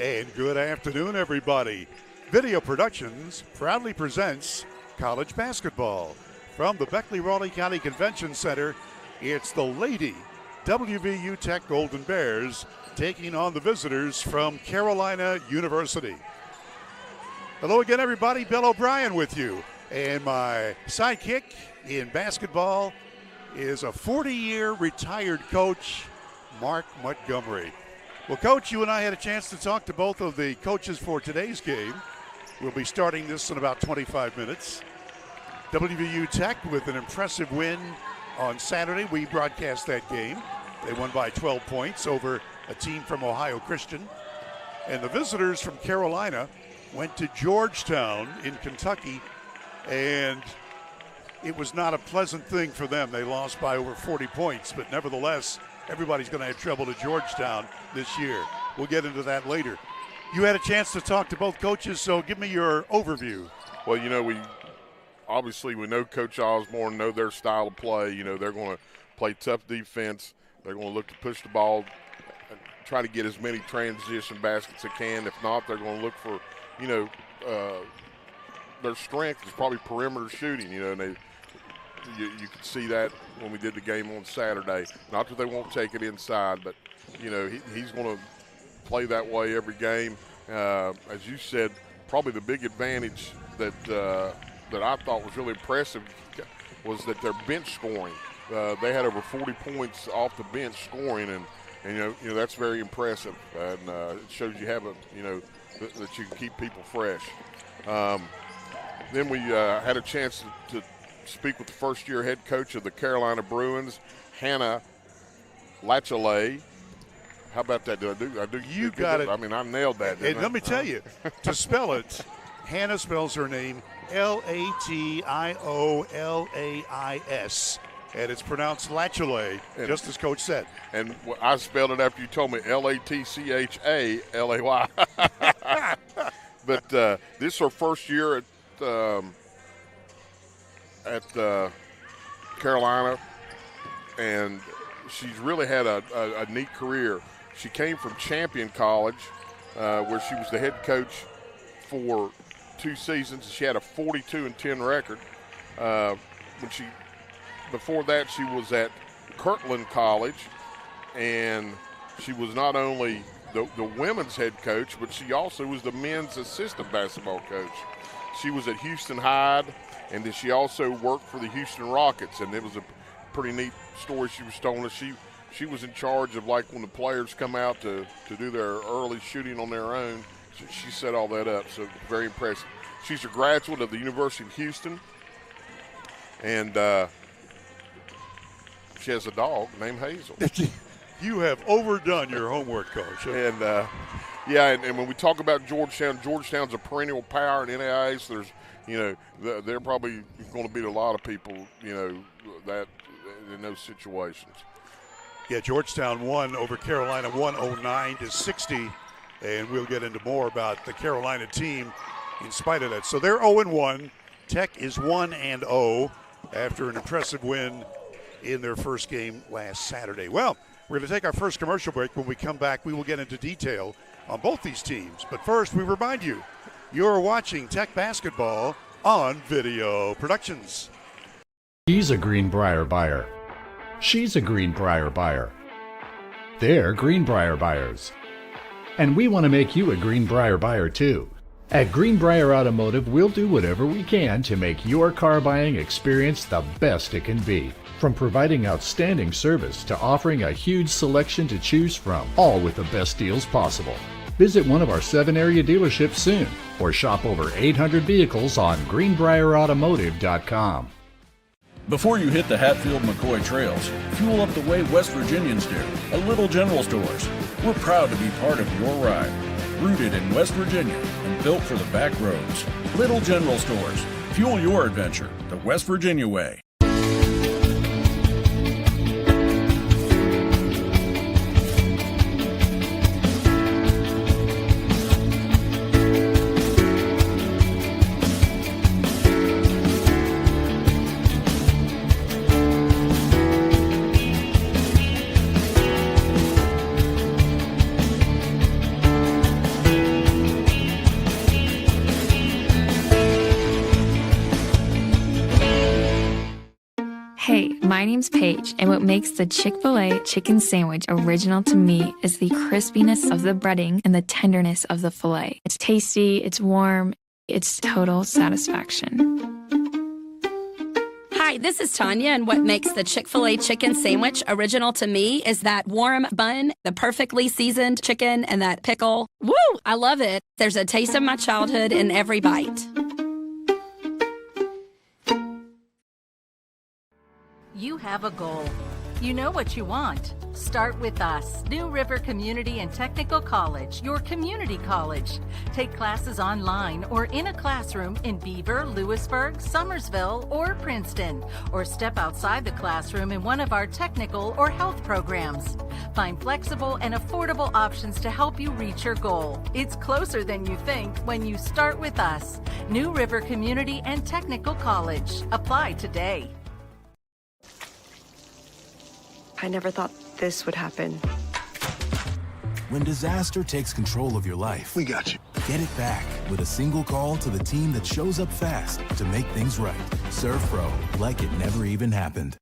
And good afternoon, everybody. Video Productions proudly presents college basketball. From the Beckley-Raleigh County Convention Center, it's the Lady WVU Tech Golden Bears taking on the visitors from Carolina University. Hello again, everybody. Bill O'Brien with you. And my sidekick in basketball is a 40-year retired coach, Mark Montgomery. Well, Coach, you and I had a chance to talk to both of the coaches for today's game. We'll be starting this in about 25 minutes. WVU Tech with an impressive win on Saturday. We broadcast that game. They won by 12 points over a team from Ohio Christian. And the visitors from Carolina went to Georgetown in Kentucky, and it was not a pleasant thing for them. They lost by over 40 points, but nevertheless, everybody's going to have trouble at Georgetown this year. We'll get into that later. You had a chance to talk to both coaches, so give me your overview. Well, you know, we know Coach Osborne, know their style of play. You know, they're going to play tough defense. They're going to look to push the ball and try to get as many transition baskets as they can. If not, they're going to look for, you know, their strength is probably perimeter shooting, you know, and you could see that when we did the game on Saturday. Not that they won't take it inside, but, you know, he's going to play that way every game. As you said, probably the big advantage that I thought was really impressive was that their bench scoring. They had over 40 points off the bench scoring, and you know that's very impressive, and it shows you have that you can keep people fresh. Then we had a chance to speak with the first-year head coach of the Carolina Bruins, Hannah Lachelay. How about that? I do. You got it. I mean, I nailed that. And let me tell you, to spell it, Hannah spells her name Latiolais, and it's pronounced Lachelay, just as Coach said. And I spelled it after you told me Latchalay. But this is her first year at Carolina, and she's really had a neat career. She came from Champion College, where she was the head coach for 2 seasons. She had a 42-10 record. Before that, she was at Kirtland College, and she was not only the women's head coach, but she also was the men's assistant basketball coach. She was at Houston Hyde, and then she also worked for the Houston Rockets, and it was a pretty neat story she was telling us. She was in charge of, like, when the players come out to do their early shooting on their own. She set all that up, so very impressive. She's a graduate of the University of Houston, and she has a dog named Hazel. You have overdone your homework, Coach. And, and when we talk about Georgetown's a perennial power in NAIA, so there's, you know, they're probably going to beat a lot of people, you know, that in those situations. Yeah, Georgetown won over Carolina 109-60, and we'll get into more about the Carolina team in spite of that. So they're 0-1. Tech is 1-0 after an impressive win in their first game last Saturday. Well, we're going to take our first commercial break. When we come back, we will get into detail on both these teams. But first, we remind you, you're watching Tech basketball on Video Productions. He's a Greenbrier buyer. She's a Greenbrier buyer. They're Greenbrier buyers. And we want to make you a Greenbrier buyer too. At Greenbrier Automotive, we'll do whatever we can to make your car buying experience the best it can be. From providing outstanding service to offering a huge selection to choose from, all with the best deals possible. Visit one of our 7 area dealerships soon, or shop over 800 vehicles on greenbrierautomotive.com. Before you hit the Hatfield-McCoy trails, fuel up the way West Virginians do at Little General Stores. We're proud to be part of your ride. Rooted in West Virginia and built for the back roads. Little General Stores. Fuel your adventure the West Virginia way. My name's Paige, and what makes the Chick-fil-A chicken sandwich original to me is the crispiness of the breading and the tenderness of the filet. It's tasty, it's warm, it's total satisfaction. Hi, this is Tanya, and what makes the Chick-fil-A chicken sandwich original to me is that warm bun, the perfectly seasoned chicken, and that pickle. Woo! I love it. There's a taste of my childhood in every bite. You have a goal. You know what you want. Start with us, New River Community and Technical College, your community college. Take classes online or in a classroom in Beaver, Lewisburg, Summersville, or Princeton, or step outside the classroom in one of our technical or health programs. Find flexible and affordable options to help you reach your goal. It's closer than you think when you start with us, New River Community and Technical College. Apply today. I never thought this would happen. When disaster takes control of your life, we got you. Get it back with a single call to the team that shows up fast to make things right. Serve Pro, like it never even happened.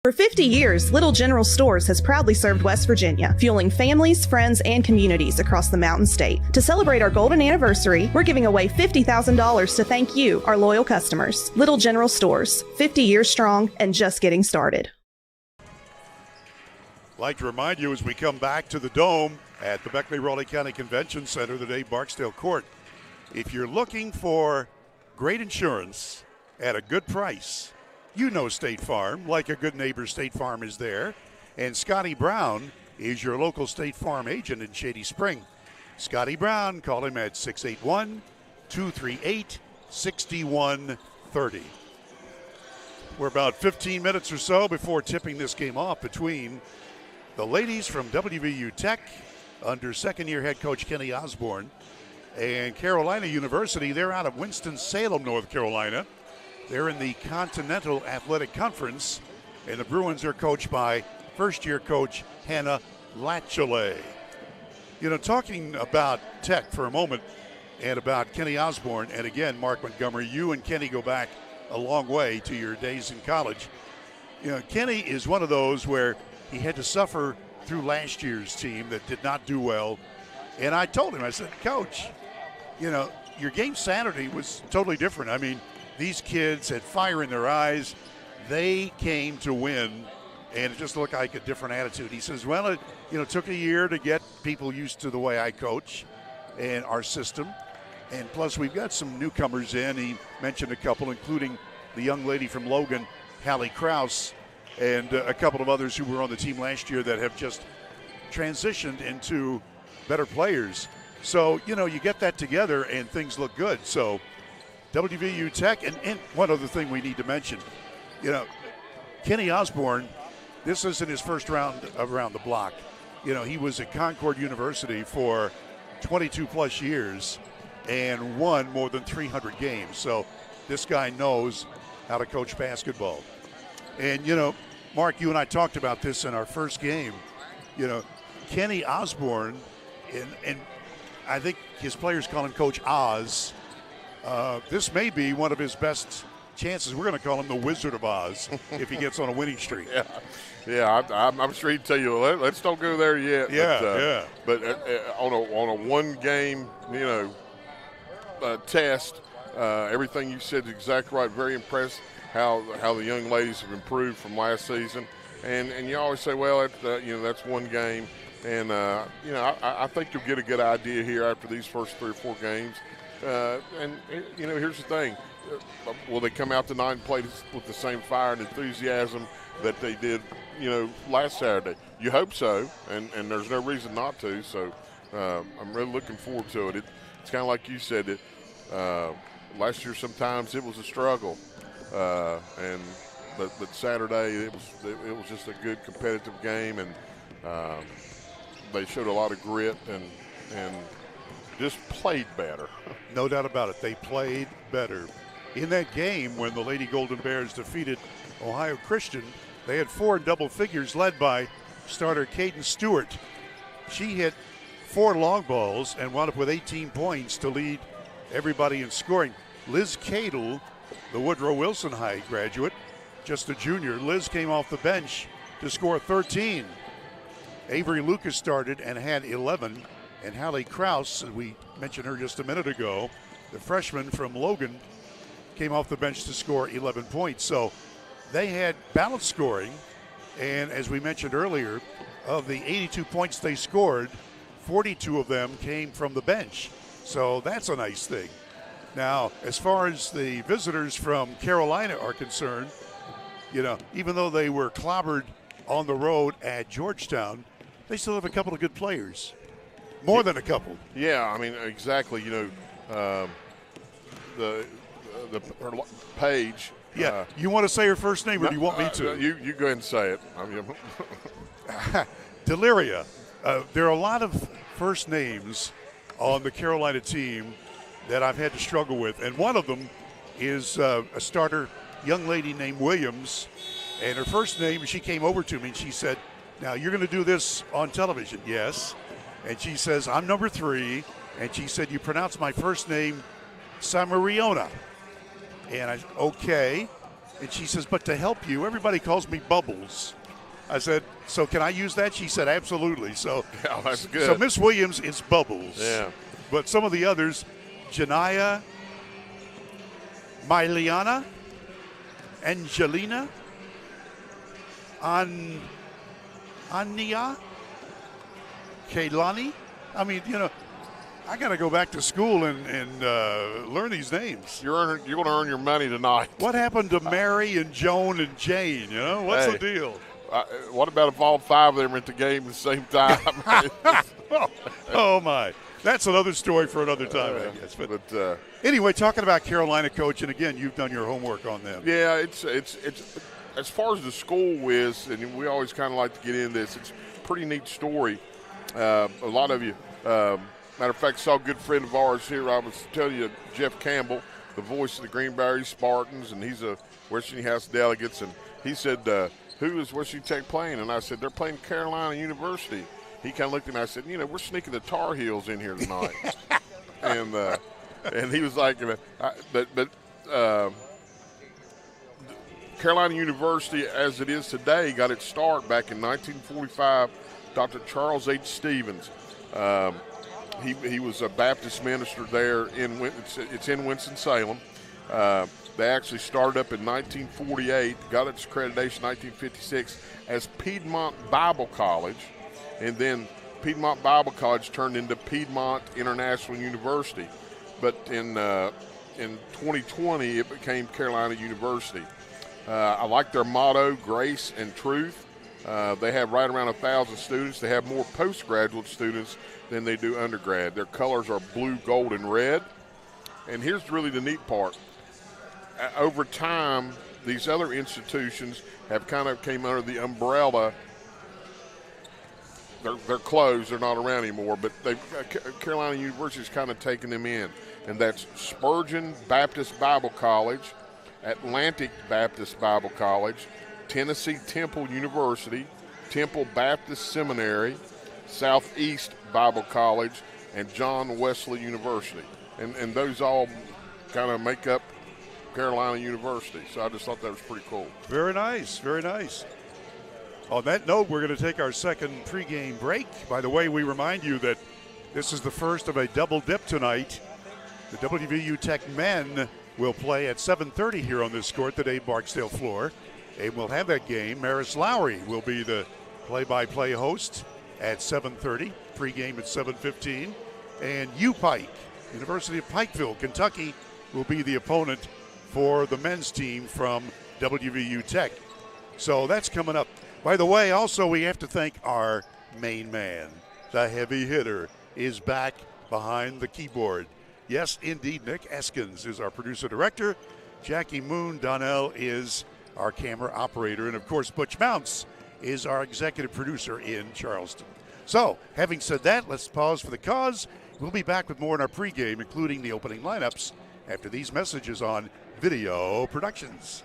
For 50 years, Little General Stores has proudly served West Virginia, fueling families, friends, and communities across the Mountain State. To celebrate our golden anniversary, we're giving away $50,000 to thank you, our loyal customers. Little General Stores, 50 years strong and just getting started. I'd like to remind you as we come back to the Dome at the Beckley-Raleigh County Convention Center, the Dave Barksdale Court. If you're looking for great insurance at a good price, you know State Farm. Like a good neighbor, State Farm is there. And Scotty Brown is your local State Farm agent in Shady Spring. Scotty Brown, call him at 681-238-6130. We're about 15 minutes or so before tipping this game off between the ladies from WVU Tech under second-year head coach Kenny Osborne and Carolina University. They're out of Winston-Salem, North Carolina. They're in the Continental Athletic Conference, and the Bruins are coached by first-year coach Hannah Latchley. You know, talking about Tech for a moment and about Kenny Osborne, and again, Mark Montgomery, you and Kenny go back a long way to your days in college. You know, Kenny is one of those where he had to suffer through last year's team that did not do well. And I told him, I said, Coach, you know, your game Saturday was totally different. I mean, these kids had fire in their eyes. They came to win, and it just looked like a different attitude. He says, well, it took a year to get people used to the way I coach and our system. And plus, we've got some newcomers in. He mentioned a couple, including the young lady from Logan, Hallie Krause, and a couple of others who were on the team last year that have just transitioned into better players. So, you know, you get that together, and things look good. So, WVU Tech, and one other thing we need to mention, you know, Kenny Osborne, this isn't his first round around the block. You know, he was at Concord University for 22 plus years and won more than 300 games. So this guy knows how to coach basketball. And, you know, Mark, you and I talked about this in our first game. You know, Kenny Osborne, and I think his players call him Coach Oz. This may be one of his best chances. We're going to call him the Wizard of Oz if he gets on a winning streak. I'm sure he'd tell you, let's don't go there yet. But on a one-game, test, everything you said is exactly right. Very impressed how the young ladies have improved from last season. And you always say, well, that's one game. And, I think you'll get a good idea here after these first 3 or 4 games. Here's the thing. Will they come out tonight and play with the same fire and enthusiasm that they did, last Saturday? You hope so, and there's no reason not to. So I'm really looking forward to it. It's kind of like you said, that last year sometimes it was a struggle, but Saturday it was just a good competitive game, and they showed a lot of grit and just played better. No doubt about it. They played better. In that game when the Lady Golden Bears defeated Ohio Christian, They had 4 in double figures, led by starter Caden Stewart. She hit 4 long balls and wound up with 18 points to lead everybody in scoring. Liz Cadle, the Woodrow Wilson High graduate, just a junior. Liz came off the bench to score 13. Avery Lucas started and had 11. And Hallie Krause, we mentioned her just a minute ago, the freshman from Logan, came off the bench to score 11 points. So they had balanced scoring. And as we mentioned earlier, of the 82 points they scored, 42 of them came from the bench. So that's a nice thing. Now, as far as the visitors from Carolina are concerned, you know, even though they were clobbered on the road at Georgetown, they still have a couple of good players. More than a couple. Yeah, I mean, exactly. You know, the Paige. Yeah, you want to say her first name, or do you want me to? You go ahead and say it. Deliria. There are a lot of first names on the Carolina team that I've had to struggle with, and one of them is a starter young lady named Williams, and her first name, she came over to me and she said, "Now you're going to do this on television." Yes. And she says, "I'm number 3. And she said, "You pronounce my first name Samariona." And I said, "Okay." And she says, "But to help you, everybody calls me Bubbles." I said, "So can I use that?" She said, "Absolutely." So, yeah, that's good. So Miss Williams is Bubbles. Yeah. But some of the others, Janaya, Myliana, Angelina, Ania, Kaylani. I mean, you know, I got to go back to school and learn these names. You're going to earn your money tonight. What happened to Mary and Joan and Jane? You know, what's the deal? What about if all 5 of them are at the game at the same time? Oh my, that's another story for another time, I guess. But anyway, talking about Carolina, Coach, and again, you've done your homework on them. Yeah, it's as far as the school is, and we always kind of like to get into this. It's a pretty neat story. A lot of you, matter of fact, saw a good friend of ours here. I was telling you, Jeff Campbell, the voice of the Greenberry Spartans, and he's a West Virginia House Delegates, and he said, "Who is West Virginia Tech playing?" And I said, "They're playing Carolina University." He kind of looked at me and I said, "You know, we're sneaking the Tar Heels in here tonight." and he was like, but Carolina University, as it is today, got its start back in 1945. Dr. Charles H. Stevens. He was a Baptist minister there it's in Winston-Salem. They actually started up in 1948, got its accreditation in 1956 as Piedmont Bible College, and then Piedmont Bible College turned into Piedmont International University. But in 2020, it became Carolina University. I like their motto, grace and truth. They have right around 1,000 students. They have more postgraduate students than they do undergrad. Their colors are blue, gold, and red. And here's really the neat part. Over time, these other institutions have kind of came under the umbrella. They're closed. They're not around anymore. But Carolina University's kind of taken them in. And that's Spurgeon Baptist Bible College, Atlantic Baptist Bible College, Tennessee Temple University, Temple Baptist Seminary, Southeast Bible College, and John Wesley University. And those all kind of make up Carolina University. So I just thought that was pretty cool. Very nice, very nice. On that note, we're going to take our second pregame break. By the way, we remind you that this is the first of a double dip tonight. The WVU Tech men will play at 7:30 here on this court, the Dave Barksdale floor. And we'll have that game. Maris Lowry will be the play-by-play host at 7:30. Pregame at 7:15. And UPike, University of Pikeville, Kentucky, will be the opponent for the men's team from WVU Tech. So that's coming up. By the way, also we have to thank our main man. The heavy hitter is back behind the keyboard. Yes, indeed, Nick Eskins is our producer-director. Jackie Moon Donnell is our camera operator. And, of course, Butch Mounts is our executive producer in Charleston. So, having said that, let's pause for the cause. We'll be back with more in our pregame, including the opening lineups, after these messages on Video Productions.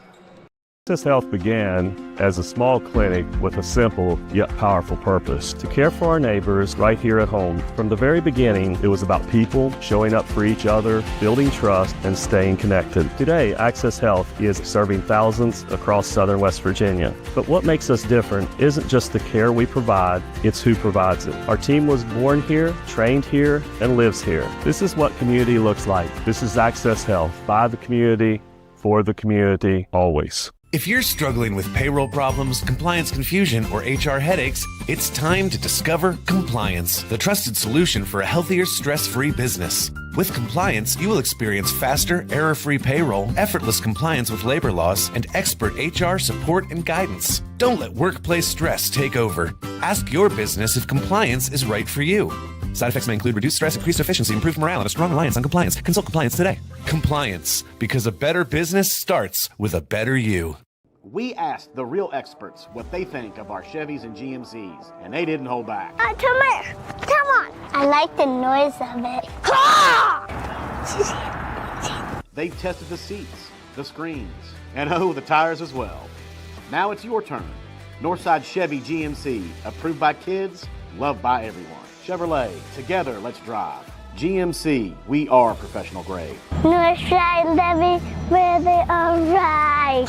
Access Health began as a small clinic with a simple yet powerful purpose: to care for our neighbors right here at home. From the very beginning, it was about people showing up for each other, building trust, and staying connected. Today, Access Health is serving thousands across southern West Virginia. But what makes us different isn't just the care we provide, it's who provides it. Our team was born here, trained here, and lives here. This is what community looks like. This is Access Health, by the community, for the community, always. If you're struggling with payroll problems, compliance confusion, or HR headaches, it's time to discover Compliance, the trusted solution for a healthier, stress-free business. With Compliance, you will experience faster, error-free payroll, effortless compliance with labor laws, and expert HR support and guidance. Don't let workplace stress take over. Ask your business if compliance is right for you. Side effects may include reduced stress, increased efficiency, improved morale, and a strong reliance on compliance. Consult Compliance today. Compliance, because a better business starts with a better you. We asked the real experts what they think of our Chevys and GMCs, and they didn't hold back. Come here. Come on. I like the noise of it. They tested the seats, the screens, and the tires as well. Now it's your turn. Northside Chevy GMC, approved by kids, loved by everyone. Chevrolet, together let's drive. GMC, we are professional grade. Northside Chevy, where they are right.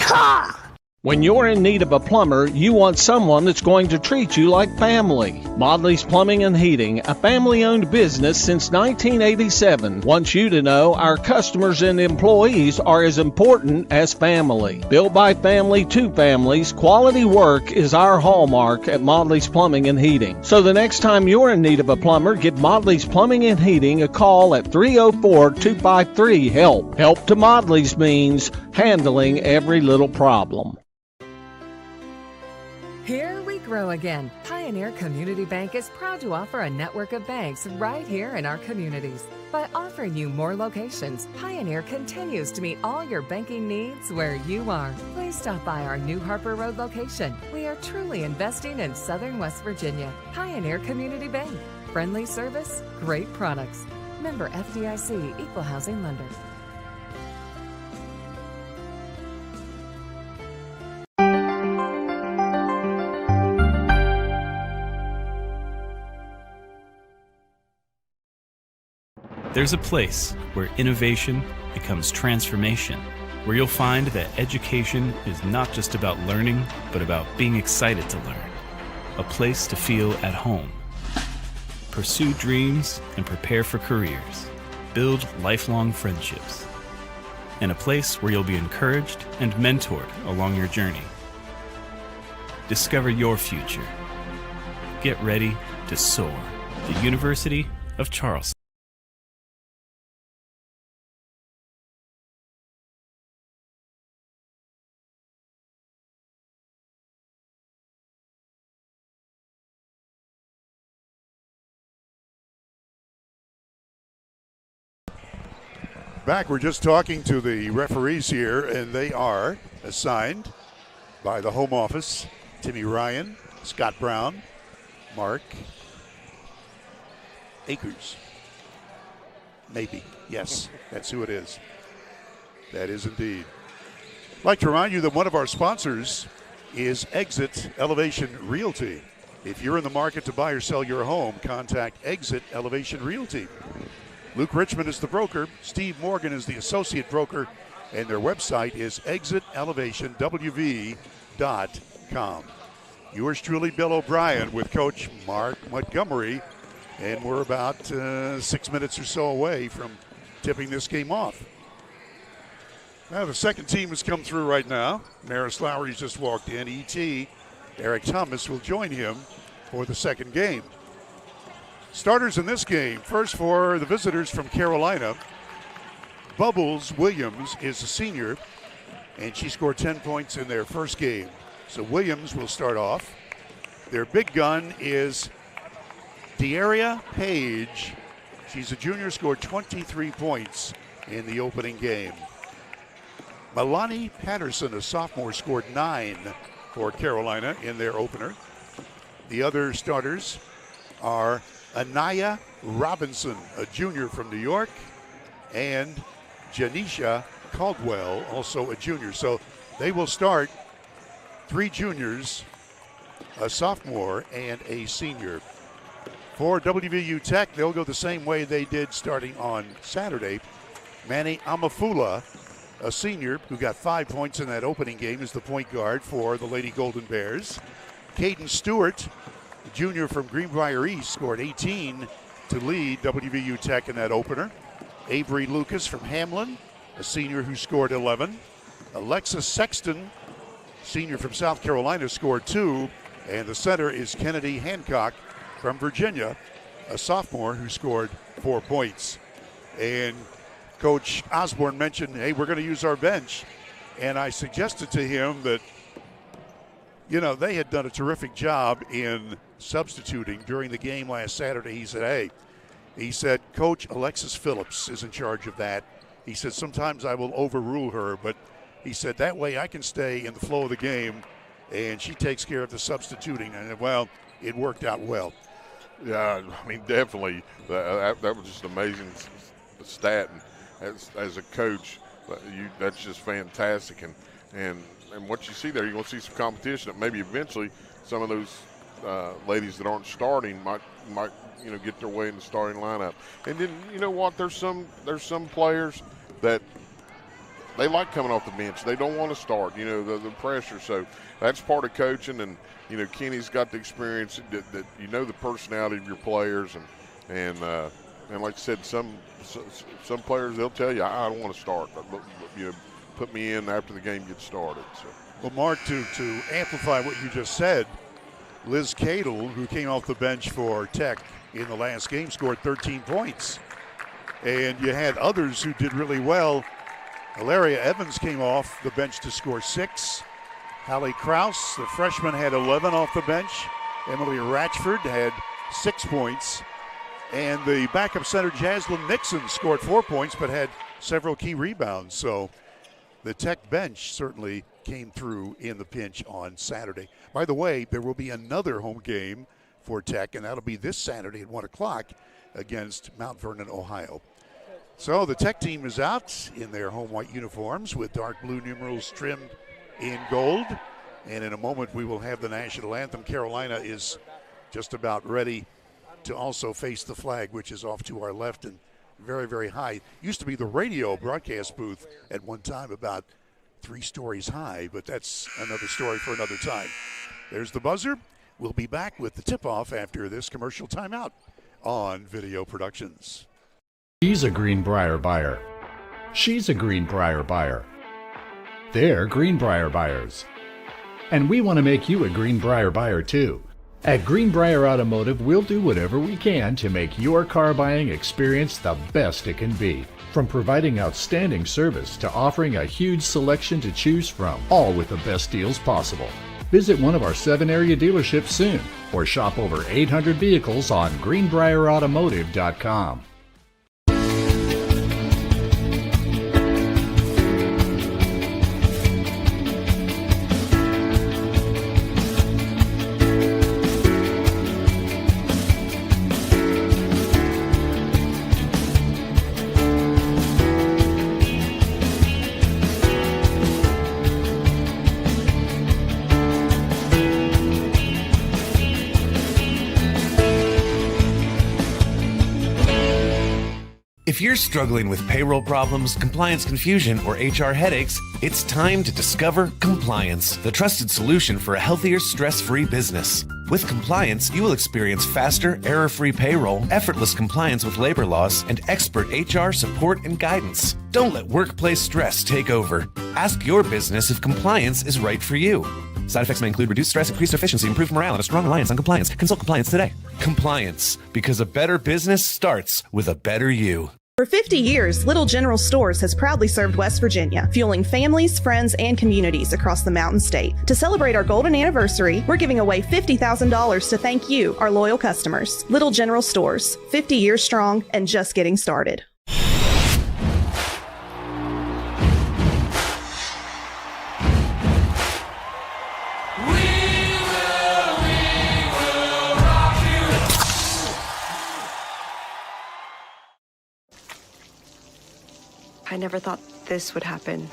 When you're in need of a plumber, you want someone that's going to treat you like family. Modley's Plumbing and Heating, a family-owned business since 1987, wants you to know our customers and employees are as important as family. Built by family to families, quality work is our hallmark at Modley's Plumbing and Heating. So the next time you're in need of a plumber, give Modley's Plumbing and Heating a call at 304-253-HELP. Help to Modley's means handling every little problem. Here we grow again. Pioneer Community Bank is proud to offer a network of banks right here in our communities. By offering you more locations, Pioneer continues to meet all your banking needs where you are. Please stop by our New Harper Road location. We are truly investing in Southern West Virginia. Pioneer Community Bank. Friendly service, great products. Member FDIC, Equal Housing Lender. There's a place where innovation becomes transformation, where you'll find that education is not just about learning, but about being excited to learn. A place to feel at home. Pursue dreams and prepare for careers. Build lifelong friendships. And a place where you'll be encouraged and mentored along your journey. Discover your future. Get ready to soar. The University of Charleston. Back, we're just talking to the referees here, and they are assigned by the home office. Timmy Ryan, Scott Brown, Mark Akers. Maybe. Yes, that's who it is. That is indeed. I'd like to remind you that one of our sponsors is Exit Elevation Realty. If you're in the market to buy or sell your home, contact Exit Elevation Realty. Luke Richmond is the broker. Steve Morgan is the associate broker. And their website is exitelevationwv.com. Yours truly, Bill O'Brien, with Coach Mark Montgomery. And we're about 6 minutes or so away from tipping this game off. Now the second team has come through right now. Maris Lowry's just walked in. E.T. Eric Thomas will join him for the second game. Starters in this game, first for the visitors from Carolina. Bubbles Williams is a senior, and she scored 10 points in their first game. So Williams will start off. Their big gun is De'Aria Page. She's a junior, scored 23 points in the opening game. Milani Patterson, a sophomore, scored 9 for Carolina in their opener. The other starters are Anaya Robinson, a junior from New York, and Janisha Caldwell, also a junior. So they will start 3 juniors, a sophomore, and a senior. For WVU Tech, they'll go the same way they did starting on Saturday. Manny Amafula, a senior who got 5 points in that opening game, is the point guard for the Lady Golden Bears. Caden Stewart, a junior from Greenbrier East, scored 18 to lead WVU Tech in that opener. Avery Lucas from Hamlin, a senior who scored 11. Alexis Sexton, senior from South Carolina, scored 2. And the center is Kennedy Hancock from Virginia, a sophomore who scored 4 points. And Coach Osborne mentioned, hey, we're going to use our bench. And I suggested to him that, you know, they had done a terrific job in substituting during the game last Saturday. He said, Coach Alexis Phillips is in charge of that. He said, sometimes I will overrule her, but he said, that way I can stay in the flow of the game, and she takes care of the substituting. And, well, it worked out well. Yeah, I mean, definitely. That was just an amazing stat. And as a coach, that's just fantastic. And what you see there, you're going to see some competition that maybe eventually some of those ladies that aren't starting might get their way in the starting lineup. And then, you know what, there's some players that they like coming off the bench. They don't want to start, the pressure. So that's part of coaching. And, Kenny's got the experience that the personality of your players. And like I said, some players, they'll tell you, I don't want to start. Put me in after the game gets started. So. Well, Mark, to amplify what you just said, Liz Cadle, who came off the bench for Tech in the last game, scored 13 points. And you had others who did really well. Hilaria Evans came off the bench to score 6. Hallie Krause, the freshman, had 11 off the bench. Emily Ratchford had 6 points. And the backup center, Jaslyn Nixon, scored 4 points but had several key rebounds. So the Tech bench certainly came through in the pinch on Saturday. By the way, there will be another home game for Tech, and that'll be this Saturday at 1 o'clock against Mount Vernon, Ohio. So the Tech team is out in their home white uniforms with dark blue numerals trimmed in gold. And in a moment, we will have the national anthem. Carolina is just about ready to also face the flag, which is off to our left and very, very high. Used to be the radio broadcast booth at one time, about 3 stories high, but that's another story for another time. There's the buzzer. We'll be back with the tip-off after this commercial timeout on Video Productions. He's a Greenbrier buyer. She's a Greenbrier buyer. They're Greenbrier buyers. And we want to make you a Greenbrier buyer too. At Greenbrier Automotive, we'll do whatever we can to make your car buying experience the best it can be. From providing outstanding service to offering a huge selection to choose from, all with the best deals possible. Visit one of our 7 area dealerships soon or shop over 800 vehicles on greenbrierautomotive.com. If you're struggling with payroll problems, compliance confusion, or HR headaches, it's time to discover Compliance, the trusted solution for a healthier, stress-free business. With Compliance, you will experience faster, error-free payroll, effortless compliance with labor laws, and expert HR support and guidance. Don't let workplace stress take over. Ask your business if compliance is right for you. Side effects may include reduced stress, increased efficiency, improved morale, and a strong reliance on compliance. Consult Compliance today. Compliance, because a better business starts with a better you. For 50 years, Little General Stores has proudly served West Virginia, fueling families, friends, and communities across the Mountain State. To celebrate our golden anniversary, we're giving away $50,000 to thank you, our loyal customers. Little General Stores, 50 years strong and just getting started. I never thought this would happen.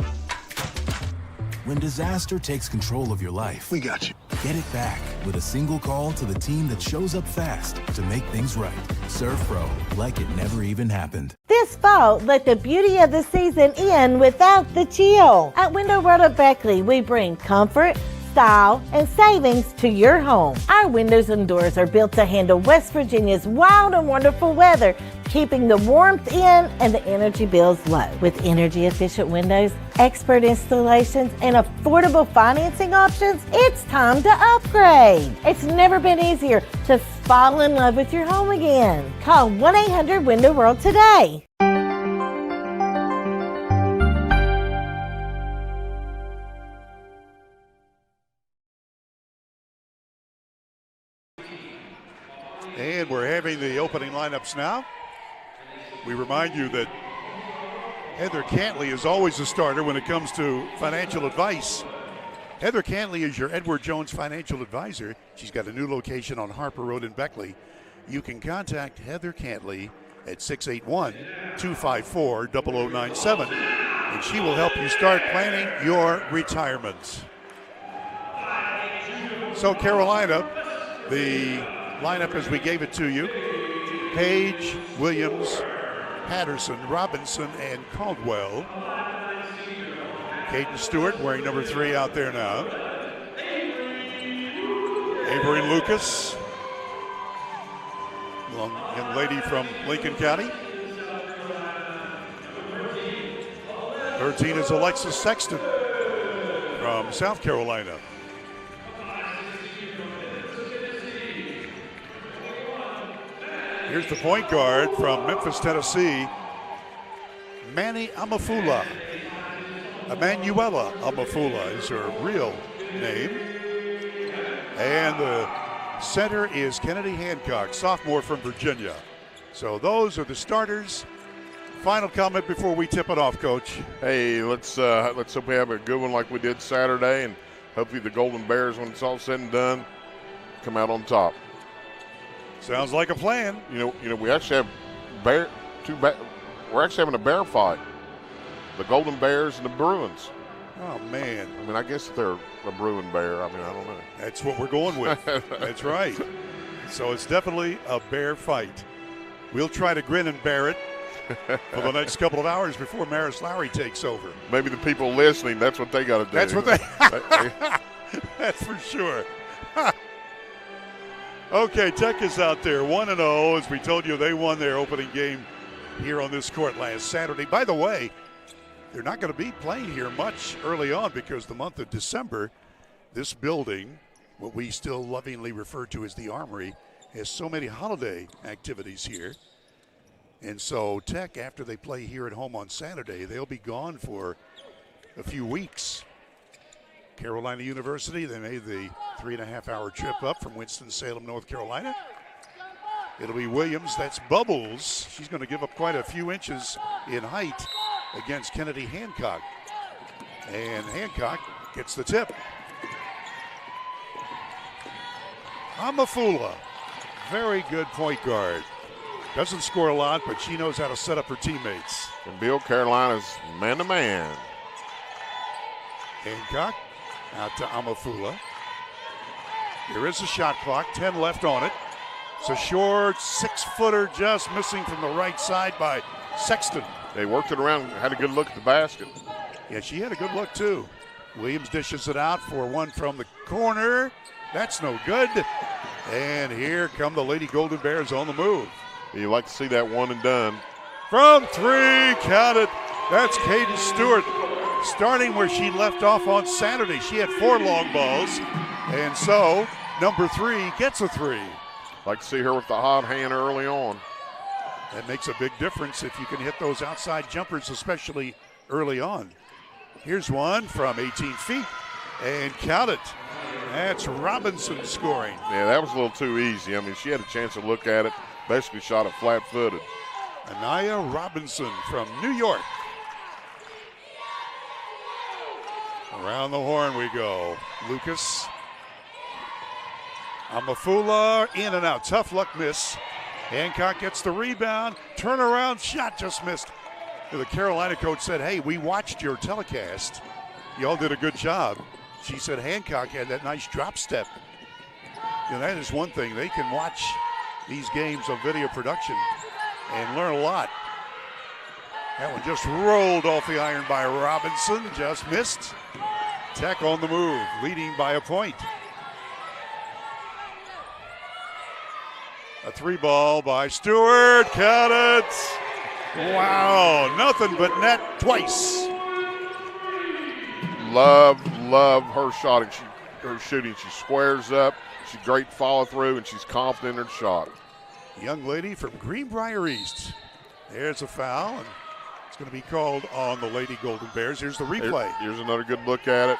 When disaster takes control of your life, we got you. Get it back with a single call to the team that shows up fast to make things right. Serve Pro, like it never even happened. This fall, let the beauty of the season in without the chill. At Window World of Beckley, we bring comfort, style, and savings to your home. Our windows and doors are built to handle West Virginia's wild and wonderful weather, keeping the warmth in and the energy bills low. With energy-efficient windows, expert installations, and affordable financing options, it's time to upgrade. It's never been easier to fall in love with your home again. Call 1-800-WINDOW-WORLD today. And we're having the opening lineups now. We remind you that Heather Cantley is always a starter when it comes to financial advice. Heather Cantley is your Edward Jones financial advisor. She's got a new location on Harper Road in Beckley. You can contact Heather Cantley at 681-254-0097, and she will help you start planning your retirement. So Carolina, the lineup as we gave it to you: Page, Williams, Patterson, Robinson, and Caldwell. Caden Stewart wearing number 3 out there now. Avery Lucas, young lady from Lincoln County. 13 is Alexis Sexton from South Carolina. Here's the point guard from Memphis, Tennessee, Manny Amafula. Emanuela Amafula is her real name. And the center is Kennedy Hancock, sophomore from Virginia. So those are the starters. Final comment before we tip it off, Coach. Hey, let's hope we have a good one like we did Saturday, and hopefully the Golden Bears, when it's all said and done, come out on top. Sounds like a plan. You know, we actually have we're actually having a bear fight. The Golden Bears and the Bruins. Oh, man. I mean, I guess they're a Bruin bear. I mean, I don't know. That's what we're going with. That's right. So it's definitely a bear fight. We'll try to grin and bear it for the next couple of hours before Maris Lowry takes over. Maybe the people listening, that's what they got to do. That's what they That's for sure. Okay, Tech is out there 1-0. As we told you, they won their opening game here on this court last Saturday. By the way, they're not going to be playing here much early on because the month of December, this building, what we still lovingly refer to as the Armory, has so many holiday activities here. And so Tech, after they play here at home on Saturday, they'll be gone for a few weeks. Carolina University, they made the 3.5-hour trip up from Winston-Salem, North Carolina. It'll be Williams, that's Bubbles. She's going to give up quite a few inches in height against Kennedy Hancock. And Hancock gets the tip. Amafula, very good point guard. Doesn't score a lot, but she knows how to set up her teammates. And Bill Carolina's man-to-man. Hancock out to Amafula. There is a shot clock, 10 left on it. It's a short 6-footer just missing from the right side by Sexton. They worked it around, had a good look at the basket. Yeah, she had a good look too. Williams dishes it out for one from the corner. That's no good. And here come the Lady Golden Bears on the move. You like to see that one and done. From 3, count it. That's Caden Stewart. Starting where she left off on Saturday. She had 4 long balls. And so, number 3 gets a 3. Like to see her with the hot hand early on. That makes a big difference if you can hit those outside jumpers, especially early on. Here's one from 18 feet. And count it. That's Robinson scoring. Yeah, that was a little too easy. I mean, she had a chance to look at it. Basically shot it flat-footed. Anaya Robinson from New York. Around the horn we go. Lucas. Amafula in and out. Tough luck miss. Hancock gets the rebound. Turnaround shot just missed. The Carolina coach said, hey, we watched your telecast. y'all did a good job. She said Hancock had that nice drop step. And that is one thing. They can watch these games on video production and learn a lot. That one just rolled off the iron by Robinson, just missed. Tech on the move, leading by a point. A 3-ball by Stewart, count it. Wow, nothing but net twice. Love her shot and her shooting. She squares up, she's great follow through, and she's confident in her shot. Young lady from Greenbrier East. There's a foul, and it's going to be called on the Lady Golden Bears. Here's the replay. Here's another good look at it.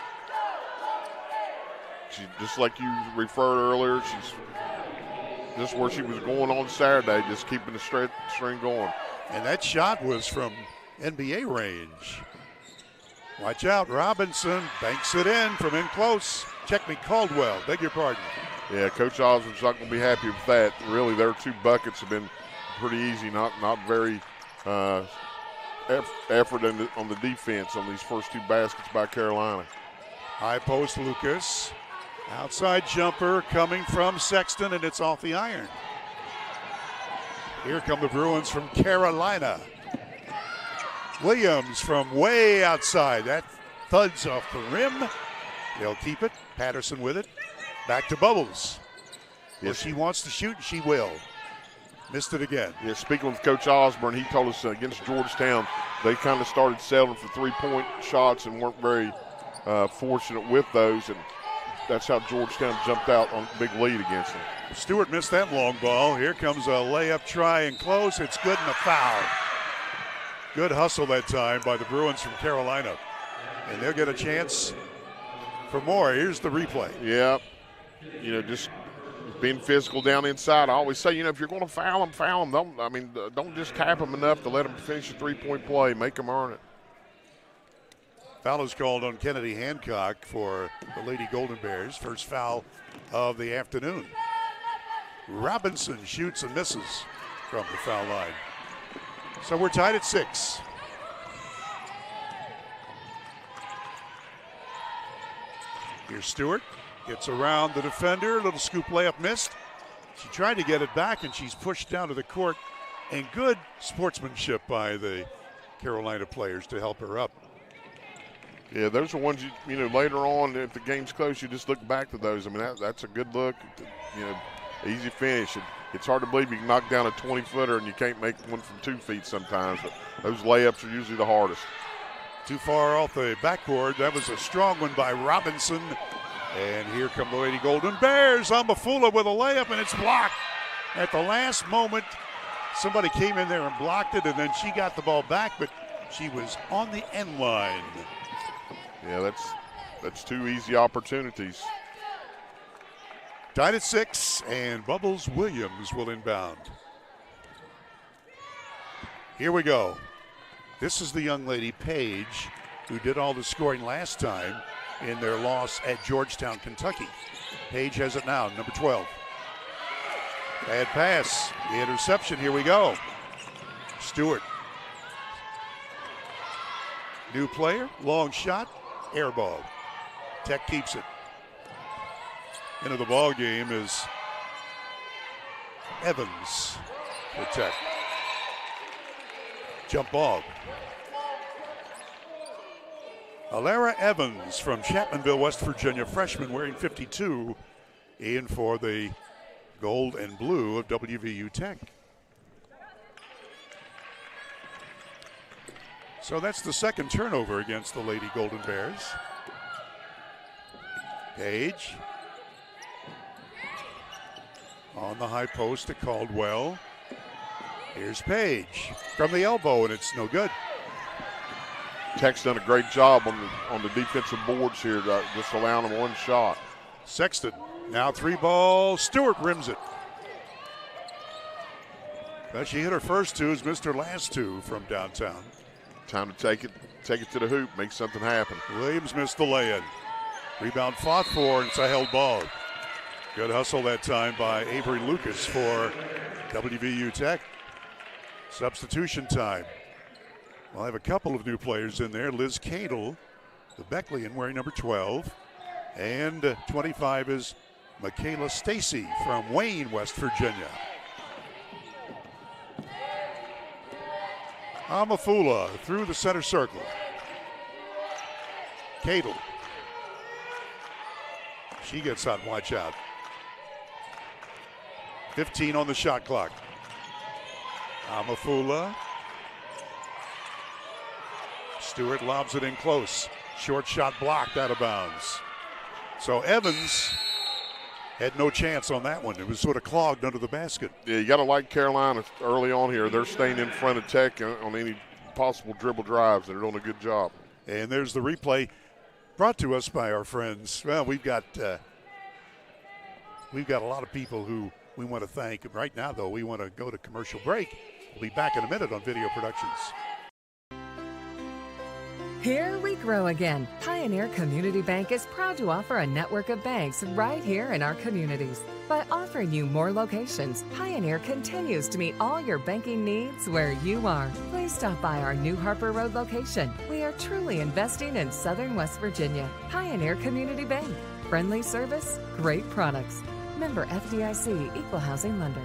She, just like you referred earlier, she's just where she was going on Saturday, just keeping the string going. And that shot was from NBA range. Watch out, Robinson banks it in from in close. Check me, Caldwell, beg your pardon. Yeah, Coach Osmond's not going to be happy with that. Really, their 2 buckets have been pretty easy, not very effort on the defense on these first 2 baskets by Carolina. High post, Lucas. Outside jumper coming from Sexton, and it's off the iron. Here come the Bruins from Carolina. Williams from way outside. That thuds off the rim. They'll keep it. Patterson with it. Back to Bubbles. If she wants to shoot, she will. Missed it again. Yeah, speaking with Coach Osborne, he told us against Georgetown, they kind of started settling for 3-point shots and weren't very fortunate with those, and that's how Georgetown jumped out on a big lead against them. Stewart missed that long ball. Here comes a layup try and close. It's good and a foul. Good hustle that time by the Bruins from Carolina. And they'll get a chance for more. Here's the replay. Yeah, just being physical down inside. I always say, if you're going to foul them. Don't just tap them enough to let them finish a 3-point play. Make them earn it. Foul is called on Kennedy Hancock for the Lady Golden Bears. First foul of the afternoon. Robinson shoots and misses from the foul line. So we're tied at 6. Here's Stewart. Gets around the defender. Little scoop layup missed. She tried to get it back, and she's pushed down to the court. And good sportsmanship by the Carolina players to help her up. Yeah, those are ones later on, if the game's close, you just look back to those. That's a good look. Easy finish. It's hard to believe you can knock down a 20-footer and you can't make one from 2 feet sometimes, but those layups are usually the hardest. Too far off the backboard. That was a strong one by Robinson. And here come the Lady Golden Bears. Amafula with a layup, and it's blocked. At the last moment, somebody came in there and blocked it, and then she got the ball back, but she was on the end line. Yeah, that's 2 easy opportunities. Tied at 6, and Bubbles Williams will inbound. Here we go. This is the young lady, Paige, who did all the scoring last time in their loss at Georgetown, Kentucky. Paige has it now, number 12. Bad pass, the interception, here we go. Stewart. New player, long shot, air ball. Tech keeps it. Into the ball game is Evans for Tech. Jump ball. Alara Evans from Chapmanville, West Virginia, freshman wearing 52, in for the gold and blue of WVU Tech. So that's the second turnover against the Lady Golden Bears. Paige on the high post to Caldwell. Here's Paige from the elbow, and it's no good. Tech's done a great job on the defensive boards here, just allowing them one shot. Sexton, now 3-ball. Stewart rims it. Well, she hit her first 2, has missed her last 2 from downtown. Time to take it to the hoop, make something happen. Williams missed the lay-in. Rebound fought for, and it's a held ball. Good hustle that time by Avery Lucas for WVU Tech. Substitution time. We'll have a couple of new players in there. Liz Cadle the Beckleyan wearing number 12. And 25 is Michaela Stacy from Wayne, West Virginia. Amafula through the center circle. Cadle. She gets out, watch out. 15 on the shot clock. Amafula. Stewart lobs it in close. Short shot blocked out of bounds. So Evans had no chance on that one. It was sort of clogged under the basket. Yeah, you got to like Carolina early on here. They're staying in front of Tech on any possible dribble drives. They're doing a good job. And there's the replay brought to us by our friends. Well, we've got a lot of people who we want to thank. Right now, though, we want to go to commercial break. We'll be back in a minute on Video Productions. Here we grow again. Pioneer Community Bank is proud to offer a network of banks right here in our communities. By offering you more locations, Pioneer continues to meet all your banking needs where you are. Please stop by our new Harper Road location. We are truly investing in Southern West Virginia. Pioneer Community Bank. Friendly service, great products. Member FDIC, Equal Housing Lender.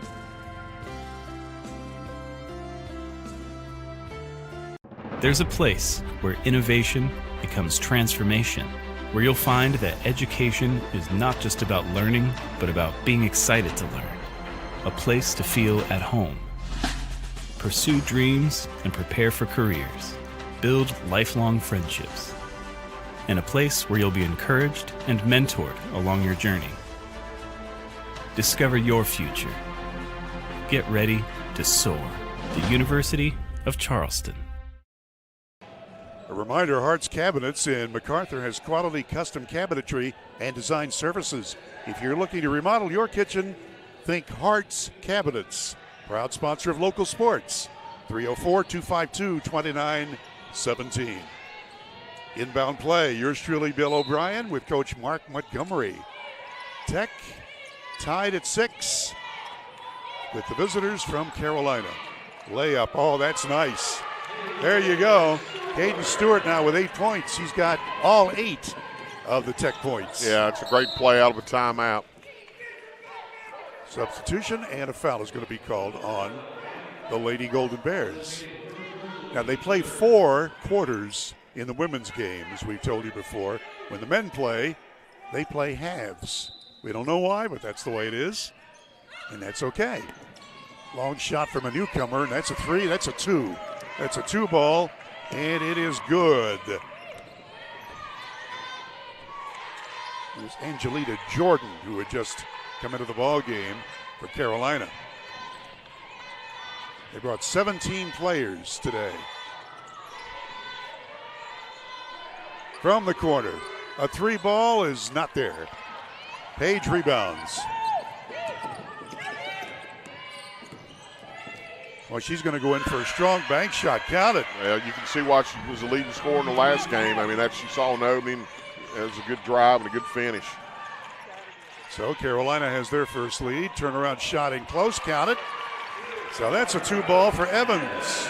There's a place where innovation becomes transformation, where you'll find that education is not just about learning, but about being excited to learn. A place to feel at home. Pursue dreams and prepare for careers. Build lifelong friendships. And a place where you'll be encouraged and mentored along your journey. Discover your future. Get ready to soar. The University of Charleston. A reminder, Hart's Cabinets in MacArthur has quality custom cabinetry and design services. If you're looking to remodel your kitchen, think Hart's Cabinets. Proud sponsor of local sports. 304-252-2917. Inbound play, yours truly, Bill O'Brien, with Coach Mark Montgomery. Tech tied at 6 with the visitors from Carolina. Layup, oh, that's nice. There you go. Caden Stewart now with 8 points. He's got all 8 of the Tech points. Yeah, it's a great play out of a timeout. Substitution and a foul is going to be called on the Lady Golden Bears. Now, they play 4 quarters in the women's game, as we've told you before. When the men play, they play halves. We don't know why, but that's the way it is, and that's okay. Long shot from a newcomer, and that's a 3, that's a 2. That's a 2 ball, and it is good. It was Angelita Jordan who had just come into the ball game for Carolina. They brought 17 players today. From the corner, a 3 ball is not there. Page rebounds. Well, she's going to go in for a strong bank shot. Count it. Well, you can see why she was the leading scorer in the last game. I mean, that she saw an opening. It was a good drive and a good finish. So Carolina has their first lead. Turnaround shot in close. Count it. So that's a 2 ball for Evans.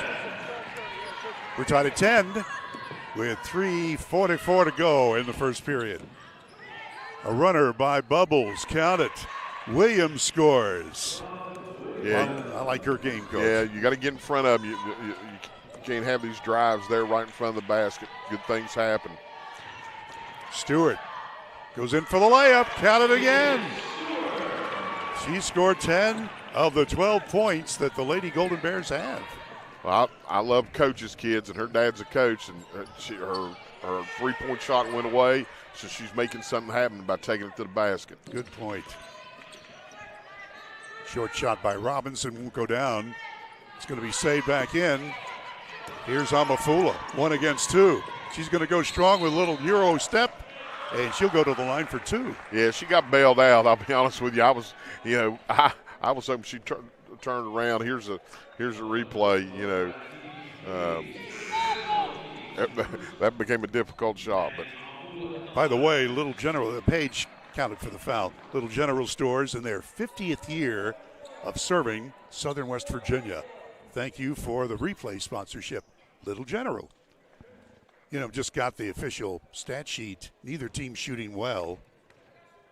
We're tied at 10 with 3:44 to go in the first period. A runner by Bubbles. Count it. Williams scores. Yeah, I like her game, Coach. Yeah, you got to get in front of them. You can't have these drives there right in front of the basket. Good things happen. Stewart goes in for the layup. Count it again. She scored 10 of the 12 points that the Lady Golden Bears have. Well, I love Coach's kids, and her dad's a coach, and her three-point shot went away, so she's making something happen by taking it to the basket. Good point. Short shot by Robinson won't go down. It's going to be saved back in. Here's Amafula, 1 against 2. She's going to go strong with a little Euro step, and she'll go to the line for 2. Yeah, she got bailed out. I'll be honest with you. I was hoping she turned around. Here's a replay. That became a difficult shot. But by the way, Little General Page counted for the foul. Little General Stores in their 50th year of serving Southern West Virginia. Thank you for the replay sponsorship, Little General. Just got the official stat sheet. Neither team shooting well.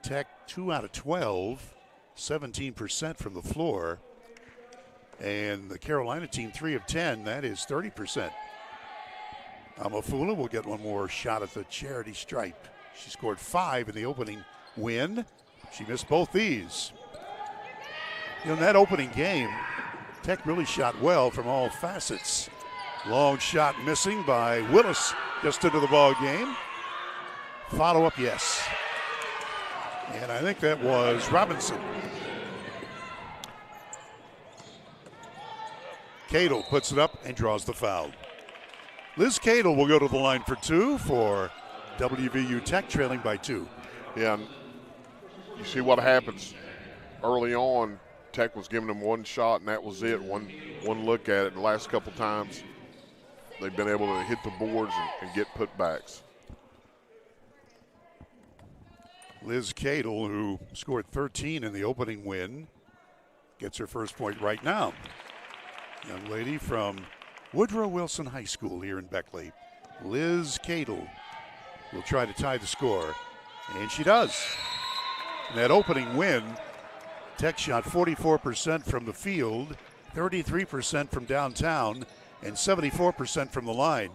Tech 2 out of 12, 17% from the floor. And the Carolina team 3 of 10, that is 30%. Amafula will get one more shot at the charity stripe. She scored 5 in the opening win. She missed both these. In that opening game, Tech really shot well from all facets. Long shot missing by Willis just into the ball game. Follow up, yes. And I think that was Robinson. Cadle puts it up and draws the foul. Liz Cadle will go to the line for 2 for WVU Tech, trailing by 2. Yeah, and you see what happens early on. Tech was giving them one shot, and that was it. One look at it. The last couple times, they've been able to hit the boards and get putbacks. Liz Cadle, who scored 13 in the opening win, gets her first point right now. Young lady from Woodrow Wilson High School here in Beckley. Liz Cadle will try to tie the score, and she does. In that opening win, Tech shot 44% from the field, 33% from downtown, and 74% from the line.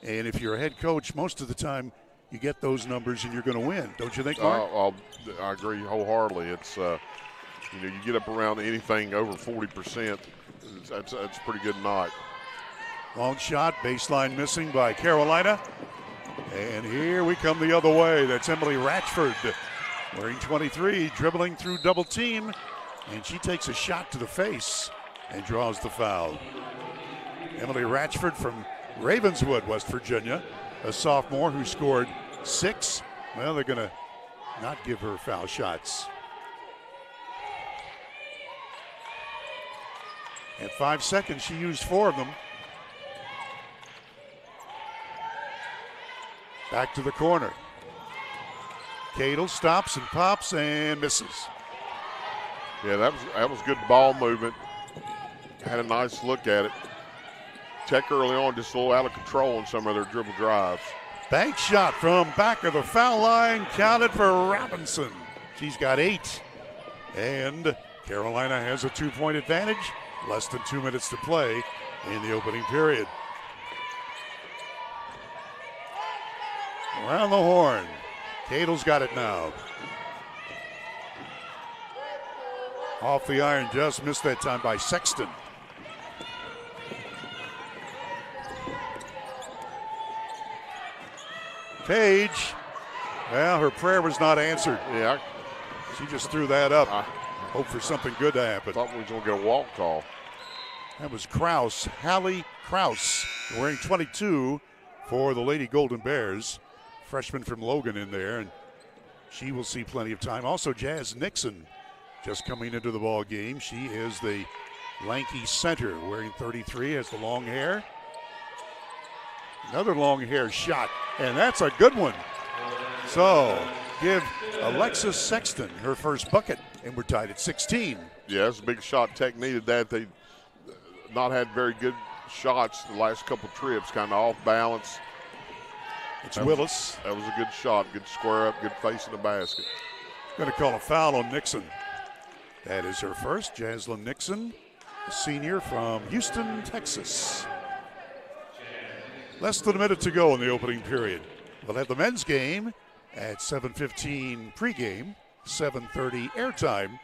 And if you're a head coach, most of the time you get those numbers and you're going to win. Don't you think, Mark? I agree wholeheartedly. It's, you get up around anything over 40%, that's a pretty good night. Long shot, baseline missing by Carolina. And here we come the other way. That's Emily Ratchford, wearing 23, dribbling through double team. And she takes a shot to the face and draws the foul. Emily Ratchford from Ravenswood, West Virginia, a sophomore who scored 6. Well, they're going to not give her foul shots. At 5 seconds, she used 4 of them. Back to the corner. Cadle stops and pops and misses. Yeah, that was good ball movement. Had a nice look at it. Tech early on just a little out of control on some of their dribble drives. Bank shot from back of the foul line, counted for Robinson. She's got 8. And Carolina has a 2-point advantage. Less than 2 minutes to play in the opening period. Around the horn. Cadle's got it now. Off the iron, just missed that time by Sexton. Page, well, her prayer was not answered. Yeah. She just threw that up. Hope for something good to happen. Thought we were going to get a walk call. That was Kraus, Hallie Kraus, wearing 22 for the Lady Golden Bears. Freshman from Logan in there, and she will see plenty of time. Also, Jazz Nixon just coming into the ball game. She is the lanky center, wearing 33, has the long hair. Another long hair shot, and that's a good one. So, give Alexis Sexton her first bucket, and we're tied at 16. Yeah, that's a big shot. Tech needed that. They not had very good shots the last couple trips, kind of off balance. It's Willis. That was a good shot, good square up, good face in the basket. Going to call a foul on Nixon. That is her first. Jaslyn Nixon, a senior from Houston, Texas. Less than a minute to go in the opening period. We'll have the men's game at 7:15 pregame, 7:30 airtime.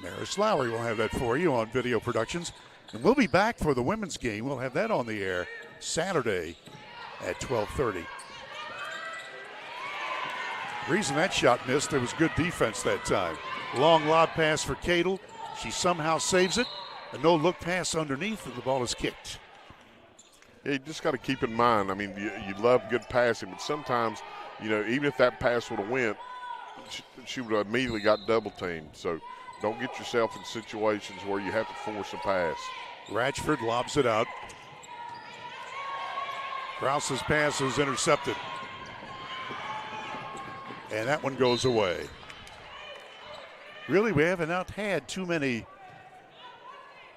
Maris Lowry will have that for you on Video Productions. And we'll be back for the women's game. We'll have that on the air Saturday at 12:30. The reason that shot missed, there was good defense that time. Long lob pass for Cadle. She somehow saves it. A no-look pass underneath, and the ball is kicked. Yeah, you just got to keep in mind, I mean, you love good passing, but sometimes, even if that pass would have went, she would have immediately got double-teamed. So don't get yourself in situations where you have to force a pass. Ratchford lobs it out. Krause's pass is intercepted. And that one goes away. Really, we haven't had too many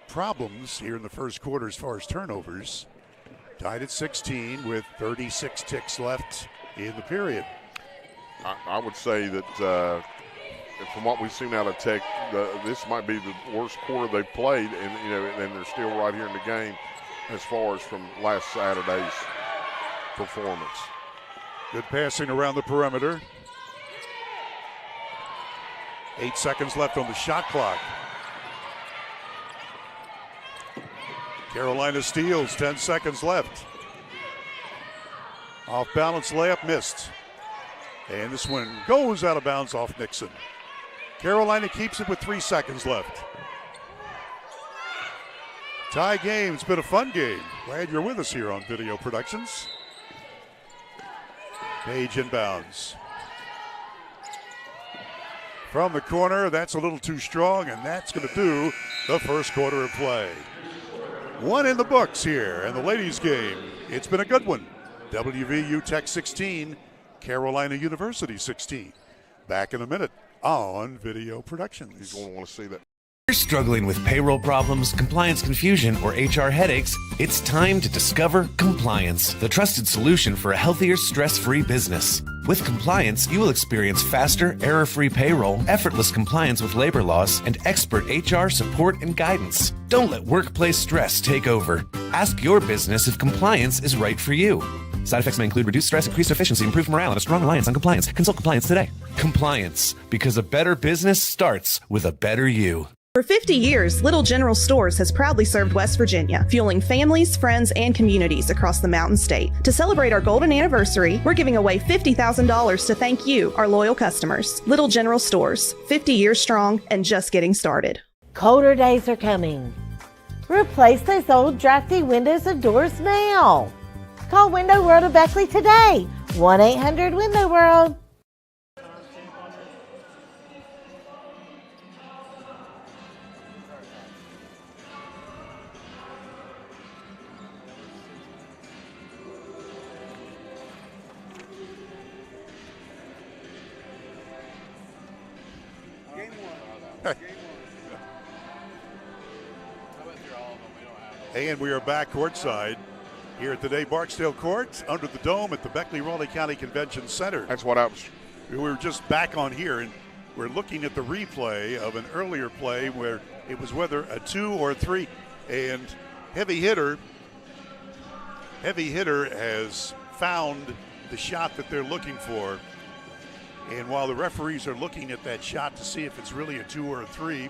problems here in the first quarter as far as turnovers. Tied at 16 with 36 ticks left in the period. I would say that from what we've seen out of Tech, this might be the worst quarter they've played, and they're still right here in the game as far as from last Saturday's performance. Good passing around the perimeter. 8 seconds left on the shot clock. Carolina steals, 10 seconds left. Off balance layup missed. And this one goes out of bounds off Nixon. Carolina keeps it with 3 seconds left. Tie game, it's been a fun game. Glad you're with us here on Video Productions. Page inbounds. From the corner, that's a little too strong, and that's going to do the first quarter of play. One in the books here in the ladies' game. It's been a good one. WVU Tech 16, Carolina University 16. Back in a minute on Video Productions. He's going to want to see that. If you're struggling with payroll problems, compliance confusion, or HR headaches, it's time to discover Compliance, the trusted solution for a healthier, stress-free business. With Compliance, you will experience faster, error-free payroll, effortless compliance with labor laws, and expert HR support and guidance. Don't let workplace stress take over. Ask your business if compliance is right for you. Side effects may include reduced stress, increased efficiency, improved morale, and a strong reliance on compliance. Consult Compliance today. Compliance, because a better business starts with a better you. For 50 years, Little General Stores has proudly served West Virginia, fueling families, friends, and communities across the Mountain State. To celebrate our golden anniversary, we're giving away $50,000 to thank you, our loyal customers. Little General Stores, 50 years strong and just getting started. Colder days are coming. Replace those old drafty windows and doors now. Call Window World of Beckley today. 1-800-WINDOW-WORLD. And we are back courtside here at the Dave Barksdale Court under the dome at the Beckley-Raleigh County Convention Center. That's what I was. We were just back on here, and we're looking at the replay of an earlier play where it was whether a 2 or a 3, and heavy hitter has found the shot that they're looking for. And while the referees are looking at that shot to see if it's really a 2 or a 3,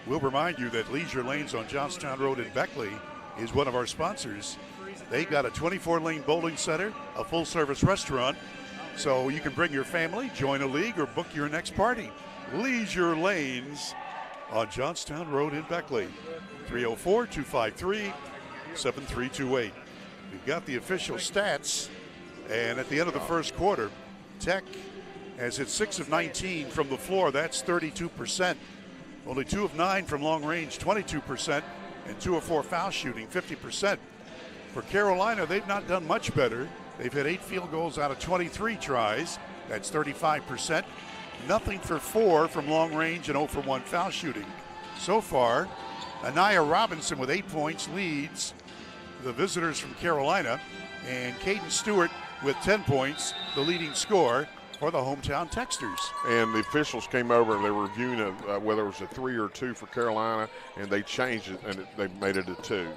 we'll remind you that Leisure Lanes on Johnstown Road in Beckley is one of our sponsors. They got a 24-lane bowling center, a full-service restaurant, so you can bring your family, join a league, or book your next party. Leisure Lanes on Johnstown Road in Beckley. 304-253-7328. We've got the official stats, and at the end of the first quarter, Tech has hit 6 of 19 from the floor. That's 32%. Only 2 of 9 from long range, 22%, and 2 of 4 foul shooting, 50%. For Carolina, they've not done much better. They've hit 8 field goals out of 23 tries. That's 35%. Nothing for 4 from long range and 0 for 1 foul shooting. So far, Anaya Robinson with 8 points leads the visitors from Carolina, and Caden Stewart with 10 points, the leading scorer for the hometown Texters. And the officials came over and they were reviewing whether it was a 3 or 2 for Carolina, and they changed it and they made it a 2.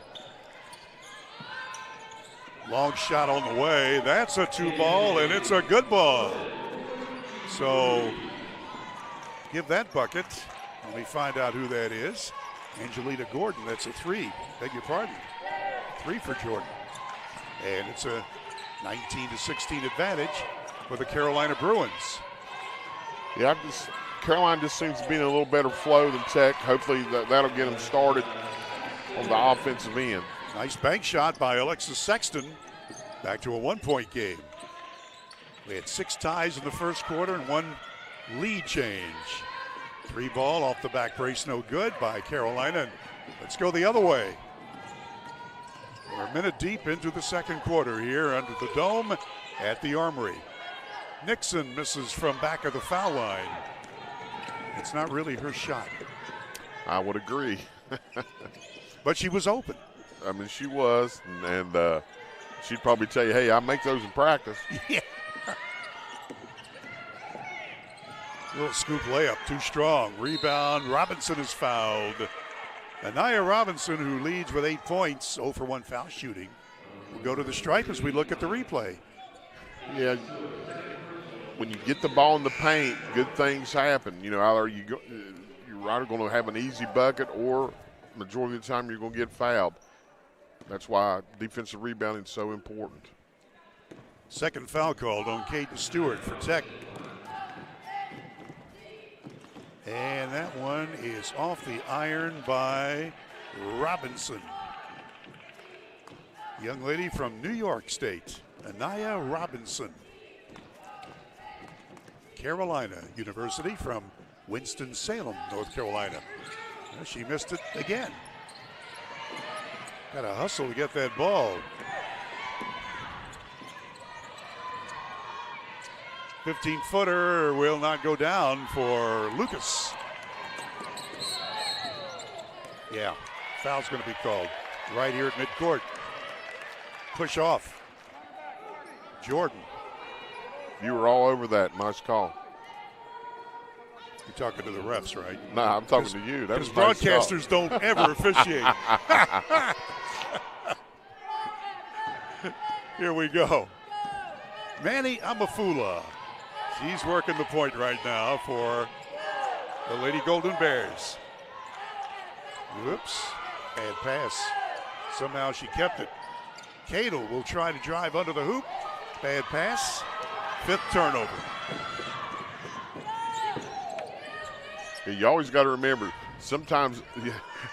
Long shot on the way. That's a 2 ball, and it's a good ball. So give that bucket. Let me find out who that is. Angelita Gordon, that's a 3. Beg your pardon. 3 for Jordan. And it's a 19-16 advantage for the Carolina Bruins. Yeah, Carolina just seems to be in a little better flow than Tech. Hopefully that'll get them started on the offensive end. Nice bank shot by Alexis Sexton. Back to a 1-point game. We had 6 ties in the first quarter and 1 lead change. 3 ball off the back brace, no good by Carolina. Let's go the other way. We're a minute deep into the second quarter here under the dome at the Armory. Nixon misses from back of the foul line. It's not really her shot. I would agree. But she was open. I mean, she was, and she'd probably tell you, hey, I make those in practice. Yeah. Little scoop layup, too strong. Rebound, Robinson is fouled. Anaya Robinson, who leads with 8 points, 0 for 1 foul shooting, will go to the stripe as we look at the replay. Yeah, when you get the ball in the paint, good things happen. You know, either you're either going to have an easy bucket or majority of the time you're going to get fouled. That's why defensive rebounding is so important. Second foul called on Kate Stewart for Tech. And that one is off the iron by Robinson. Young lady from New York State, Anaya Robinson. Carolina University from Winston-Salem, North Carolina. Well, she missed it again. Got to hustle to get that ball. 15-footer will not go down for Lucas. Yeah, foul's going to be called right here at midcourt. Push off. Jordan. You were all over that. Nice call. You're talking to the refs, right? Nah, I'm talking to you. That's because broadcasters don't ever officiate. Here we go. Manny Amafula. She's working the point right now for the Lady Golden Bears. Whoops. Bad pass. Somehow she kept it. Cadle will try to drive under the hoop. Bad pass. 5th turnover. You always got to remember, sometimes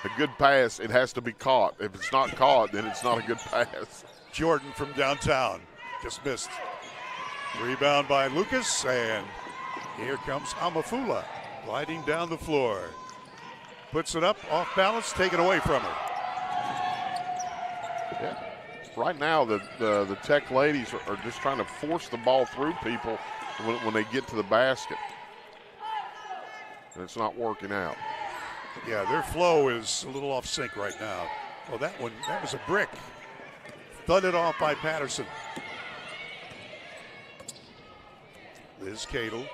a good pass, it has to be caught. If it's not caught, then it's not a good pass. Jordan from downtown. Just missed. Rebound by Lucas, and here comes Amafula gliding down the floor. Puts it up, off balance, taken away from her. Yeah. Right now, the Tech ladies are just trying to force the ball through people when they get to the basket. And it's not working out. Yeah, their flow is a little off sync right now. Well, that was a brick. Thudded off by Patterson. Liz Cadle.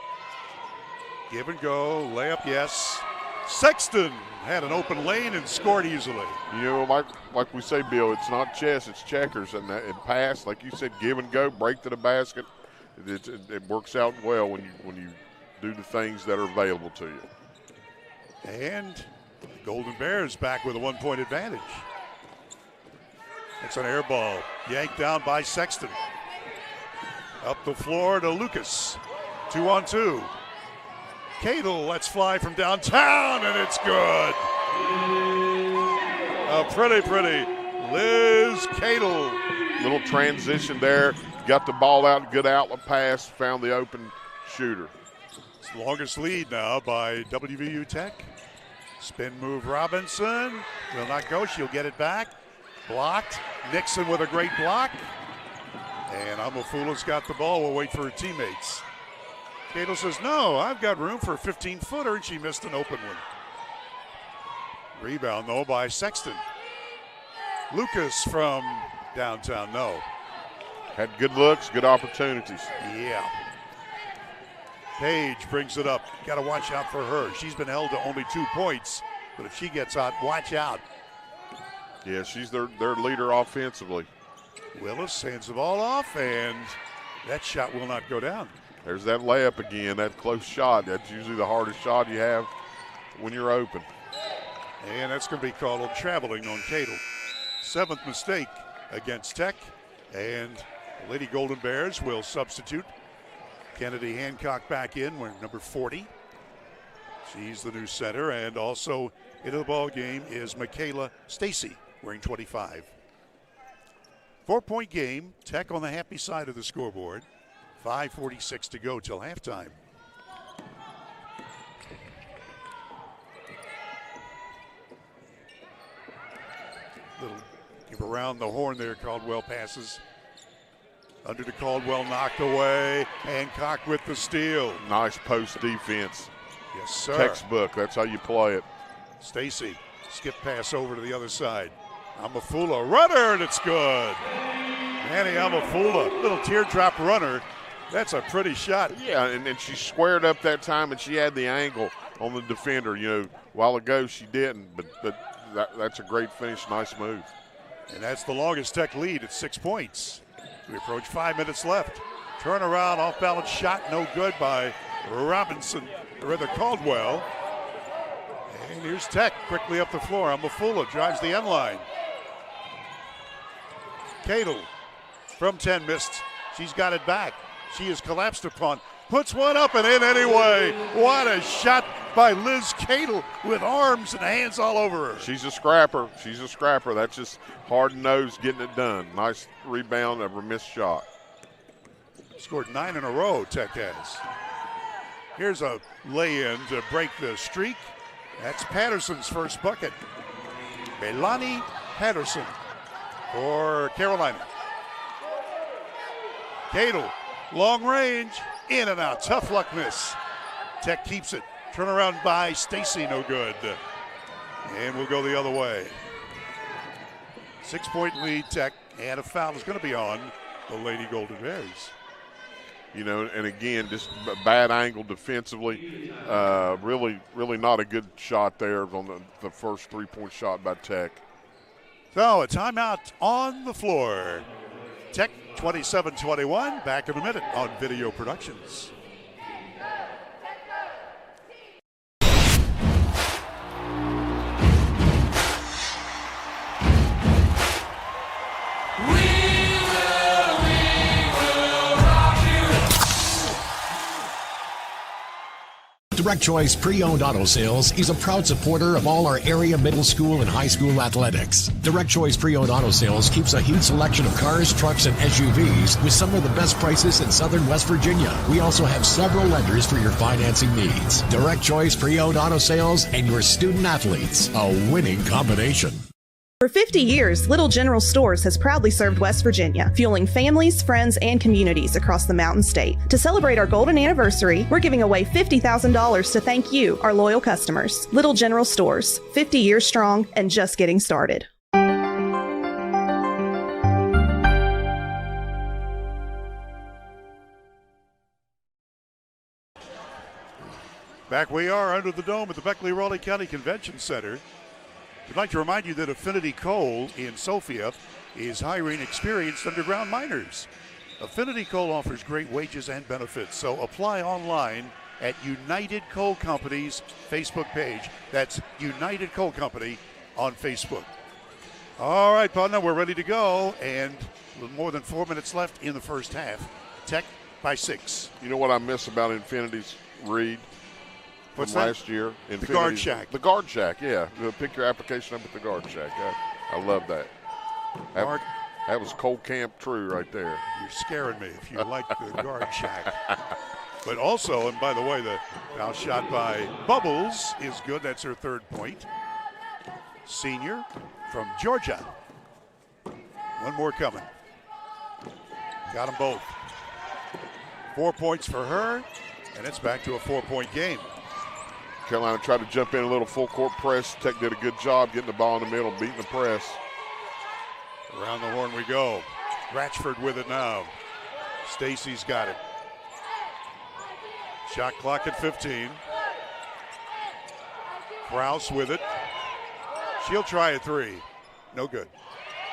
Give and go. Layup, yes. Sexton had an open lane and scored easily. You know, like we say, Bill, it's not chess, it's checkers. And pass, like you said, give and go, break to the basket. It works out well when you do the things that are available to you. And Golden Bears back with a 1-point advantage. It's an air ball. Yanked down by Sexton. Up the floor to Lucas. 2-on-2. Cadle lets fly from downtown, and it's good. A pretty Liz Cadle. Little transition there. Got the ball out, good outlet pass, found the open shooter. It's the longest lead now by WVU Tech. Spin move Robinson. Will not go. She'll get it back. Blocked. Nixon with a great block. And Amafula's got the ball. We'll wait for her teammates. Cadle says, no, I've got room for a 15-footer, and she missed an open one. Rebound, though, by Sexton. Lucas from downtown, no. Had good looks, good opportunities. Yeah. Page brings it up. Got to watch out for her. She's been held to only 2 points, but if she gets out, watch out. Yeah, she's their leader offensively. Willis hands the ball off, and that shot will not go down. There's that layup again, that close shot. That's usually the hardest shot you have when you're open. And that's going to be called on traveling on Cadle. 7th mistake against Tech, and the Lady Golden Bears will substitute Kennedy Hancock back in, wearing number 40. She's the new center, and also into the ball game is Michaela Stacy, wearing 25. 4-point game, Tech on the happy side of the scoreboard. 5:46 to go till halftime. Little give around the horn there. Caldwell passes. Under to Caldwell, knocked away. Hancock with the steal. Nice post defense. Yes, sir. Textbook, that's how you play it. Stacy, skip pass over to the other side. Amafula runner, and it's good. Manny Amafula, little teardrop runner. That's a pretty shot. Yeah, and she squared up that time, and she had the angle on the defender. You know, a while ago she didn't, but that's a great finish, nice move. And that's the longest Tech lead at 6 points. We approach 5 minutes left. Turnaround, off-balance shot, no good by Caldwell. And here's Tech quickly up the floor. Amafula drives the end line. Cadle from 10 missed. She's got it back. She is collapsed upon. Puts one up and in anyway. What a shot by Liz Cadle with arms and hands all over her. She's a scrapper. She's a scrapper. That's just hard-nosed getting it done. Nice rebound of a missed shot. Scored 9 in a row, Tech has. Here's a lay-in to break the streak. That's Patterson's first bucket. Melanie Patterson for Carolina. Cadle, long range, in and out, tough luck miss. Tech keeps it. Turnaround by Stacy, no good. And we'll go the other way. 6 point lead, Tech, and a foul is going to be on the Lady Golden Bears. You know, and again, just bad angle defensively. Really not a good shot there on the first 3-point shot by Tech. So a timeout on the floor. Tech 27-21, back in a minute on Video Productions. Direct Choice Pre-Owned Auto Sales is a proud supporter of all our area middle school and high school athletics. Direct Choice Pre-Owned Auto Sales keeps a huge selection of cars, trucks, and SUVs with some of the best prices in southern West Virginia. We also have several lenders for your financing needs. Direct Choice Pre-Owned Auto Sales and your student athletes, a winning combination. For 50 years, Little General Stores has proudly served West Virginia, fueling families, friends, and communities across the Mountain State. To celebrate our golden anniversary, we're giving away $50,000 to thank you, our loyal customers. Little General Stores, 50 years strong and just getting started. Back we are under the dome at the Beckley-Raleigh County Convention Center. We'd like to remind you that Affinity Coal in Sophia is hiring experienced underground miners. Affinity Coal offers great wages and benefits, so apply online at United Coal Company's Facebook page. That's United Coal Company on Facebook. All right, partner, we're ready to go, and a little more than 4 minutes left in the first half. Tech by 6. You know what I miss about Infinity's Reed? What's from that? last year. The Guard Shack. The Guard Shack, yeah. Pick your application up at the Guard Shack. I love that. That was Cold Camp True right there. You're scaring me if you like the Guard Shack. But also, and by the way, the foul shot by Bubbles is good. That's her 3rd point. Senior from Georgia. One more coming. Got them both. 4 points for her, and it's back to a 4-point game. Carolina tried to jump in a little full court press. Tech did a good job getting the ball in the middle, beating the press. Around the horn we go. Ratchford with it now. Stacy's got it. Shot clock at 15. Krause with it. She'll try a 3. No good.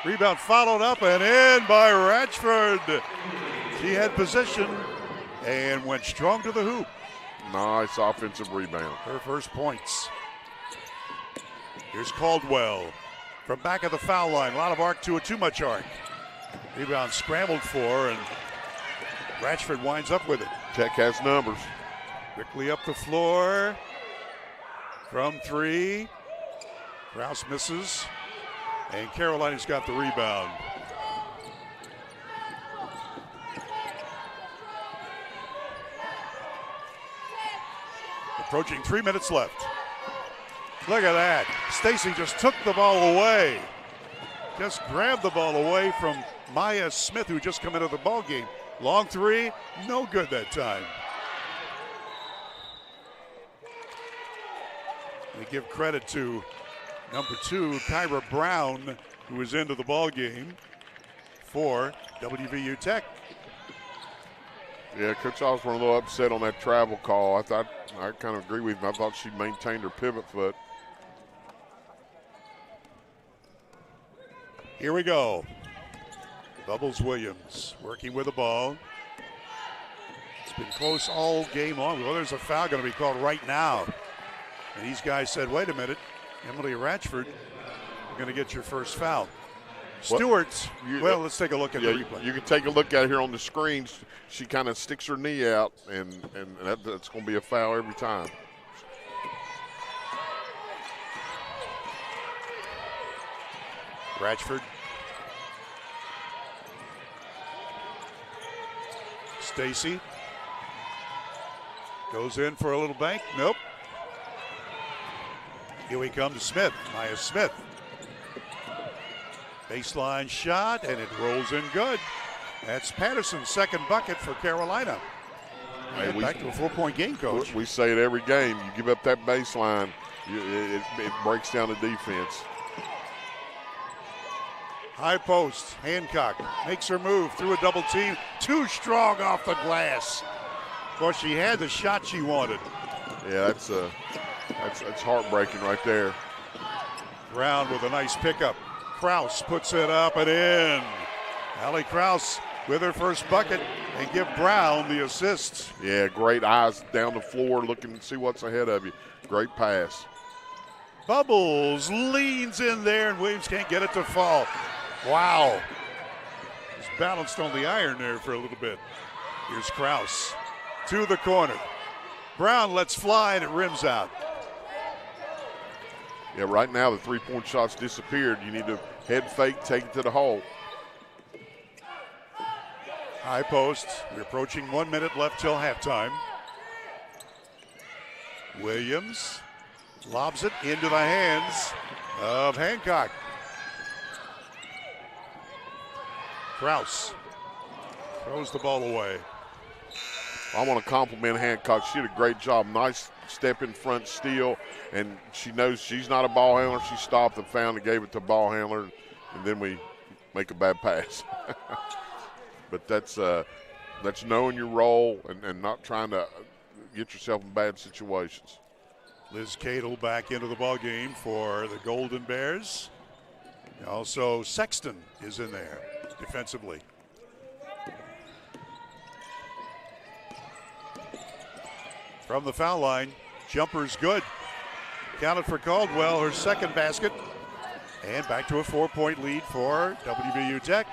Rebound followed up and in by Ratchford. She had possession and went strong to the hoop. Nice offensive rebound. Her first points. Here's Caldwell from back of the foul line. A lot of arc to it, too much arc. Rebound scrambled for, and Ratchford winds up with it. Tech has numbers. Quickly up the floor. From 3. Krause misses. And Carolina's got the rebound. Approaching 3 minutes left. Look at that. Stacy just took the ball away. Just grabbed the ball away from Maya Smith, who just come into the ball game. Long 3, no good that time. We give credit to number 2, Kyra Brown, who is into the ball game for WVU Tech. Yeah, Coach Osborne a little upset on that travel call. I kind of agree with him. I thought she maintained her pivot foot. Here we go. Bubbles Williams working with the ball. It's been close all game long. Well, there's a foul going to be called right now. And these guys said, wait a minute, Emily Ratchford, you're going to get your first foul. Stewart's, well, let's take a look at the replay. You can take a look at it here on the screen. She kind of sticks her knee out, and that's going to be a foul every time. Ratchford. Stacy goes in for a little bank. Nope. Here we come to Smith. Maya Smith. Baseline shot, and it rolls in good. That's Patterson's second bucket for Carolina. Hey, back to a 4-point game, Coach. We say it every game. You give up that baseline, it breaks down the defense. High post, Hancock makes her move through a double team. Too strong off the glass. Of course, she had the shot she wanted. Yeah, that's heartbreaking right there. Brown with a nice pickup. Kraus puts it up and in. Allie Kraus with her first bucket and give Brown the assist. Yeah, great eyes down the floor looking to see what's ahead of you. Great pass. Bubbles leans in there and Williams can't get it to fall. Wow. He's balanced on the iron there for a little bit. Here's Kraus to the corner. Brown lets fly and it rims out. Yeah, right now the three-point shot's disappeared. You need to head fake, take it to the hole. High post. We're approaching 1 minute left till halftime. Williams lobs it into the hands of Hancock. Kraus throws the ball away. I want to compliment Hancock. She did a great job. Nice step in front steal, and she knows she's not a ball handler. She stopped and found and gave it to a ball handler, and then we make a bad pass. But that's knowing your role and not trying to get yourself in bad situations. Liz Cadle back into the ball game for the Golden Bears. Also, Sexton is in there defensively. From the foul line, jumper's good. Counted for Caldwell, her second basket. And back to a 4-point lead for WVU Tech.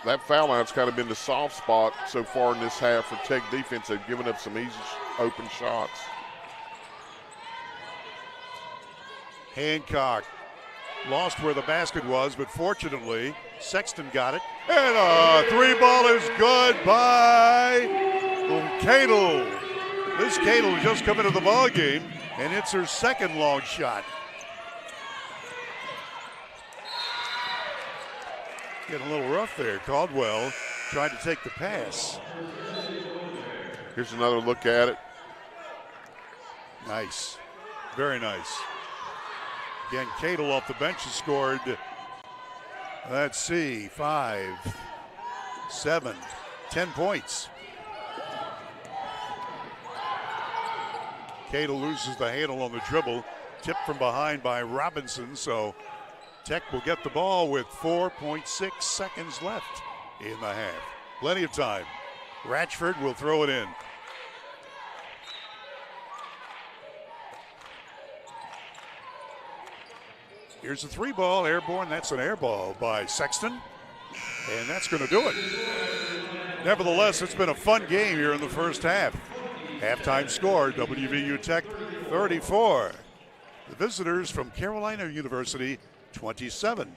That foul line's kind of been the soft spot so far in this half for Tech defense. They've given up some easy open shots. Hancock lost where the basket was, but fortunately, Sexton got it. And a three-ball is good by Cadle. Liz Cadle just come into the ball game, and it's her second long shot. Getting a little rough there. Caldwell trying to take the pass. Here's another look at it. Nice. Very nice. Again, Cadle off the bench has scored, let's see, 5, 7, 10 points. Cadle loses the handle on the dribble. Tipped from behind by Robinson, so Tech will get the ball with 4.6 seconds left in the half. Plenty of time. Ratchford will throw it in. Here's a three ball, airborne. That's an air ball by Sexton. And that's going to do it. Nevertheless, it's been a fun game here in the first half. Halftime score, WVU Tech 34. The visitors from Carolina University 27.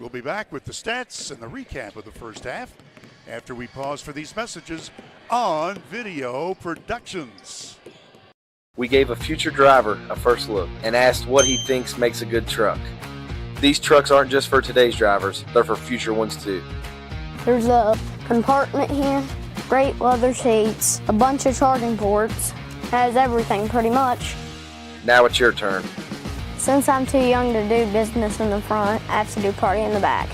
We'll be back with the stats and the recap of the first half after we pause for these messages on Video Productions. We gave a future driver a first look and asked what he thinks makes a good truck. These trucks aren't just for today's drivers, they're for future ones too. There's a compartment here, great leather seats, a bunch of charging ports, has everything pretty much. Now it's your turn. Since I'm too young to do business in the front, I have to do party in the back.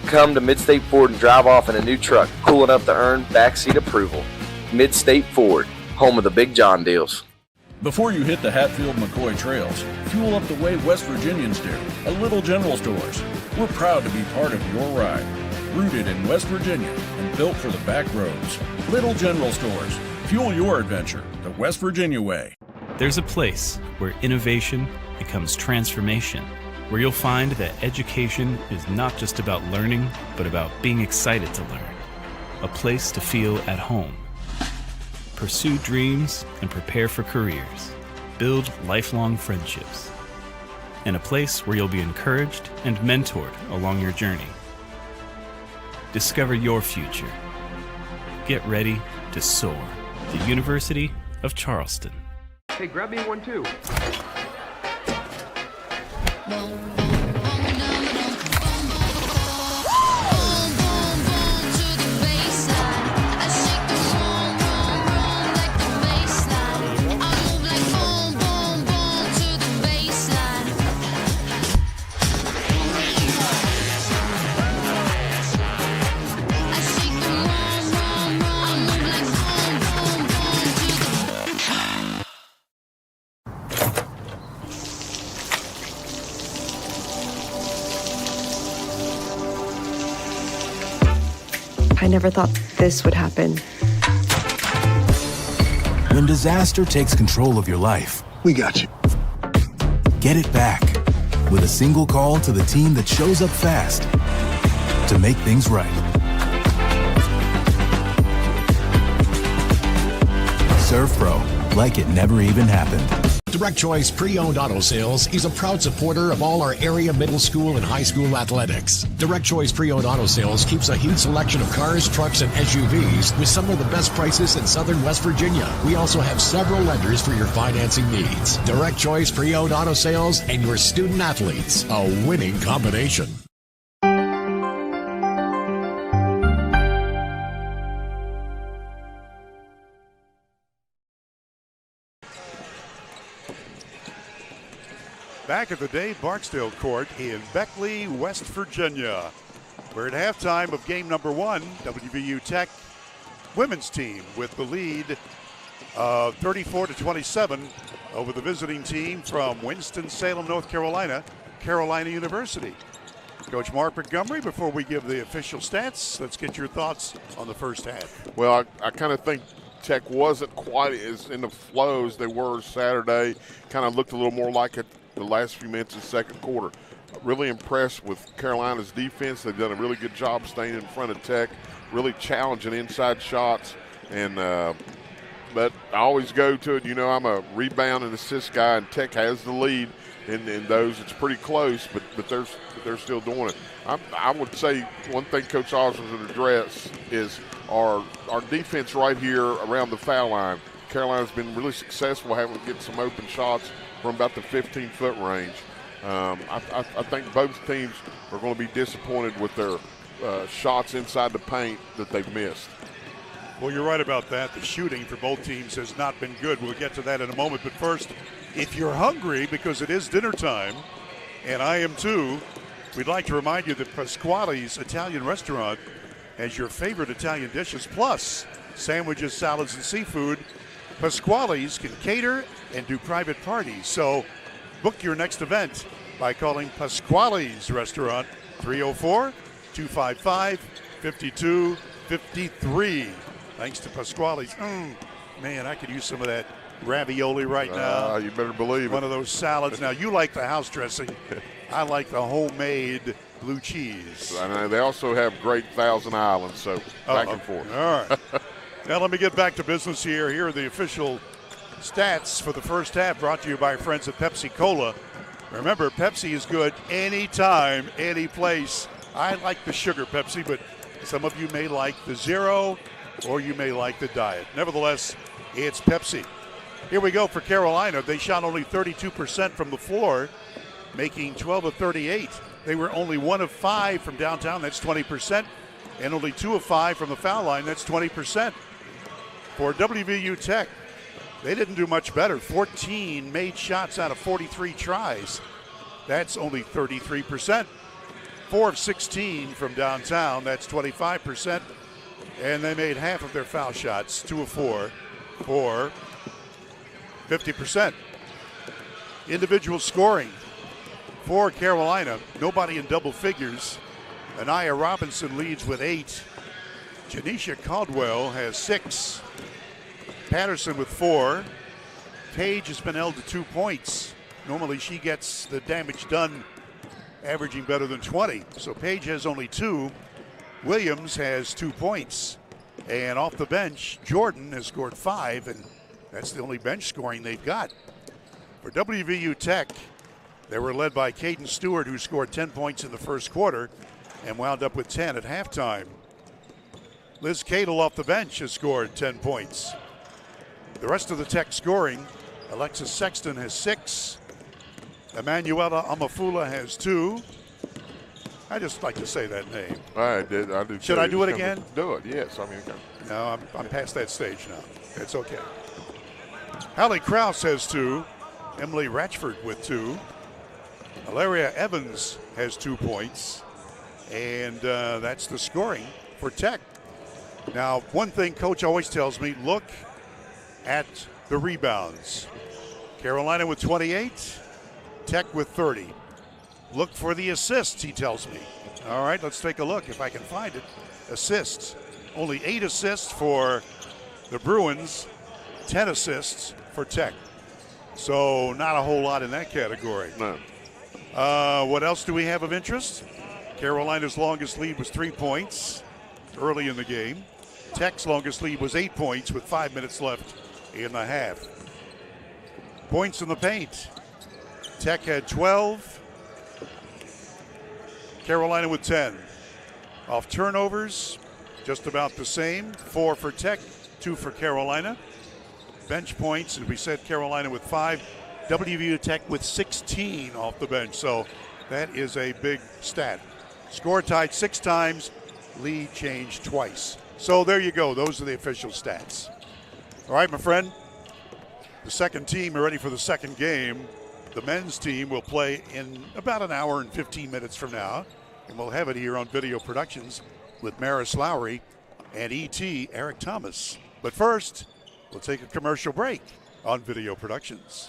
Come to Midstate Ford and drive off in a new truck, cool enough to earn backseat approval. Midstate Ford, home of the Big John deals. Before you hit the Hatfield-McCoy trails, fuel up the way West Virginians do, a Little General Stores. We're proud to be part of your ride. Rooted in West Virginia and built for the back roads. Little General Stores. Fuel your adventure the West Virginia way. There's a place where innovation becomes transformation, where you'll find that education is not just about learning, but about being excited to learn. A place to feel at home. Pursue dreams and prepare for careers. Build lifelong friendships. And a place where you'll be encouraged and mentored along your journey. Discover your future. Get ready to soar. The University of Charleston. Hey, grab me one too. I never thought this would happen. When disaster takes control of your life, we got you. Get it back with a single call to the team that shows up fast to make things right. Serve Pro, like it never even happened. Direct Choice Pre-Owned Auto Sales is a proud supporter of all our area middle school and high school athletics. Direct Choice Pre-Owned Auto Sales keeps a huge selection of cars, trucks, and SUVs with some of the best prices in southern West Virginia. We also have several lenders for your financing needs. Direct Choice Pre-Owned Auto Sales and your student athletes, a winning combination. Back at the Dave Barksdale Court in Beckley, West Virginia. We're at halftime of game number one. WVU Tech women's team with the lead of 34-27 over the visiting team from Winston-Salem, North Carolina, Carolina University. Coach Mark Montgomery, before we give the official stats, let's get your thoughts on the first half. Well, I kind of think Tech wasn't quite as in the flow as they were Saturday. Kind of looked a little more like it the last few minutes of the second quarter. Really impressed with Carolina's defense. They've done a really good job staying in front of Tech, really challenging inside shots. And but I always go to it, you know, I'm a rebound and assist guy, and Tech has the lead in those. It's pretty close, but they're still doing it. I would say one thing Coach Osborne would address is our defense right here around the foul line. Carolina's been really successful having to get some open shots from about the 15-foot range. I think both teams are going to be disappointed with their shots inside the paint that they've missed. Well, you're right about that. The shooting for both teams has not been good. We'll get to that in a moment. But first, if you're hungry, because it is dinner time, and I am too, we'd like to remind you that Pasquale's Italian Restaurant has your favorite Italian dishes, plus sandwiches, salads, and seafood. Pasquale's can cater and do private parties. So book your next event by calling Pasquale's Restaurant 304-255-5253. Thanks to Pasquale's. Man, I could use some of that ravioli right now. You better believe One of those salads. Now, you like the house dressing. I like the homemade blue cheese. And they also have great Thousand Islands, so back and forth. All right. Now let me get back to business here. Here are the official stats for the first half, brought to you by our friends at Pepsi Cola. Remember, Pepsi is good anytime, any place. I like the sugar Pepsi, but some of you may like the zero or you may like the diet. Nevertheless, it's Pepsi. Here we go for Carolina. They shot only 32% from the floor, making 12 of 38. They were only 1 of 5 from downtown. That's 20%. And only 2 of 5 from the foul line. That's 20%. For WVU Tech, They didn't do much better. 14 made shots out of 43 tries. That's only 33%. 4 of 16 from downtown. That's 25%. And they made half of their foul shots, 2 of 4, for 50%. Individual scoring for Carolina. Nobody in double figures. Anaya Robinson leads with 8. Janisha Caldwell has 6. Patterson with 4. Paige has been held to 2 points. Normally she gets the damage done, averaging better than 20. So Paige has only 2. Williams has 2 points. And off the bench, Jordan has scored 5, and that's the only bench scoring they've got. For WVU Tech, they were led by Caden Stewart, who scored 10 points in the first quarter and wound up with 10 at halftime. Liz Cadle off the bench has scored 10 points. The rest of the Tech scoring, Alexis Sexton has 6. Emanuela Amafula has 2. I just like to say that name. I do. Should I do it again? Do it, yes. No, I'm past that stage now. It's okay. Hallie Krause has 2. Emily Ratchford with 2. Hilaria Evans has 2 points. And that's the scoring for Tech. Now, one thing Coach always tells me, look at the rebounds. Carolina with 28, Tech with 30. Look for the assists, he tells me. All right, let's take a look if I can find it. Assists. Only 8 assists for the Bruins, 10 assists for Tech. So not a whole lot in that category. No. What else do we have of interest? Carolina's longest lead was 3 points early in the game. Tech's longest lead was 8 points with 5 minutes left in the half. Points in the paint. Tech had 12. Carolina with 10. Off turnovers, just about the same. 4 for Tech, 2 for Carolina. Bench points, and we said Carolina with 5. WVU Tech with 16 off the bench. So that is a big stat. Score tied 6 times, lead changed twice. So there you go. Those are the official stats. All right, my friend. The second team are ready for the second game. The men's team will play in about an hour and 15 minutes from now. And we'll have it here on Video Productions with Maris Lowry and E.T. Eric Thomas. But first, we'll take a commercial break on Video Productions.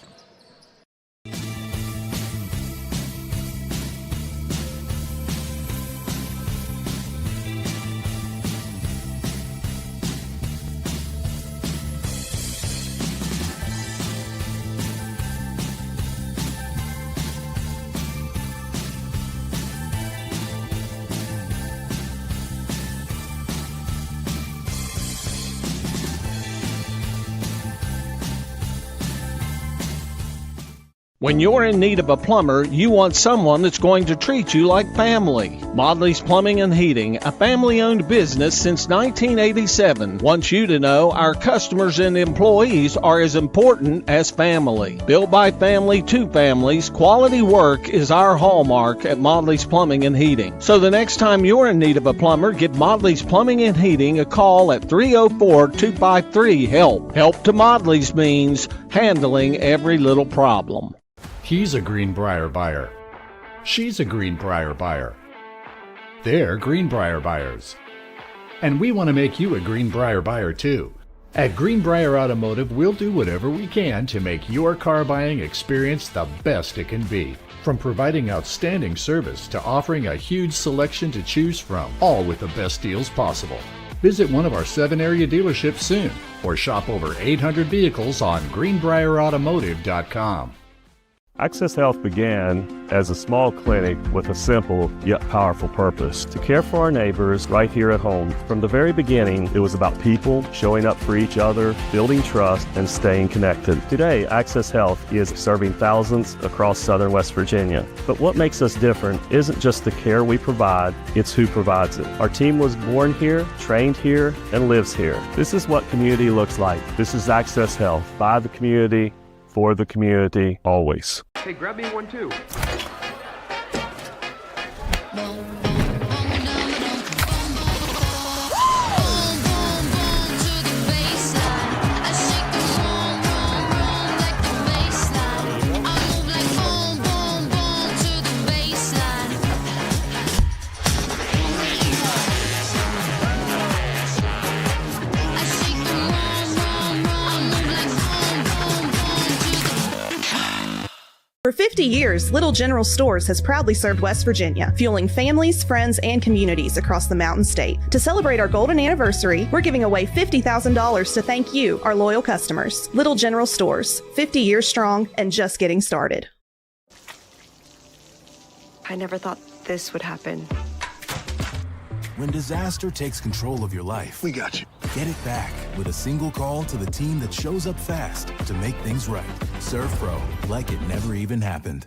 When you're in need of a plumber, you want someone that's going to treat you like family. Modley's Plumbing and Heating, a family-owned business since 1987, wants you to know our customers and employees are as important as family. Built by family to families, quality work is our hallmark at Modley's Plumbing and Heating. So the next time you're in need of a plumber, give Modley's Plumbing and Heating a call at 304-253-HELP. Help to Modley's means handling every little problem. He's a Greenbrier buyer. She's a Greenbrier buyer. They're Greenbrier buyers. And we want to make you a Greenbrier buyer too. At Greenbrier Automotive, we'll do whatever we can to make your car buying experience the best it can be. From providing outstanding service to offering a huge selection to choose from, all with the best deals possible. Visit one of our 7 area dealerships soon or shop over 800 vehicles on greenbrierautomotive.com. Access Health began as a small clinic with a simple yet powerful purpose: to care for our neighbors right here at home. From the very beginning, it was about people showing up for each other, building trust, and staying connected. Today, Access Health is serving thousands across southern West Virginia. But what makes us different isn't just the care we provide, it's who provides it. Our team was born here, trained here, and lives here. This is what community looks like. This is Access Health, by the community, for the community, always. Hey, grab me one too. 50 years, Little General Stores has proudly served West Virginia, fueling families, friends, and communities across the Mountain State. To celebrate our golden anniversary, we're giving away $50,000 to thank you, our loyal customers. Little General Stores, 50 years strong and just getting started. I never thought this would happen. When disaster takes control of your life, we got you. Get it back with a single call to the team that shows up fast to make things right. Serve Pro, like it never even happened.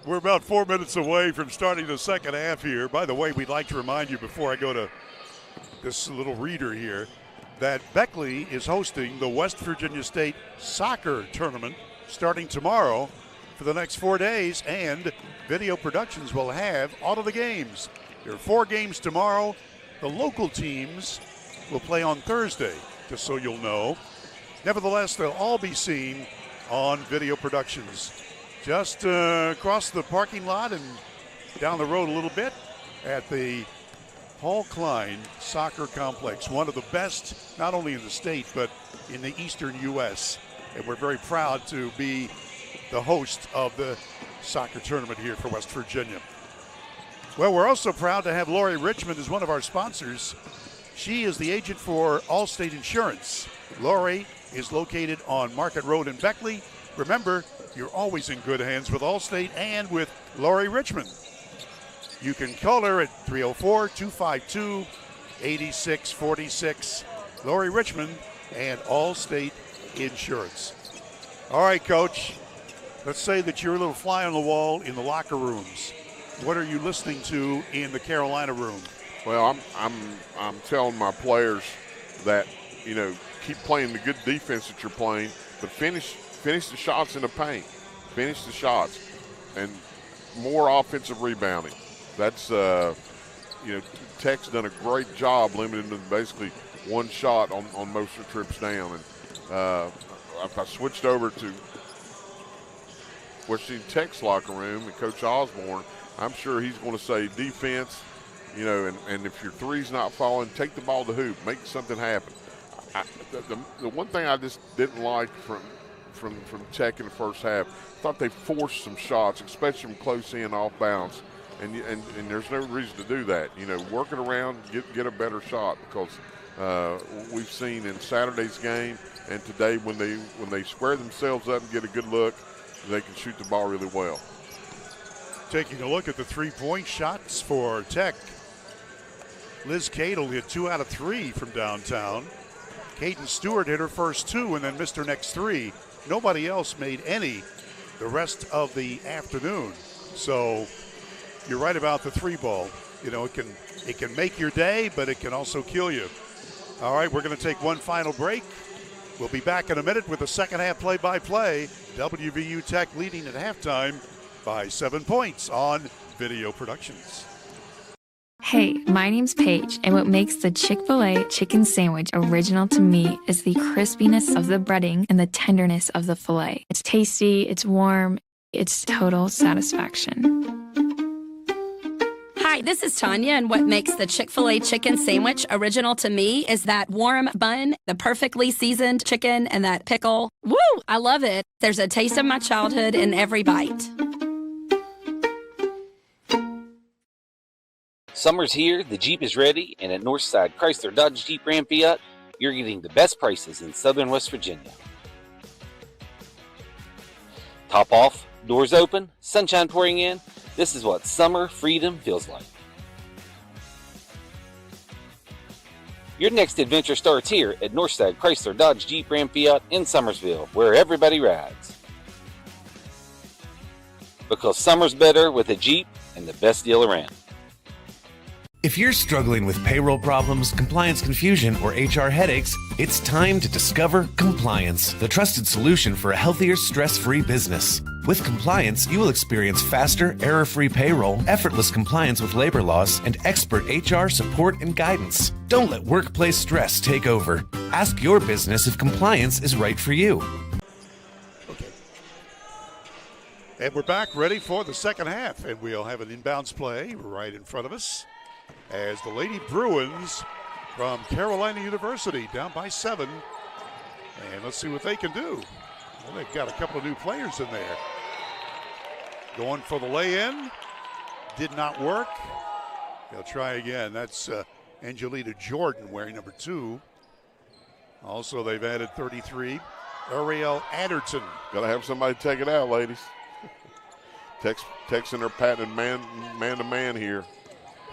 We're about 4 minutes away from starting the second half here. By the way, we'd like to remind you before I go to this little reader here that Beckley is hosting the West Virginia State Soccer Tournament starting tomorrow for the next 4 days, and Video Productions will have all of the games. There are 4 games tomorrow. The local teams will play on Thursday, just so you'll know. Nevertheless, they'll all be seen on Video Productions. Just across the parking lot and down the road a little bit at the Paul Klein Soccer Complex, one of the best not only in the state but in the eastern U.S. And we're very proud to be the host of the soccer tournament here for West Virginia. Well, we're also proud to have Lori Richmond as one of our sponsors. She is the agent for Allstate Insurance. Lori is located on Market Road in Beckley. Remember, you're always in good hands with Allstate and with Lori Richmond. You can call her at 304-252-8646. Lori Richmond and Allstate Insurance. All right, Coach. Let's say that you're a little fly on the wall in the locker rooms. What are you listening to in the Carolina room? Well, I'm telling my players that, you know, keep playing the good defense that you're playing, but finish the shots in the paint. Finish the shots, and more offensive rebounding. That's you know, Tech's done a great job limiting them to basically one shot on most of the trips down. And if I switched over to Washington Tech's locker room and Coach Osborne, I'm sure he's going to say defense, you know, and if your three's not falling, take the ball to the hoop, make something happen. The one thing I just didn't like from Tech in the first half, I thought they forced some shots, especially from close in off bounce, and there's no reason to do that. You know, work it around, get a better shot, because we've seen in Saturday's game and today when they square themselves up and get a good look, they can shoot the ball really well. Taking a look at the three-point shots for Tech. Liz Cadle hit 2 out of 3 from downtown. Kaden Stewart hit her first 2 and then missed her next 3. Nobody else made any the rest of the afternoon. So you're right about the 3-ball. You know, it can make your day, but it can also kill you. All right, we're going to take one final break. We'll be back in a minute with the second half play-by-play. WVU Tech leading at halftime by 7 points on Video Productions. Hey, my name's Paige, and what makes the Chick-fil-A chicken sandwich original to me is the crispiness of the breading and the tenderness of the filet. It's tasty, it's warm, it's total satisfaction. Hi, this is Tanya, and what makes the Chick-fil-A chicken sandwich original to me is that warm bun, the perfectly seasoned chicken, and that pickle. Woo! I love it. There's a taste of my childhood in every bite. Summer's here, the Jeep is ready, and at Northside Chrysler Dodge Jeep Ram Fiat, you're getting the best prices in southern West Virginia. Top off, doors open, sunshine pouring in. This is what summer freedom feels like. Your next adventure starts here at Northside Chrysler Dodge Jeep Ram Fiat in Summersville, where everybody rides. Because summer's better with a Jeep and the best deal around. If you're struggling with payroll problems, compliance confusion, or HR headaches, it's time to discover Compliance, the trusted solution for a healthier, stress-free business. With Compliance, you will experience faster, error-free payroll, effortless compliance with labor laws, and expert HR support and guidance. Don't let workplace stress take over. Ask your business if compliance is right for you. And we're back ready for the second half, and we'll have an inbounds play right in front of us as the Lady Bruins from Carolina University down by 7. And let's see what they can do. Well, they've got a couple of new players in there. Going for the lay-in. Did not work. They'll try again. That's Angelita Jordan wearing number 2. Also, they've added 33. Ariel Adderton. Got to have somebody take it out, ladies. Texan or patting man-to-man here.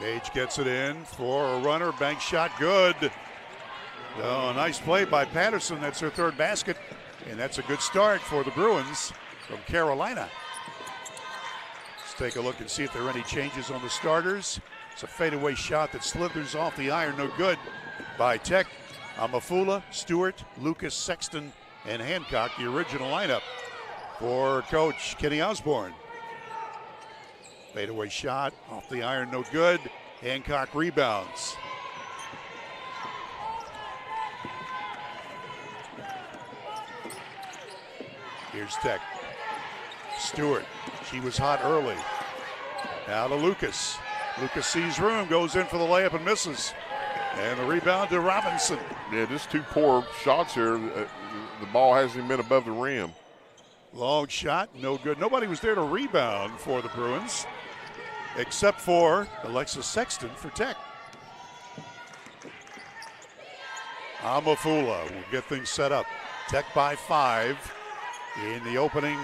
Page gets it in for a runner. Bank shot good. Oh, nice play by Patterson. That's her 3rd basket. And that's a good start for the Bruins from Carolina. Let's take a look and see if there are any changes on the starters. It's a fadeaway shot that slithers off the iron. No good by Tech. Amafula, Stewart, Lucas, Sexton, and Hancock, the original lineup for Coach Kenny Osborne. Fadeaway shot off the iron, no good. Hancock rebounds. Here's Tech. Stewart, she was hot early. Now to Lucas. Lucas sees room, goes in for the layup and misses. And the rebound to Robinson. Yeah, just 2 poor shots here. The ball hasn't even been above the rim. Long shot, no good. Nobody was there to rebound for the Bruins, except for Alexis Sexton for Tech. Amafula will get things set up. Tech by 5 in the opening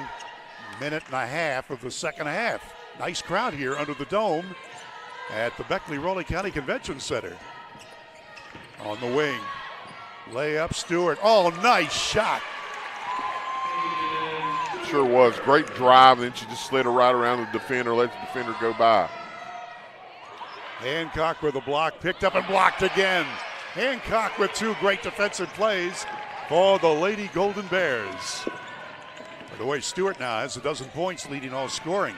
minute and a half of the second half. Nice crowd here under the dome at the Beckley-Raleigh County Convention Center. On the wing, layup, Stewart. Oh, nice shot. Sure was. Great drive, and then she just slid her right around the defender, let the defender go by. Hancock with a block, picked up and blocked again. Hancock with 2 great defensive plays for the Lady Golden Bears. By the way, Stewart now has 12 points, leading all scoring.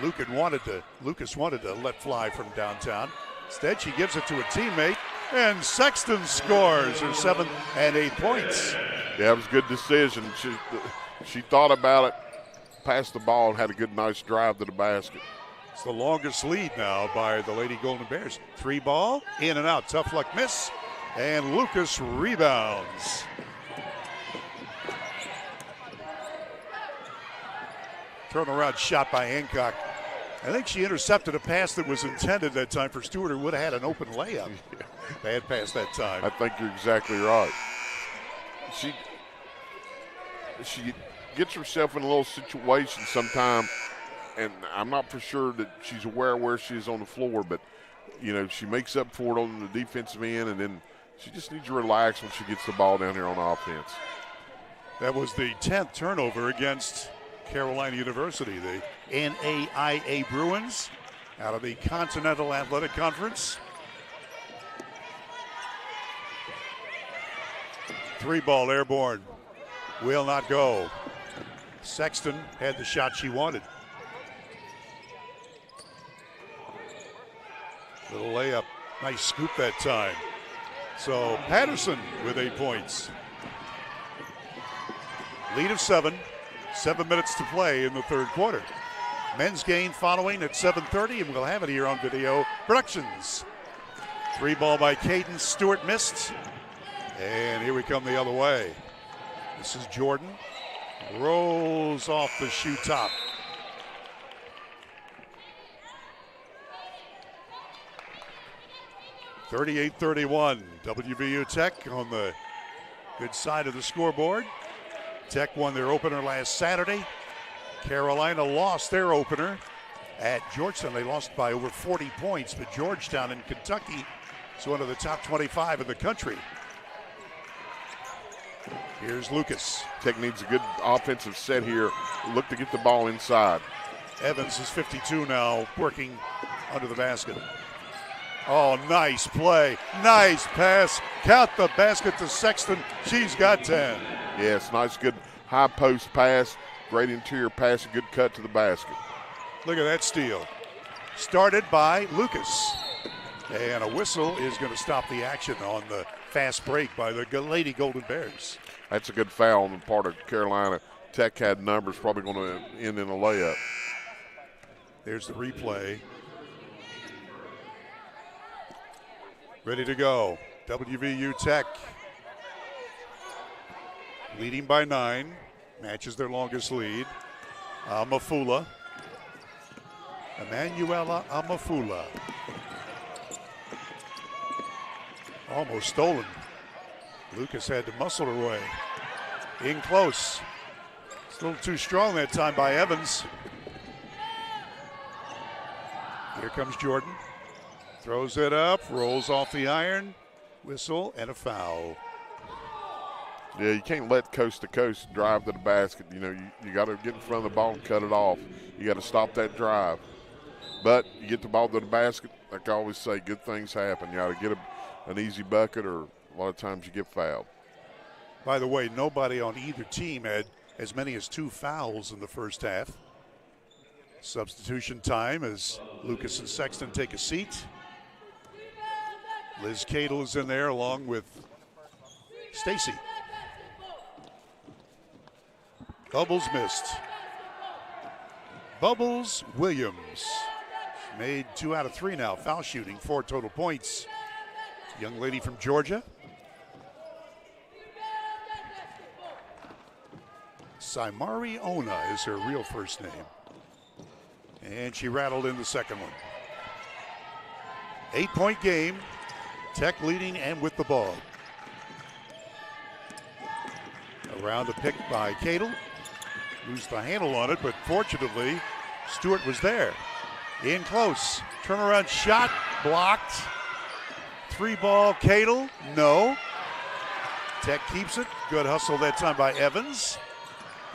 Lucas wanted to let fly from downtown. Instead, she gives it to a teammate, and Sexton scores her 7th and 8th points. Yeah, it was a good decision. She thought about it, passed the ball, and had a nice drive to the basket. It's the longest lead now by the Lady Golden Bears. 3 ball, in and out, tough luck miss, and Lucas rebounds. Turnaround shot by Hancock. I think she intercepted a pass that was intended that time for Stewart, who would have had an open layup. Bad pass that time. I think you're exactly right. She gets herself in a little situation sometime, and I'm not for sure that she's aware of where she is on the floor, but, she makes up for it on the defensive end, and then she just needs to relax when she gets the ball down here on offense. That was the 10th turnover against Carolina University, the NAIA Bruins out of the Continental Athletic Conference. 3 ball airborne, will not go. Sexton had the shot she wanted. Little layup, nice scoop that time. So Patterson with 8 points. Lead of 7. 7 minutes to play in the 3rd quarter. Men's game following at 7:30, and we'll have it here on Video Productions. 3 ball by Caden. Stewart missed. And here we come the other way. This is Jordan. Rolls off the shoe top. (38-31). WVU Tech on the good side of the scoreboard. Tech won their opener last Saturday. Carolina lost their opener at Georgetown. They lost by over 40 points, but Georgetown in Kentucky is one of the top 25 in the country. Here's Lucas. Tech needs a good offensive set here. Look to get the ball inside. Evans is 52 now, working under the basket. Oh, nice play. Nice pass. Count the basket to Sexton. She's got 10. Yes, nice, good high post pass. Great interior pass, a good cut to the basket. Look at that steal. Started by Lucas. And a whistle is going to stop the action on the fast break by the Lady Golden Bears. That's a good foul on the part of Carolina. Tech had numbers, probably going to end in a layup. There's the replay. Ready to go. WVU Tech. leading by 9, matches their longest lead. Amafula. Emanuela Amafula. Almost stolen. Lucas had to muscle her way. In close. It's a little too strong that time by Evans. Here comes Jordan. Throws it up, rolls off the iron. Whistle and a foul. Yeah, you can't let coast to coast drive to the basket. You know, you got to get in front of the ball and cut it off. You got to stop that drive. But you get the ball to the basket, like I always say, good things happen. You got to get an easy bucket, or a lot of times you get fouled. By the way, nobody on either team had as many as 2 fouls in the first half. Substitution time as Lucas and Sexton take a seat. Liz Cadle is in there along with Stacy. Bubbles missed. Bubbles Williams made 2 out of 3 now. Foul shooting, 4 total points. Young lady from Georgia. Saimari Ona is her real first name. And she rattled in the second one. 8-point game. Tech leading and with the ball. Around a pick by Cadle. Lose the handle on it, but fortunately, Stewart was there. In close. Turnaround shot. Blocked. 3-ball Cadle. No. Tech keeps it. Good hustle that time by Evans.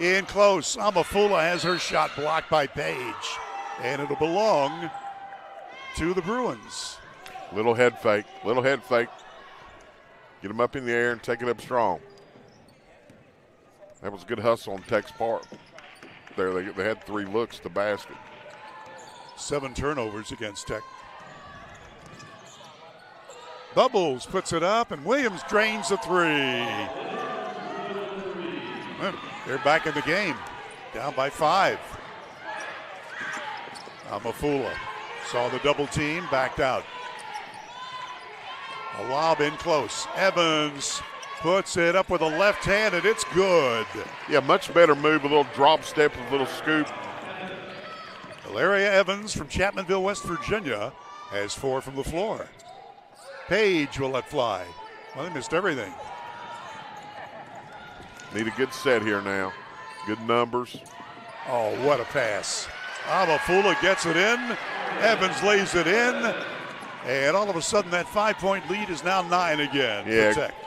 In close. Amafula has her shot blocked by Page. And it'll belong to the Bruins. Little head fake. Little head fake. Get them up in the air and take it up strong. That was a good hustle on Tech's part. There, they had 3 looks to basket. 7 turnovers against Tech. Bubbles puts it up, and Williams drains the 3. Well, they're back in the game, down by 5. Amafula saw the double team, backed out. A lob in close. Evans puts it up with a left hand, and it's good. Yeah, much better move, a little drop step, a little scoop. Valeria Evans from Chapmanville, West Virginia, has 4 from the floor. Page will let fly. Well, they missed everything. Need a good set here now. Good numbers. Oh, what a pass. Amafula gets it in. Evans lays it in. And all of a sudden, that 5-point lead is now 9 again.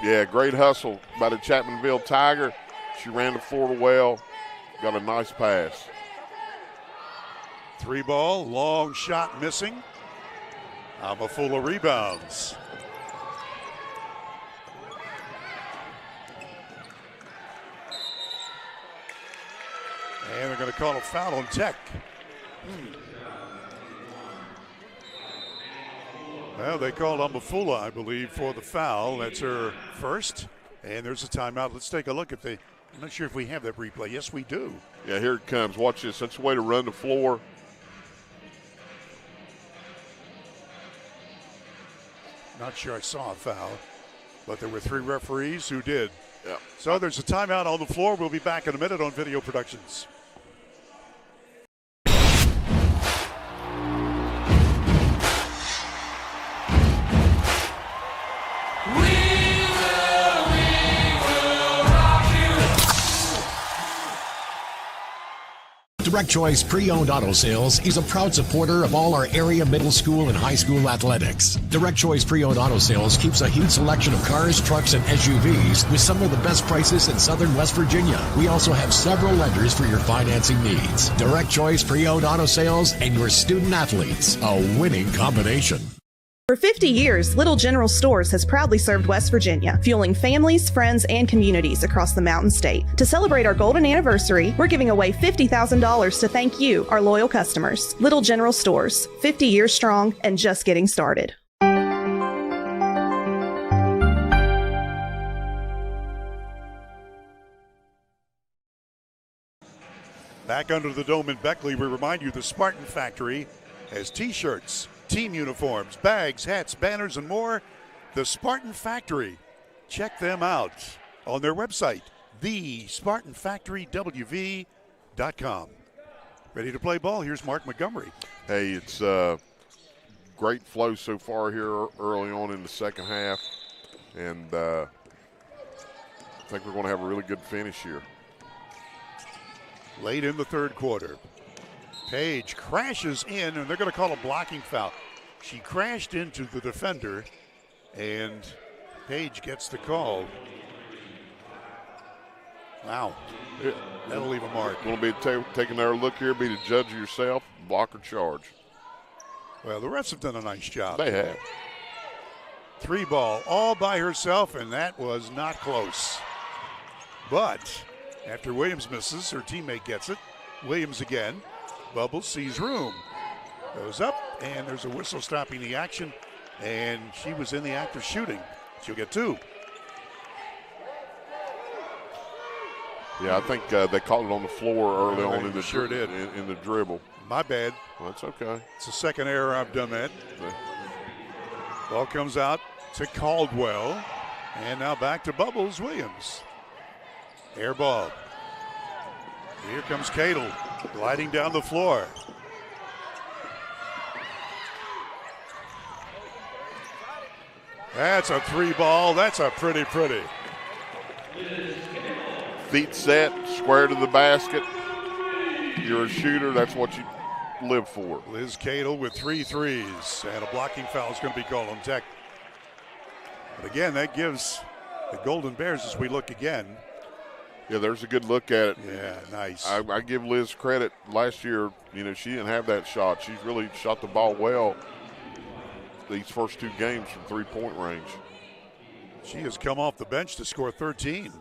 Yeah, great hustle by the Chapmanville Tiger. She ran the floor well. Got a nice pass. 3-ball, long shot missing. Amafula rebounds. And they're going to call a foul on Tech. Well, they called Amafula, I believe, for the foul. That's her first. And there's a timeout. Let's take a look. I'm not sure if we have that replay. Yes, we do. Yeah, here it comes. Watch this. That's the way to run the floor. Not sure I saw a foul, but there were 3 referees who did. Yeah. So there's a timeout on the floor. We'll be back in a minute on Video Productions. Direct Choice Pre-Owned Auto Sales is a proud supporter of all our area middle school and high school athletics. Direct Choice Pre-Owned Auto Sales keeps a huge selection of cars, trucks, and SUVs with some of the best prices in southern West Virginia. We also have several lenders for your financing needs. Direct Choice Pre-Owned Auto Sales and your student athletes, a winning combination. For 50 years, Little General Stores has proudly served West Virginia, fueling families, friends, and communities across the Mountain State. To celebrate our golden anniversary, we're giving away $50,000 to thank you, our loyal customers. Little General Stores, 50 years strong and just getting started. Back under the dome in Beckley, we remind you the Spartan Factory has T-shirts, team uniforms, bags, hats, banners, and more. The Spartan Factory. Check them out on their website, the Spartan Factory WV.com. Ready to play ball? Here's Mark Montgomery. Hey, it's great flow so far here early on in the second half, and I think we're going to have a really good finish here. Late in the third quarter, Page crashes in, and they're going to call a blocking foul. She crashed into the defender, and Page gets the call. Wow, that'll leave a mark. Going to be taking their look here, be the judge of yourself, block or charge. Well, the refs have done a nice job. They have. 3 ball, all by herself, and that was not close. But after Williams misses, her teammate gets it. Williams again. Bubbles sees room. Goes up, and there's a whistle stopping the action, and she was in the act of shooting. She'll get 2. Yeah, I think they called it on the floor early on in the sure did. In the dribble. My bad. Well, that's okay. It's the second error I've done that. Ball comes out to Caldwell, and now back to Bubbles Williams. Air ball. Here comes Cadle, gliding down the floor. That's a 3 ball. That's a pretty. Feet set, square to the basket. You're a shooter. That's what you live for. Liz Cadle with 3 threes, and a blocking foul is going to be called on Tech. But again, that gives the Golden Bears, as we look again. Yeah, there's a good look at it. Yeah, nice. I give Liz credit. Last year, she didn't have that shot. She's really shot the ball well these first 2 games from 3-point range. She has come off the bench to score 13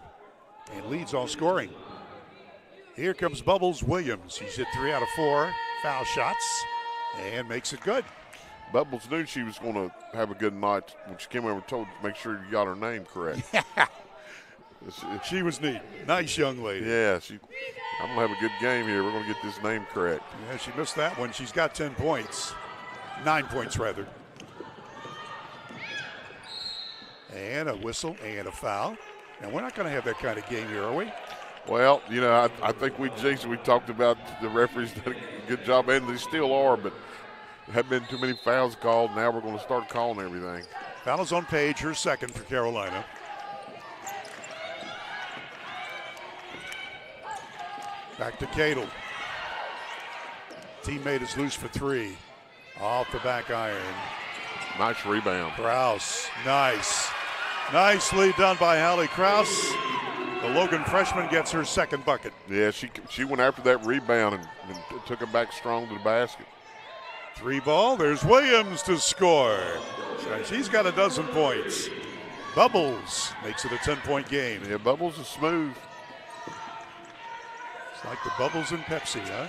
and leads all scoring. Here comes Bubbles Williams. He's hit 3 out of 4 foul shots and makes it good. Bubbles knew she was going to have a good night when she came over and told make sure you got her name correct. She was neat. Nice young lady. Yeah, I'm going to have a good game here. We're going to get this name correct. Yeah, she missed that one. She's got 10 points. 9 points, rather. And a whistle and a foul. And we're not going to have that kind of game here, are we? Well, I think we talked about the referees did a good job, and they still are, but there have been too many fouls called. Now we're going to start calling everything. Foul is on Page, her second for Carolina. Back to Cadle. Teammate is loose for 3. Off the back iron. Nice rebound. Krause, nice. Nicely done by Hallie Krause. The Logan freshman gets her second bucket. Yeah, she went after that rebound and took it back strong to the basket. 3 ball, there's Williams to score. So she's got a dozen points. Bubbles makes it a 10-point game. Yeah, Bubbles is smooth. It's like the Bubbles in Pepsi, huh?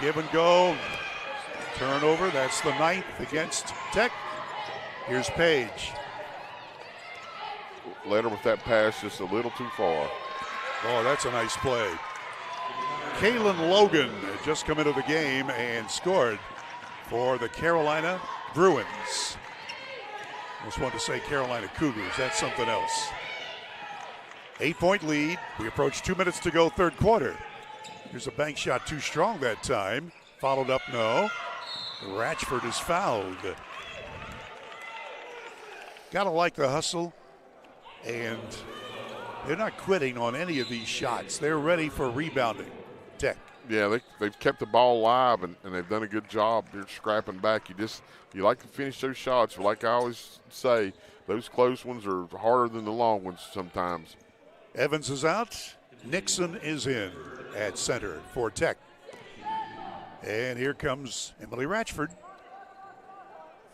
Give and go. Turnover, that's the 9th against Tech. Here's Page. Led her with that pass just a little too far. Oh, that's a nice play. Kaylin Logan had just come into the game and scored for the Carolina Bruins. Almost wanted to say Carolina Cougars. That's something else. 8-point lead. We approach 2 minutes to go, third quarter. Here's a bank shot too strong that time. Followed up, no. Ratchford is fouled. Gotta like the hustle. And they're not quitting on any of these shots. They're ready for rebounding. Tech. Yeah, they've kept the ball alive, and they've done a good job. They're scrapping back. You like to finish those shots. Like I always say, those close ones are harder than the long ones sometimes. Evans is out. Nixon is in at center for Tech. And here comes Emily Ratchford.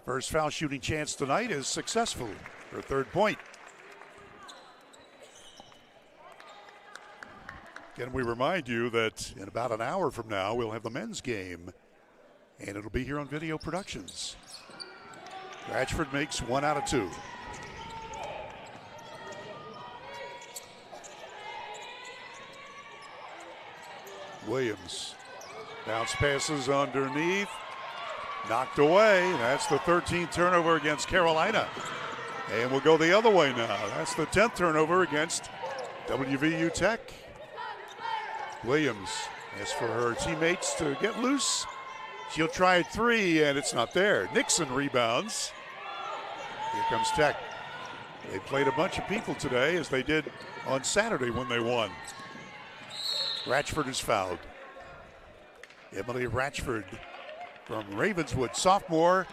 First foul shooting chance tonight is successful. Her 3rd point. Again, we remind you that in about an hour from now, we'll have the men's game, and it'll be here on Video Productions. Ratchford makes 1 out of 2. Williams bounce passes underneath, knocked away. That's the 13th turnover against Carolina. And we'll go the other way now. That's the 10th turnover against WVU Tech. Williams asks for her teammates to get loose. She'll try a three, and it's not there. Nixon rebounds. Here comes Tech. They played a bunch of people today, as they did on Saturday when they won. Ratchford is fouled. Emily Ratchford from Ravenswood, sophomore.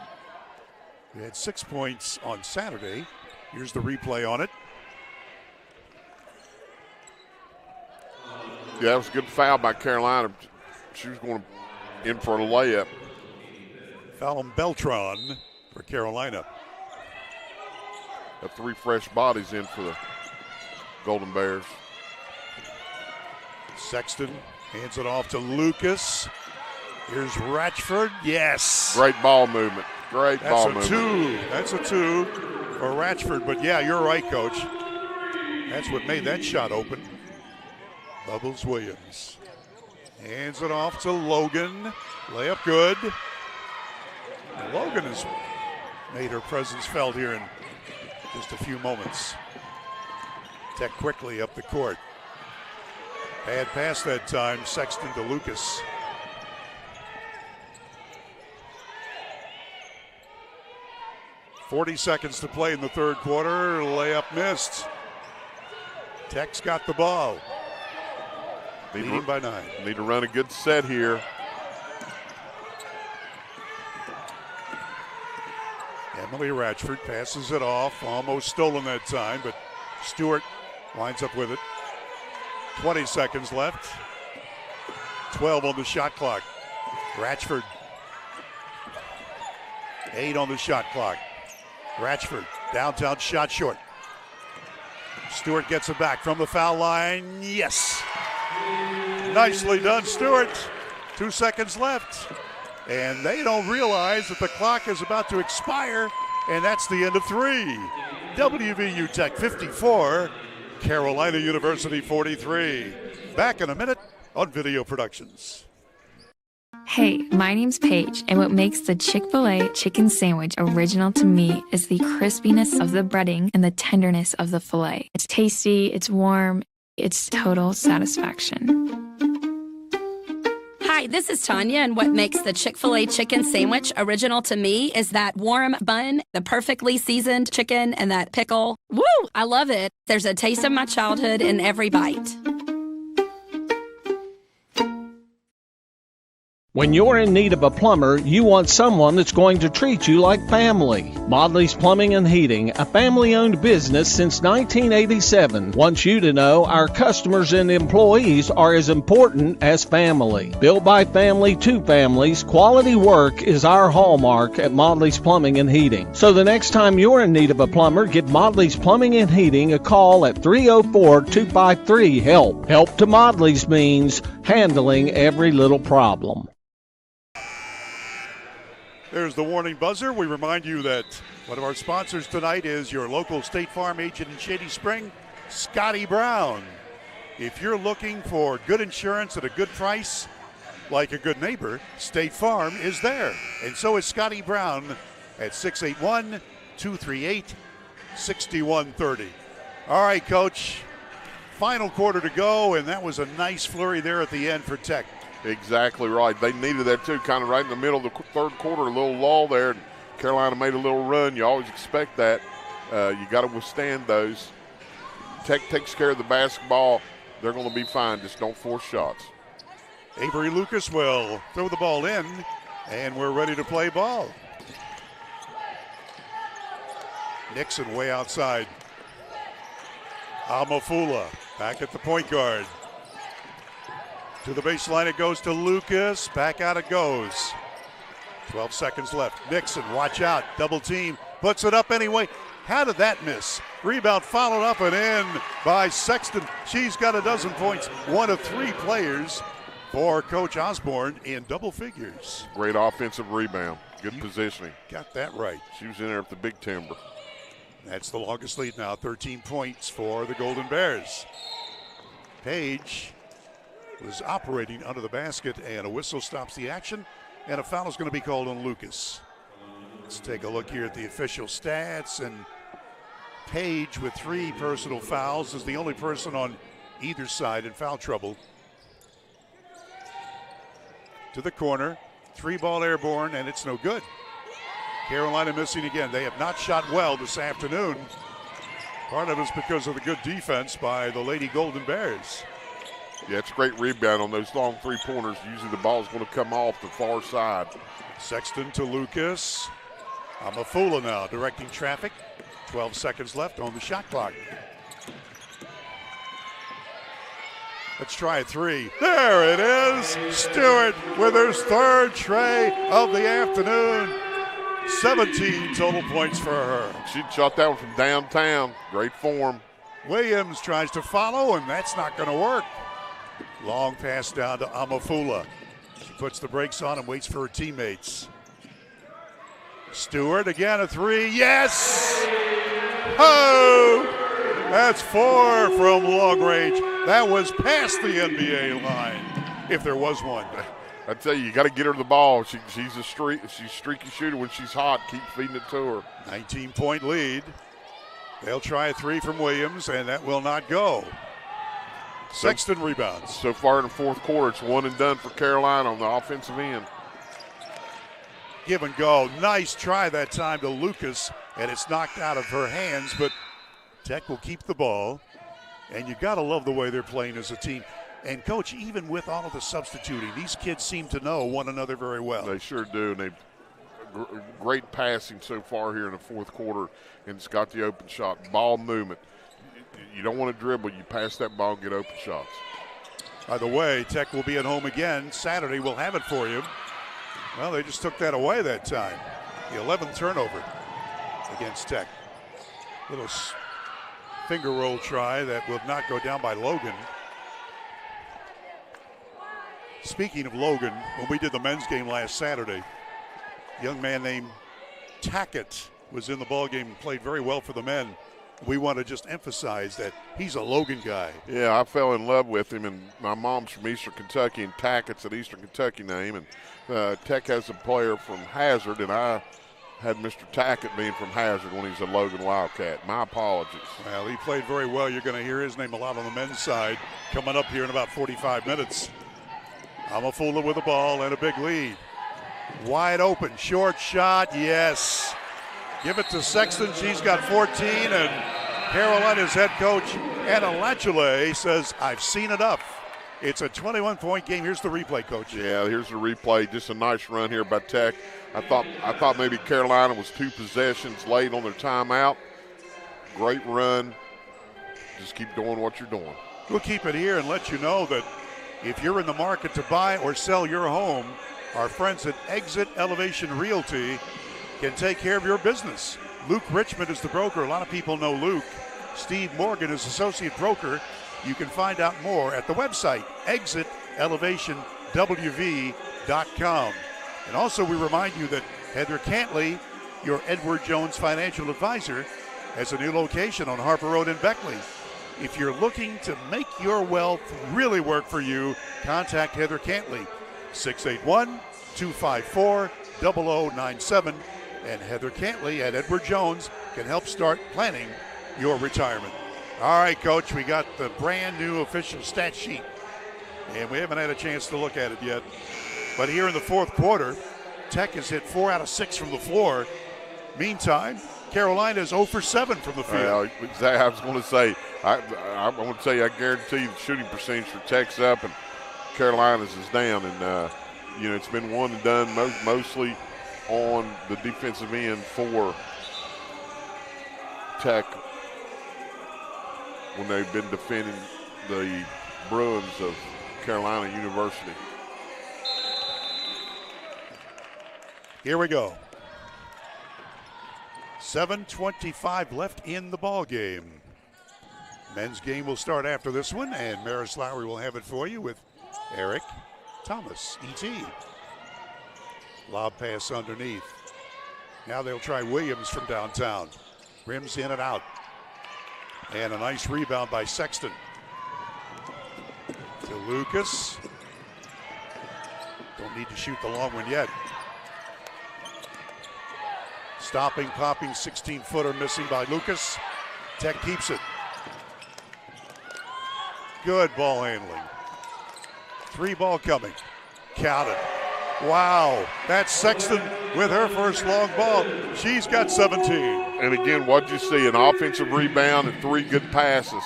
They had 6 points on Saturday. Here's the replay on it. Yeah, that was a good foul by Carolina. She was going in for a layup. Foul on Beltran for Carolina. Got 3 fresh bodies in for the Golden Bears. Sexton hands it off to Lucas. Here's Ratchford. Yes. Great ball movement. Great ball movement. That's a two for Ratchford. But yeah, you're right, Coach. That's what made that shot open. Bubbles Williams hands it off to Logan. Layup good. And Logan has made her presence felt here in just a few moments. Tech quickly up the court. Bad pass that time. Sexton to Lucas. .40 seconds to play in the third quarter. Layup missed. Tech's got the ball. Leading by 9. Need to run a good set here. Emily Ratchford passes it off. Almost stolen that time, but Stewart winds up with it. 20 seconds left. 12 on the shot clock. Ratchford. 8 on the shot clock. Ratchford, downtown shot short. Stewart gets it back from the foul line. Yes. Nicely done, Stewart. 2 seconds left. And they don't realize that the clock is about to expire, and that's the end of 3. WVU Tech 54, Carolina University 43. Back in a minute on Video Productions. Hey, my name's Paige, and what makes the Chick-fil-A chicken sandwich original to me is the crispiness of the breading and the tenderness of the filet. It's tasty, it's warm, it's total satisfaction. Hi, this is Tanya, and what makes the Chick-fil-A chicken sandwich original to me is that warm bun, the perfectly seasoned chicken, and that pickle. Woo! I love it. There's a taste of my childhood in every bite. When you're in need of a plumber, you want someone that's going to treat you like family. Modley's Plumbing and Heating, a family-owned business since 1987, wants you to know our customers and employees are as important as family. Built by family to families, quality work is our hallmark at Modley's Plumbing and Heating. So the next time you're in need of a plumber, give Modley's Plumbing and Heating a call at 304-253-HELP. Help to Modley's means handling every little problem. There's the warning buzzer. We remind you that one of our sponsors tonight is your local State Farm agent in Shady Spring, Scotty Brown. If you're looking for good insurance at a good price, like a good neighbor, State Farm is there. And so is Scotty Brown at 681-238-6130. All right, Coach. Final quarter to go, and that was a nice flurry there at the end for Tech. Exactly right. They needed that too, kind of right in the middle of the third quarter, a little lull there. And Carolina made a little run. You always expect that. You got to withstand those. Tech takes care of the basketball. They're going to be fine. Just don't force shots. Avery Lucas will throw the ball in, and we're ready to play ball. Nixon way outside. Amafula back at the point guard. To the baseline it goes to Lucas. Back out it goes. 12 seconds left. Nixon, watch out. Double team. Puts it up anyway. How did that miss? Rebound followed up and in by Sexton. She's got a dozen points. One of 3 players for Coach Osborne in double figures. Great offensive rebound. Good positioning. Got that right. She was in there at the big timber. That's the longest lead now. 13 points for the Golden Bears. Page was operating under the basket, and a whistle stops the action, and a foul is going to be called on Lucas. Let's take a look here at the official stats, and Page with 3 personal fouls is the only person on either side in foul trouble. To the corner, 3-ball airborne, and it's no good. Carolina missing again. They have not shot well this afternoon. Part of it is because of the good defense by the Lady Golden Bears. Yeah, it's a great rebound on those long 3-pointers. Usually the ball's going to come off the far side. Sexton to Lucas. Amafula now directing traffic. 12 seconds left on the shot clock. Let's try a 3. There it is. Stewart with his 3rd tray of the afternoon. 17 total points for her. She shot that one from downtown. Great form. Williams tries to follow, and that's not going to work. Long pass down to Amafula. She puts the brakes on and waits for her teammates. Stewart again, a 3. Yes! Oh! That's 4 from long range. That was past the NBA line, if there was one. I tell you got to get her the ball. She's a streaky shooter when she's hot. Keep feeding it to her. 19-point lead. They'll try a 3 from Williams, and that will not go. Sexton rebounds. So far in the 4th quarter, it's one and done for Carolina on the offensive end. Give and go. Nice try that time to Lucas, and it's knocked out of her hands, but Tech will keep the ball. And you got to love the way they're playing as a team. And, Coach, even with all of the substituting, these kids seem to know one another very well. They sure do. And they've great passing so far here in the 4th quarter, and it's got the open shot. Ball movement. You don't want to dribble. You pass that ball and get open shots. By the way, Tech will be at home again. Saturday we'll have it for you. Well, they just took that away that time. The 11th turnover against Tech. Little finger roll try that will not go down by Logan. Speaking of Logan, when we did the men's game last Saturday, a young man named Tackett was in the ball game and played very well for the men. We want to just emphasize that he's a Logan guy. Yeah, I fell in love with him, and my mom's from Eastern Kentucky, and Tackett's an Eastern Kentucky name, and Tech has a player from Hazard, and I had Mr. Tackett being from Hazard when he's a Logan Wildcat. My apologies. Well, he played very well. You're going to hear his name a lot on the men's side coming up here in about 45 minutes. Amafula with the ball and a big lead. Wide open, short shot, yes. Give it to Sexton. She's got 14, and Carolina's head coach, Anna Lachule, says, I've seen enough. It's a 21-point game. Here's the replay, Coach. Yeah, here's the replay. Just a nice run here by Tech. I thought maybe Carolina was 2 possessions late on their timeout. Great run. Just keep doing what you're doing. We'll keep it here and let you know that if you're in the market to buy or sell your home, our friends at Exit Elevation Realty can take care of your business. Luke Richmond is the broker. A lot of people know Luke. Steve Morgan is associate broker. You can find out more at the website, exitelevationwv.com. And also we remind you that Heather Cantley, your Edward Jones financial advisor, has a new location on Harper Road in Beckley. If you're looking to make your wealth really work for you, contact Heather Cantley, 681-254-0097. And Heather Cantley at Edward Jones can help start planning your retirement. All right, Coach, we got the brand new official stat sheet, and we haven't had a chance to look at it yet. But here in the 4th quarter, Tech has hit 4 out of 6 from the floor. Meantime, Carolina is 0 for 7 from the field. Exactly. I was going to say, I'm going to tell you, I guarantee you the shooting percentage for Tech's up and Carolina's is down. And, it's been one and done mostly on the defensive end for Tech when they've been defending the Bruins of Carolina University. Here we go. 7:25 left in the ball game. Men's game will start after this one, and Maris Lowry will have it for you with Eric Thomas, E.T. Lob pass underneath. Now they'll try Williams from downtown. Rims in and out. And a nice rebound by Sexton. To Lucas. Don't need to shoot the long one yet. Stopping, popping, 16-footer missing by Lucas. Tech keeps it. Good ball handling. 3 ball coming. Count it. Wow, that's Sexton with her first long ball. She's got 17. And again, what'd you see? An offensive rebound and 3 good passes.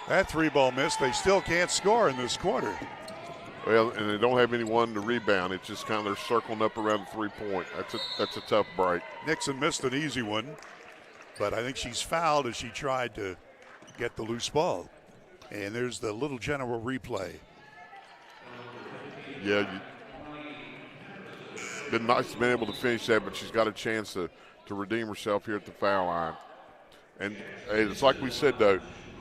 That 3 ball miss. They still can't score in this quarter. Well, and they don't have anyone to rebound. It's just kind of they're circling up around the 3-point. That's a tough break. Nixon missed an easy one, but I think she's fouled as she tried to get the loose ball. And there's the Little General replay. Yeah, been nice to be able to finish that, but she's got a chance to redeem herself here at the foul line. And it's like we said, though,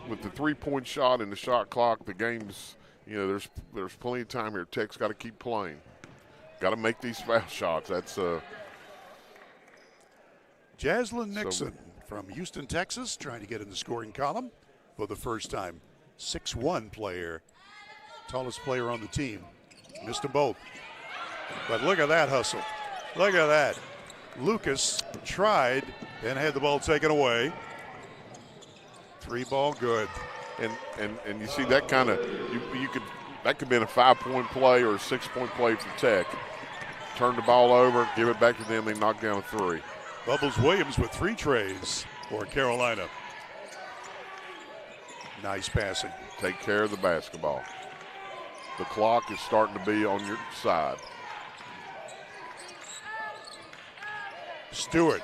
with the 3-point shot and the shot clock, the game's, there's plenty of time here. Tech's got to keep playing. Got to make these foul shots. That's Jaslyn Nixon from Houston, Texas, trying to get in the scoring column for the first time. 6'1" player, tallest player on the team. Missed them both. But look at that hustle. Look at that. Lucas tried and had the ball taken away. 3 ball good. And you see that kind of that could have been a 5-point play or a 6-point play for Tech. Turn the ball over, give it back to them, they knock down a 3. Bubbles Williams with 3 trays for Carolina. Nice passing. Take care of the basketball. The clock is starting to be on your side. Stewart.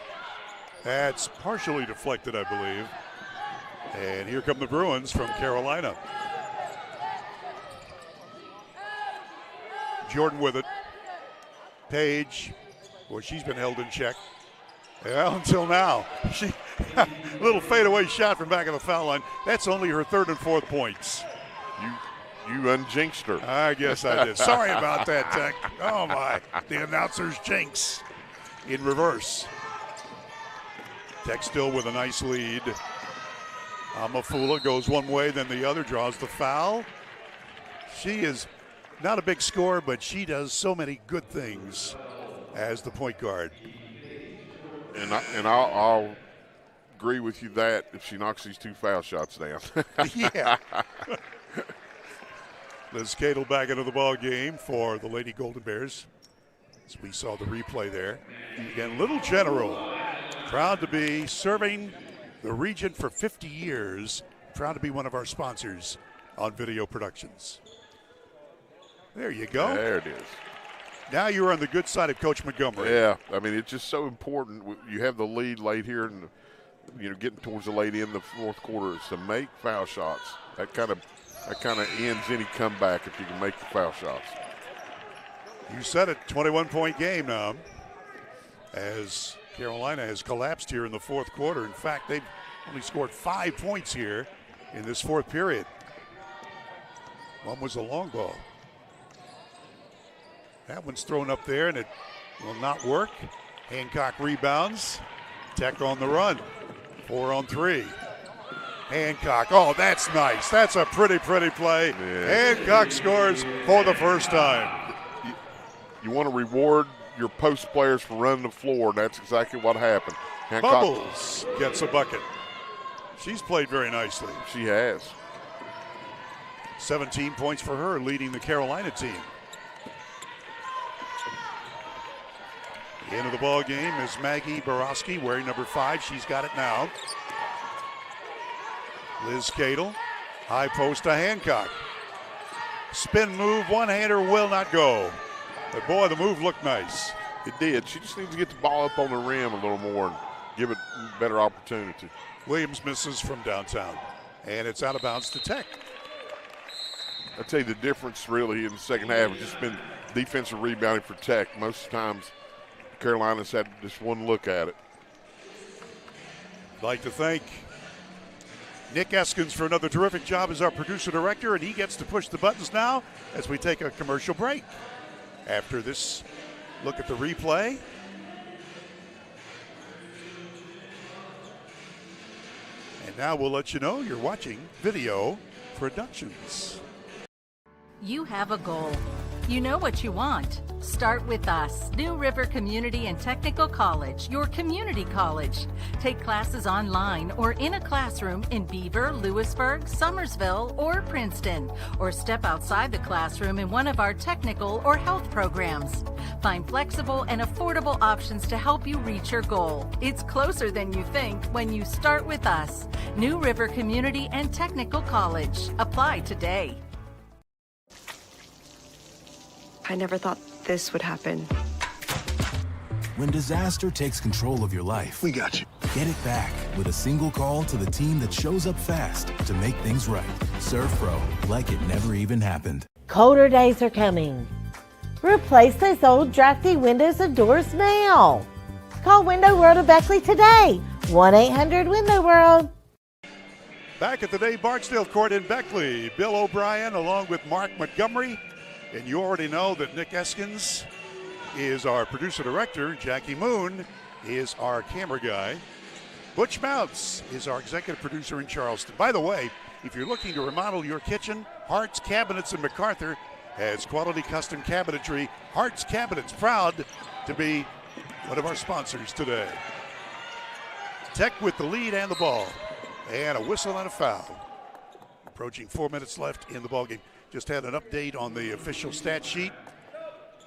That's partially deflected, I believe. And here come the Bruins from Carolina. Jordan with it. Page. Well, she's been held in check. Well, until now. She a little fadeaway shot from back of the foul line. That's only her 3rd and 4th points. You unjinxed her. I guess I did. Sorry about that, Tech. Oh, my. The announcer's jinx in reverse. Tech still with a nice lead. Amafula goes one way, then the other, draws the foul. She is not a big scorer, but she does so many good things as the point guard. And I'll agree with you that if she knocks these 2 foul shots down. Yeah. Liz Cadle back into the ball game for the Lady Golden Bears. As we saw the replay there. Again, Little General, proud to be serving the region for 50 years. Proud to be one of our sponsors on Video Productions. There you go. There it is. Now you're on the good side of Coach Montgomery. Yeah, I mean, it's just so important. You have the lead late here and, getting towards the late end of the 4th quarter is to make foul shots. That kind of ends any comeback if you can make the foul shots. You said it, 21-point game now as Carolina has collapsed here in the 4th quarter. In fact, they've only scored 5 points here in this 4th period. One was a long ball. That one's thrown up there and it will not work. Hancock rebounds. Tech on the run. 4 on 3. Hancock, oh, that's nice. That's a pretty play. Yeah. Hancock scores for the first time. You want to reward your post players for running the floor, and that's exactly what happened. Hancock Bubbles gets a bucket. She's played very nicely. She has. 17 points for her, leading the Carolina team. The end of the ball game is Maggie Borowski wearing number 5. She's got it now. Liz Cadle, high post to Hancock. Spin move, one-hander will not go. But boy, the move looked nice. It did. She just needs to get the ball up on the rim a little more and give it better opportunity. Williams misses from downtown, and it's out of bounds to Tech. I'll tell you the difference really in the second half has just been defensive rebounding for Tech. Most times Carolina's had just one look at it. I'd like to thank Nick Eskins for another terrific job as our producer-director, and he gets to push the buttons now as we take a commercial break. After this look at the replay, and now we'll let you know you're watching Video Productions. You have a goal. You know what you want. Start with us, New River Community and Technical College, your community college. Take classes online or in a classroom in Beaver, Lewisburg, Summersville, or Princeton, or step outside the classroom in one of our technical or health programs. Find flexible and affordable options to help you reach your goal. It's closer than you think when you start with us, New River Community and Technical College. Apply today. I never thought this would happen. When disaster takes control of your life, we got you. Get it back with a single call to the team that shows up fast to make things right. Serve Pro, like it never even happened. Colder days are coming. Replace those old drafty windows and doors now. Call Window World of Beckley today. 1-800-WINDOW-WORLD. Back at the Dave Barksdale Court in Beckley, Bill O'Brien along with Mark Montgomery. And you already know that Nick Eskins is our producer-director. Jackie Moon is our camera guy. Butch Mounts is our executive producer in Charleston. By the way, if you're looking to remodel your kitchen, Hart's Cabinets in MacArthur has quality custom cabinetry. Hart's Cabinets, proud to be one of our sponsors today. Tech with the lead and the ball. And a whistle and a foul. Approaching 4 minutes left in the ballgame. Just had an update on the official stat sheet.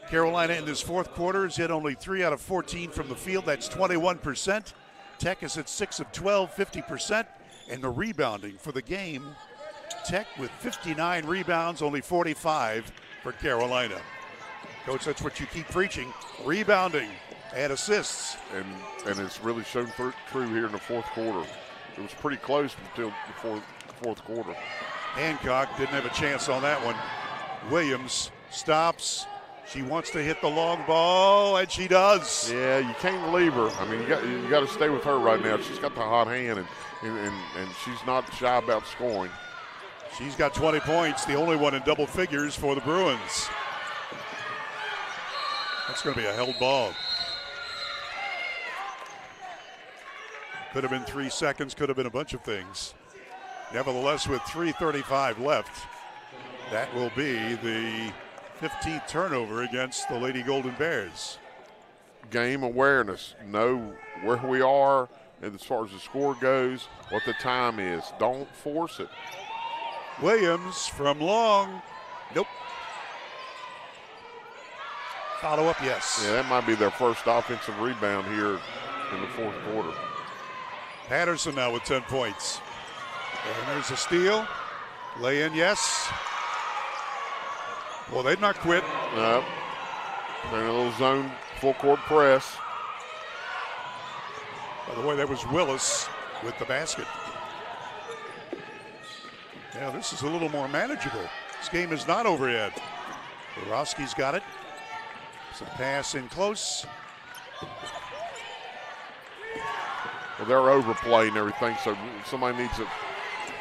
Carolina in this fourth quarter has hit only 3 out of 14 from the field. That's 21%. Tech is at 6 of 12, 50%. And the rebounding for the game, Tech with 59 rebounds, only 45 for Carolina. Coach, that's what you keep preaching. Rebounding and assists. And it's really shown true here in the fourth quarter. It was pretty close until the fourth quarter. Hancock didn't have a chance on that one. Williams stops. She wants to hit the long ball, and she does. Yeah, you can't leave her. I mean, you got to stay with her right now. She's got the hot hand, and she's not shy about scoring. She's got 20 points, the only one in double figures for the Bruins. That's going to be a held ball. Could have been 3 seconds, could have been a bunch of things. Nevertheless, with 3:35 left, that will be the 15th turnover against the Lady Golden Bears. Game awareness. Know where we are and as far as the score goes, what the time is. Don't force it. Williams from long. Nope. Follow up, yes. Yeah, that might be their first offensive rebound here in the fourth quarter. Patterson now with 10 points. And there's a steal. Lay in, yes. Well, they'd not quit. No. They're in a little zone full court press. By the way, that was Willis with the basket. Yeah, this is a little more manageable. This game is not over yet. Borowski's got it. Some pass in close. Well, they're overplaying everything, so somebody needs a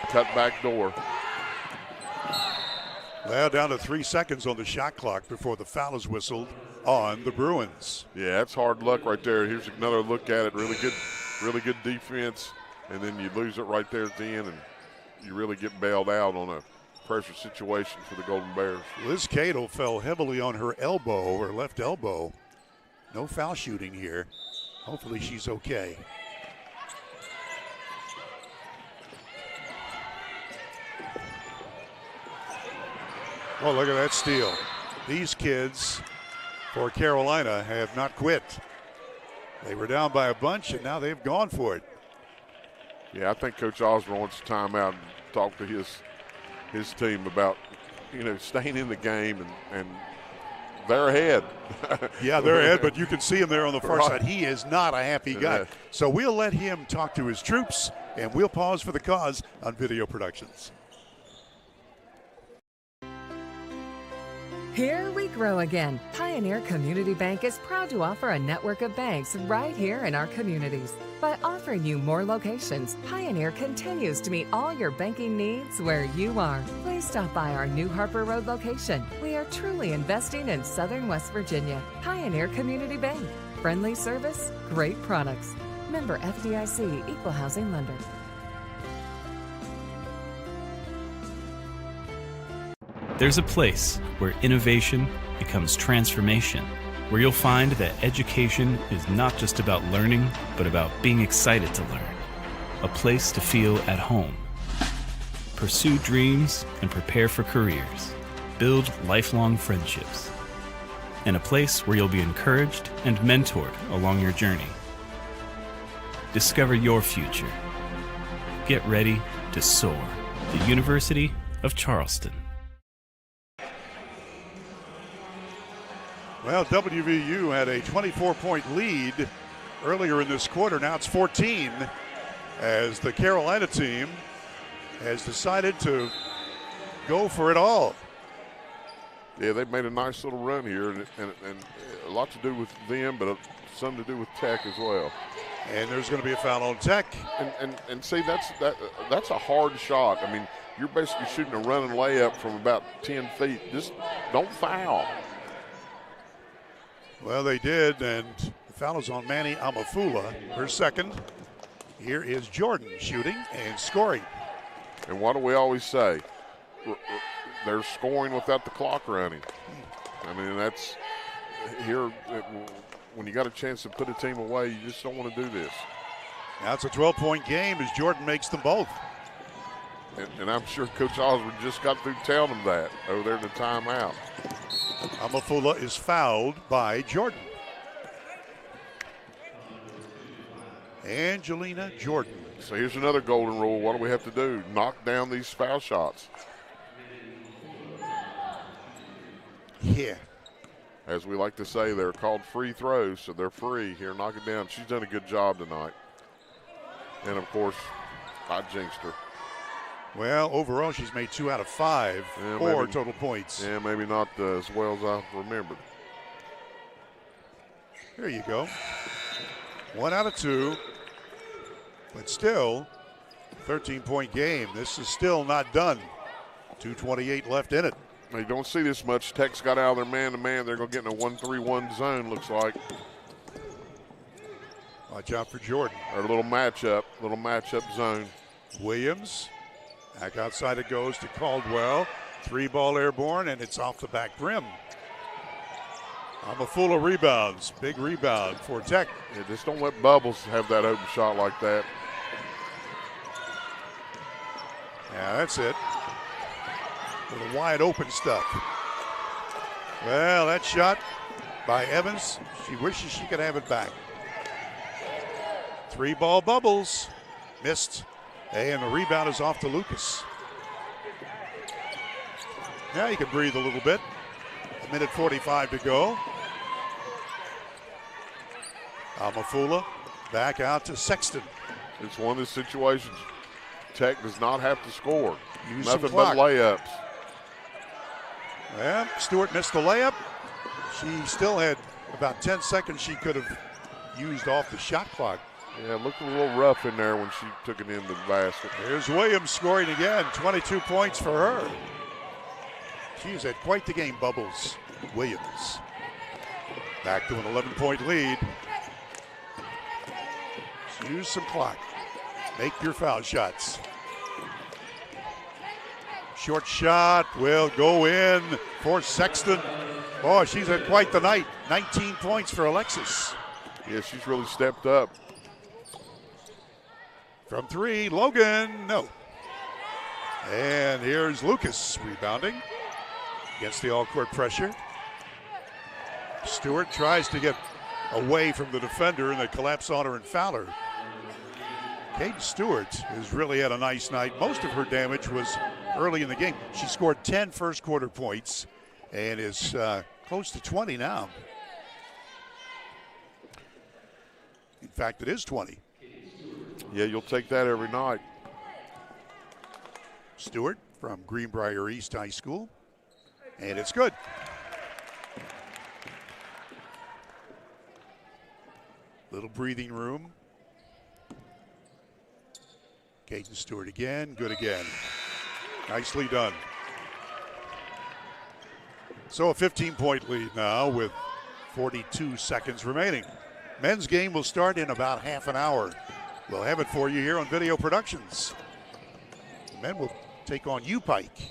cut back door. Well, down to 3 seconds on the shot clock before the foul is whistled on the Bruins. Yeah, that's hard luck right there. Here's another look at it. Really good defense, and then you lose it right there at the end, and you really get bailed out on a pressure situation for the Golden Bears. Liz Cato fell heavily on her elbow, her left elbow. No foul shooting here. Hopefully she's okay. Well, look at that steal. These kids for Carolina have not quit. They were down by a bunch, and now they've gone for it. Yeah, I think Coach Osborne wants to time out and talk to his team about, staying in the game, and they're ahead. Yeah, they're ahead, but you can see him there on the far Right. side. He is not a happy guy. Yeah. So we'll let him talk to his troops, and we'll pause for the cause on Video Productions. Here we grow again. Pioneer Community Bank is proud to offer a network of banks right here in our communities. By offering you more locations, Pioneer continues to meet all your banking needs where you are. Please stop by our new Harper Road location. We are truly investing in Southern West Virginia. Pioneer Community Bank. Friendly service, great products. Member FDIC, Equal Housing Lender. There's a place where innovation becomes transformation, where you'll find that education is not just about learning, but about being excited to learn. A place to feel at home. Pursue dreams and prepare for careers. Build lifelong friendships. And a place where you'll be encouraged and mentored along your journey. Discover your future. Get ready to soar. The University of Charleston. Well, WVU had a 24-point lead earlier in this quarter. Now it's 14 as the Carolina team has decided to go for it all. Yeah, they've made a nice little run here, and a lot to do with them, but some to do with Tech as well. And there's going to be a foul on Tech. And see, that's a hard shot. I mean, you're basically shooting a running layup from about 10 feet. Just don't foul. Well, they did, and the foul is on Manny Amafula, her second. Here is Jordan shooting and scoring. And what do we always say? They're scoring without the clock running. I mean, that's here. When you got a chance to put a team away, you just don't want to do this. Now it's a 12-point game as Jordan makes them both. And I'm sure Coach Osborne just got through telling them that over there in the timeout. Amafula is fouled by Jordan. Angelina Jordan. So here's another golden rule. What do we have to do? Knock down these foul shots. Yeah. As we like to say, they're called free throws, so they're free. Here, knock it down. She's done a good job tonight. And, of course, I jinxed her. Well, overall, she's made 2 out of 5 for total points. Yeah, maybe not as well as I remembered. There you go. 1 out of 2. But still, 13-point game. This is still not done. 2:28 left in it. You don't see this much. Tech's got out of their man-to-man. They're going to get in a 1-3-1 zone, looks like. Watch out for Jordan. Or a little matchup zone. Williams. Back outside it goes to Caldwell. 3-ball airborne, and it's off the back rim. Amafula rebounds. Big rebound for Tech. Yeah, just don't let Bubbles have that open shot like that. Yeah, that's it. For the wide open stuff. Well, that shot by Evans, she wishes she could have it back. 3-ball Bubbles. Missed. And the rebound is off to Lucas. Now you can breathe a little bit. 1:45 to go. Amafula back out to Sexton. It's one of the situations Tech does not have to score. Use nothing some but layups. Well, Stewart missed the layup. She still had about 10 seconds she could have used off the shot clock. Yeah, it looked a little rough in there when she took it into the basket. Here's Williams scoring again. 22 points for her. She's had quite the game, Bubbles. Williams. Back to an 11-point lead. Use some clock. Make your foul shots. Short shot will go in for Sexton. Oh, she's had quite the night. 19 points for Alexis. Yeah, she's really stepped up. From 3, Logan, no. And here's Lucas rebounding against the all-court pressure. Stewart tries to get away from the defender, and they collapse on her and foul her. Kate Stewart has really had a nice night. Most of her damage was early in the game. She scored 10 first-quarter points and is close to 20 now. In fact, it is 20. Yeah, you'll take that every night. Stewart from Greenbrier East High School, and it's good. Little breathing room. Caden Stewart again, good again. Nicely done. So a 15-point lead now with 42 seconds remaining. Men's game will start in about half an hour. We'll have it for you here on Video Productions. Men will take on U Pike.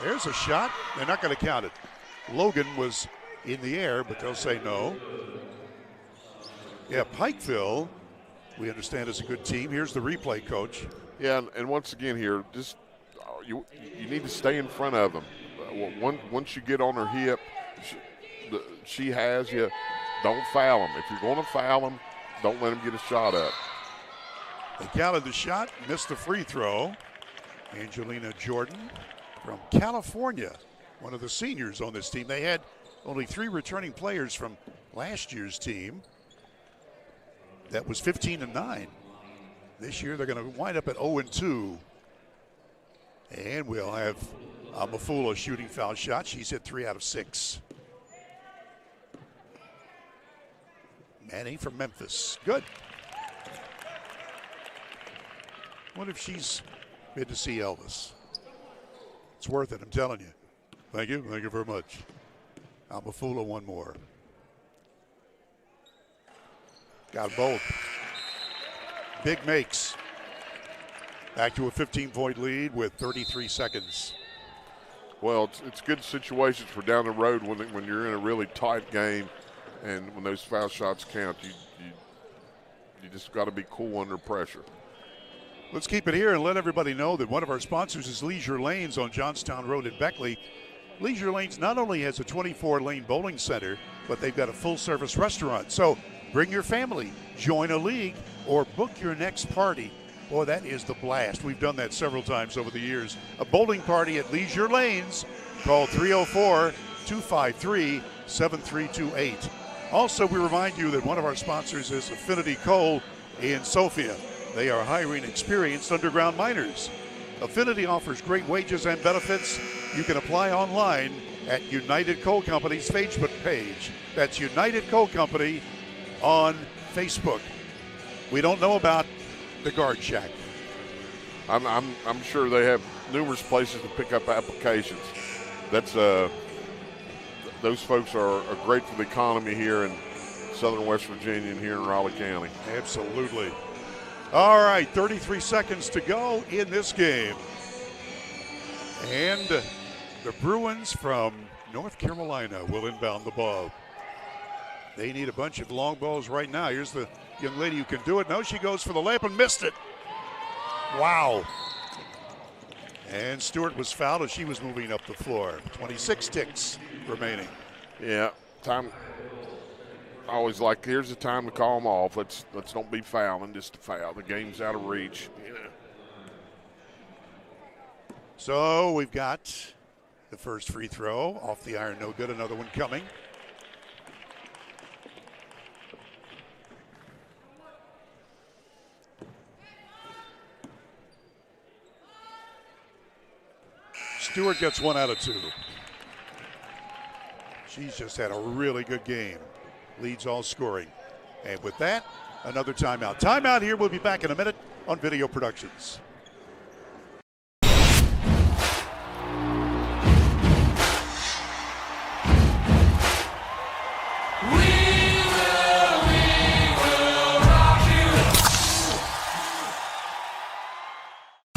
There's a shot. They're not going to count it. Logan was in the air, but they'll say no. Yeah, Pikeville, we understand, is a good team. Here's the replay coach. Yeah, and once again here, just you need to stay in front of them. Once you get on her hip, she has you. Don't foul them. If you're going to foul them, don't let them get a shot up. They counted the shot, missed the free throw. Angelina Jordan from California, one of the seniors on this team. They had only 3 returning players from last year's team. That was 15-9. This year they're going to wind up at 0-2. And we'll have Mafula shooting foul shot. She's hit 3 out of 6. Manning from Memphis. Good. What if she's been to see Elvis? It's worth it, I'm telling you. Thank you. Thank you very much. Mafula one more. Got both. Big makes. Back to a 15-point lead with 33 seconds. Well, it's good situations for down the road when you're in a really tight game, and when those foul shots count, you just got to be cool under pressure. Let's keep it here and let everybody know that one of our sponsors is Leisure Lanes on Johnstown Road in Beckley. Leisure Lanes not only has a 24-lane bowling center, but they've got a full-service restaurant. So bring your family, join a league, or book your next party. Boy, that is the blast. We've done that several times over the years. A bowling party at Leisure Lanes. Call 304-253-7328. Also, we remind you that one of our sponsors is Affinity Coal in Sophia. They are hiring experienced underground miners. Affinity offers great wages and benefits. You can apply online at United Coal Company's Facebook page. That's United Coal Company on Facebook. We don't know about the guard shack. I'm sure they have numerous places to pick up applications. That's those folks are great for the economy here in southern West Virginia and here in Raleigh County. Absolutely. All right, 33 seconds to go in this game. And the Bruins from North Carolina will inbound the ball. They need a bunch of long balls right now. Here's the young lady who can do it. No, she goes for the layup and missed it. Wow. And Stewart was fouled as she was moving up the floor. 26 ticks remaining. Yeah, time. I always like, here's the time to call them off. Let's don't be fouling, just to foul. The game's out of reach. Yeah. So we've got the first free throw off the iron, no good. Another one coming. Stewart gets 1 out of 2. She's just had a really good game. Leads all scoring. And with that, another timeout. Timeout here. We'll be back in a minute on Video Productions.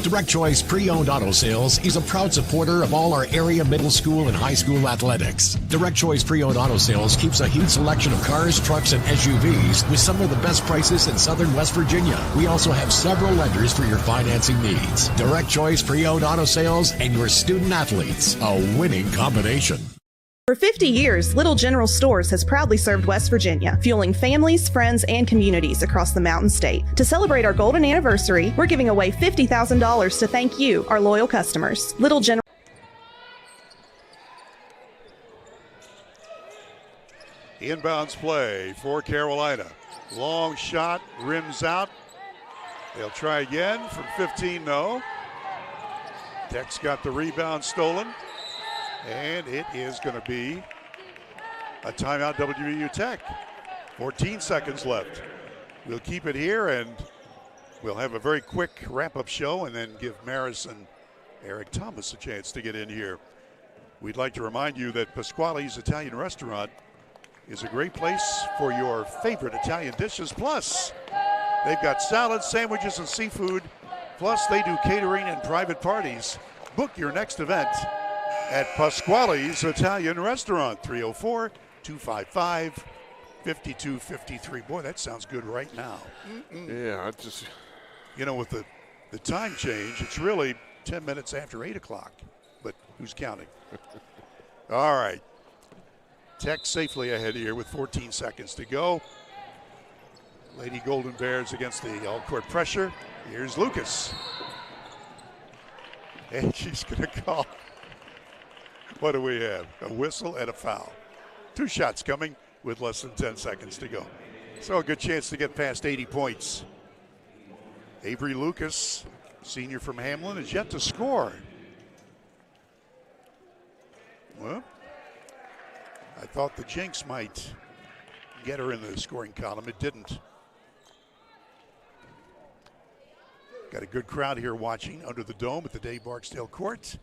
Direct Choice Pre-Owned Auto Sales is a proud supporter of all our area middle school and high school athletics. Direct Choice Pre-Owned Auto Sales keeps a huge selection of cars, trucks, and SUVs with some of the best prices in southern West Virginia. We also have several lenders for your financing needs. Direct Choice Pre-Owned Auto Sales and your student athletes, a winning combination. For 50 years, Little General Stores has proudly served West Virginia, fueling families, friends, and communities across the Mountain State. To celebrate our golden anniversary, we're giving away $50,000 to thank you, our loyal customers. Little General. Inbounds play for Carolina. Long shot, rims out. They'll try again from 15, no. Tech's got the rebound stolen. And it is going to be a timeout, WVU Tech. 14 seconds left. We'll keep it here, and we'll have a very quick wrap-up show and then give Maris and Eric Thomas a chance to get in here. We'd like to remind you that Pasquale's Italian Restaurant is a great place for your favorite Italian dishes. Plus, they've got salads, sandwiches, and seafood. Plus, they do catering and private parties. Book your next event at Pasquale's Italian Restaurant. 304-255-5253. Boy, that sounds good right now. Yeah, I just... You know, with the time change, it's really 10 minutes after 8 o'clock. But who's counting? All right. Tech safely ahead here with 14 seconds to go. Lady Golden Bears against the all-court pressure. Here's Lucas. And she's going to call. What do we have? A whistle and a foul. 2 shots coming with less than 10 seconds to go. So a good chance to get past 80 points. Avery Lucas, senior from Hamlin, is yet to score. Well, I thought the jinx might get her in the scoring column. It didn't. Got a good crowd here watching under the dome at the Dave Barksdale Court.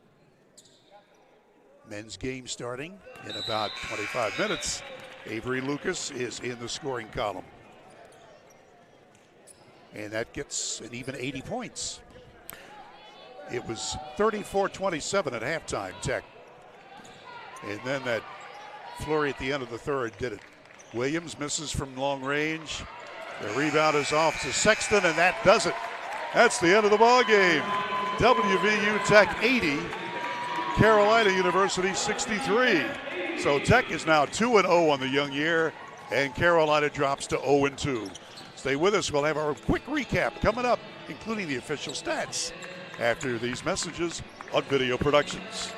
Men's game starting in about 25 minutes. Avery Lucas is in the scoring column. And that gets an even 80 points. It was 34-27 at halftime, Tech. And then that flurry at the end of the third did it. Williams misses from long range. The rebound is off to Sexton, and that does it. That's the end of the ball game. WVU Tech 80, Carolina University 63. So Tech is now 2-0 on the young year, and Carolina drops to 0-2. Stay with us. We'll have our quick recap coming up, including the official stats, after these messages on Video Productions.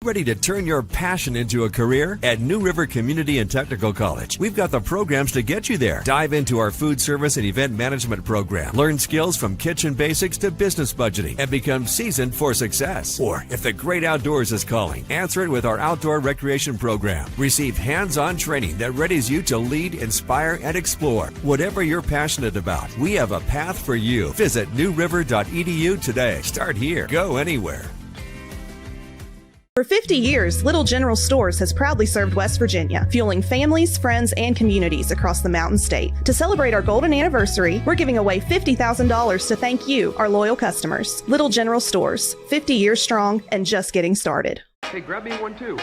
Ready to turn your passion into a career? At New River Community and Technical College, we've got the programs to get you there. Dive into our food service and event management program. Learn skills from kitchen basics to business budgeting and become seasoned for success. Or if the great outdoors is calling, answer it with our outdoor recreation program. Receive hands-on training that readies you to lead, inspire, and explore. Whatever you're passionate about, we have a path for you. Visit newriver.edu today. Start here. Go anywhere. For 50 years, Little General Stores has proudly served West Virginia, fueling families, friends, and communities across the Mountain State. To celebrate our golden anniversary, we're giving away $50,000 to thank you, our loyal customers. Little General Stores, 50 years strong and just getting started. Hey, grab me one too.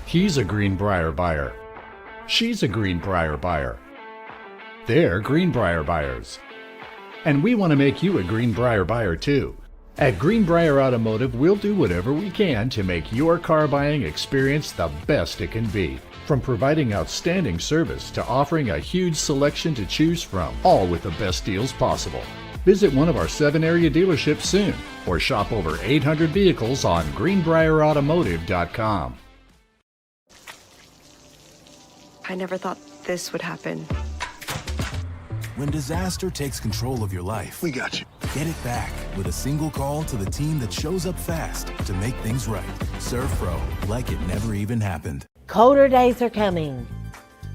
He's a Greenbrier buyer. She's a Greenbrier buyer. They're Greenbrier buyers. And we want to make you a Greenbrier buyer too. At Greenbrier Automotive, we'll do whatever we can to make your car buying experience the best it can be. From providing outstanding service to offering a huge selection to choose from, all with the best deals possible. Visit one of our 7 area dealerships soon or shop over 800 vehicles on greenbrierautomotive.com. I never thought this would happen. When disaster takes control of your life, we got you. Get it back with a single call to the team that shows up fast to make things right. Serve Pro, like it never even happened. Colder days are coming.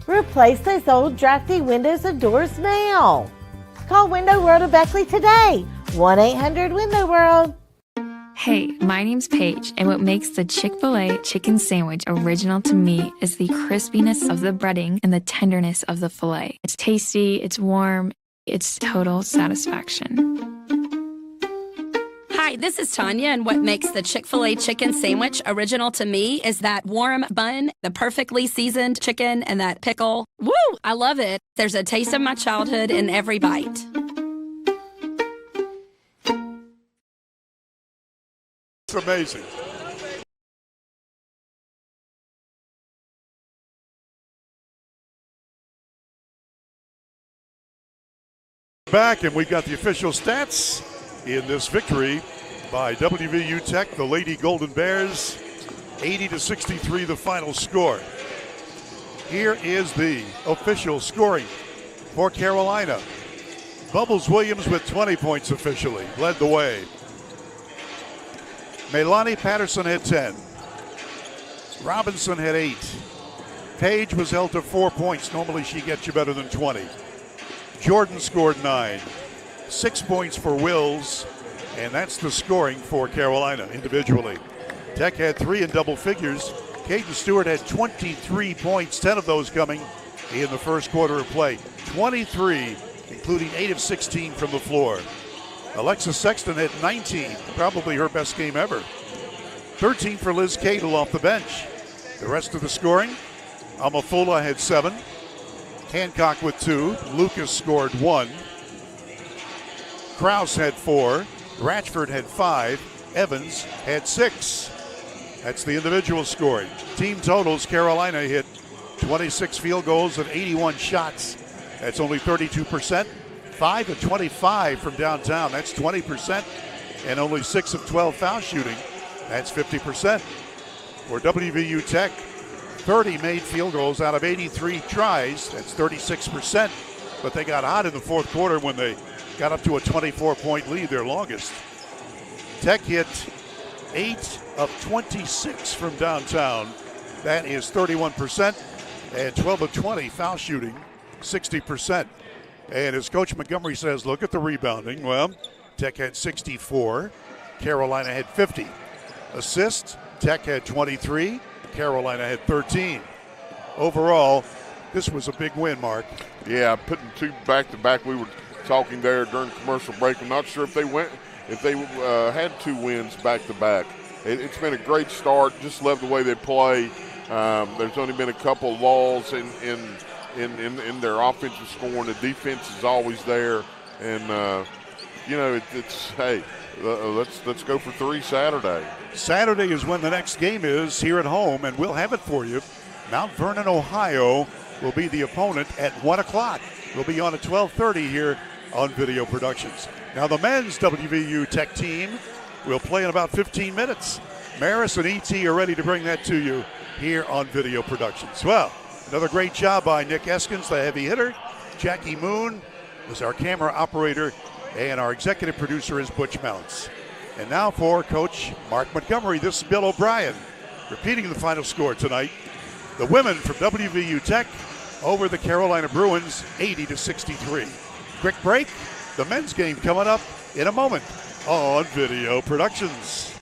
Replace those old drafty windows and doors now. Call Window World of Beckley today. 1-800-WINDOW WORLD. Hey, my name's Paige, and what makes the Chick-fil-A chicken sandwich original to me is the crispiness of the breading and the tenderness of the filet. It's tasty, it's warm, it's total satisfaction. Hi, this is Tanya, and what makes the Chick-fil-A chicken sandwich original to me is that warm bun, the perfectly seasoned chicken, and that pickle. Woo! I love it. There's a taste of my childhood in every bite. It's amazing. Back, and we've got the official stats in this victory by WVU Tech, the Lady Golden Bears, 80-63 the final score. Here is the official scoring for Carolina. Bubbles Williams with 20 points officially, led the way. Melanie Patterson had 10. Robinson had 8. Page was held to 4 points. Normally she gets you better than 20. Jordan scored 9. 6 points for Wills, and that's the scoring for Carolina individually. Tech had 3 in double figures. Caden Stewart had 23 points, 10 of those coming in the first quarter of play. 23, including 8 of 16 from the floor. Alexa Sexton had 19, probably her best game ever. 13 for Liz Cadle off the bench. The rest of the scoring, Amafula had 7. Hancock with 2. Lucas scored 1. Krause had 4. Ratchford had 5. Evans had 6. That's the individual scoring. Team totals, Carolina hit 26 field goals and 81 shots. That's only 32%. 5 of 25 from downtown. That's 20%. And only 6 of 12 foul shooting. That's 50%. For WVU Tech, 30 made field goals out of 83 tries. That's 36%. But they got hot in the fourth quarter when they got up to a 24-point lead, their longest. Tech hit 8 of 26 from downtown. That is 31%. And 12 of 20 foul shooting, 60%. And as Coach Montgomery says, look at the rebounding. Well, Tech had 64. Carolina had 50. Assists, Tech had 23. Carolina had 13. Overall, this was a big win, Mark. Yeah, putting 2 back-to-back. We were talking there during commercial break. I'm not sure if they had 2 wins back-to-back. It's been a great start. Just love the way they play. There's only been a couple of lulls in their offensive scoring. The defense is always there, and let's go for 3 Saturday. Saturday is when the next game is here at home, and we'll have it for you. Mount Vernon, Ohio will be the opponent at 1 o'clock. We'll be on at 12:30 here on Video Productions. Now the men's WVU Tech team will play in about 15 minutes. Maris and E.T. are ready to bring that to you here on Video Productions. Well, another great job by Nick Eskins, the heavy hitter. Jackie Moon is our camera operator, and our executive producer is Butch Mounts. And now for Coach Mark Montgomery, this is Bill O'Brien repeating the final score tonight. The women from WVU Tech over the Carolina Bruins, 80-63. Quick break. The men's game coming up in a moment on Video Productions.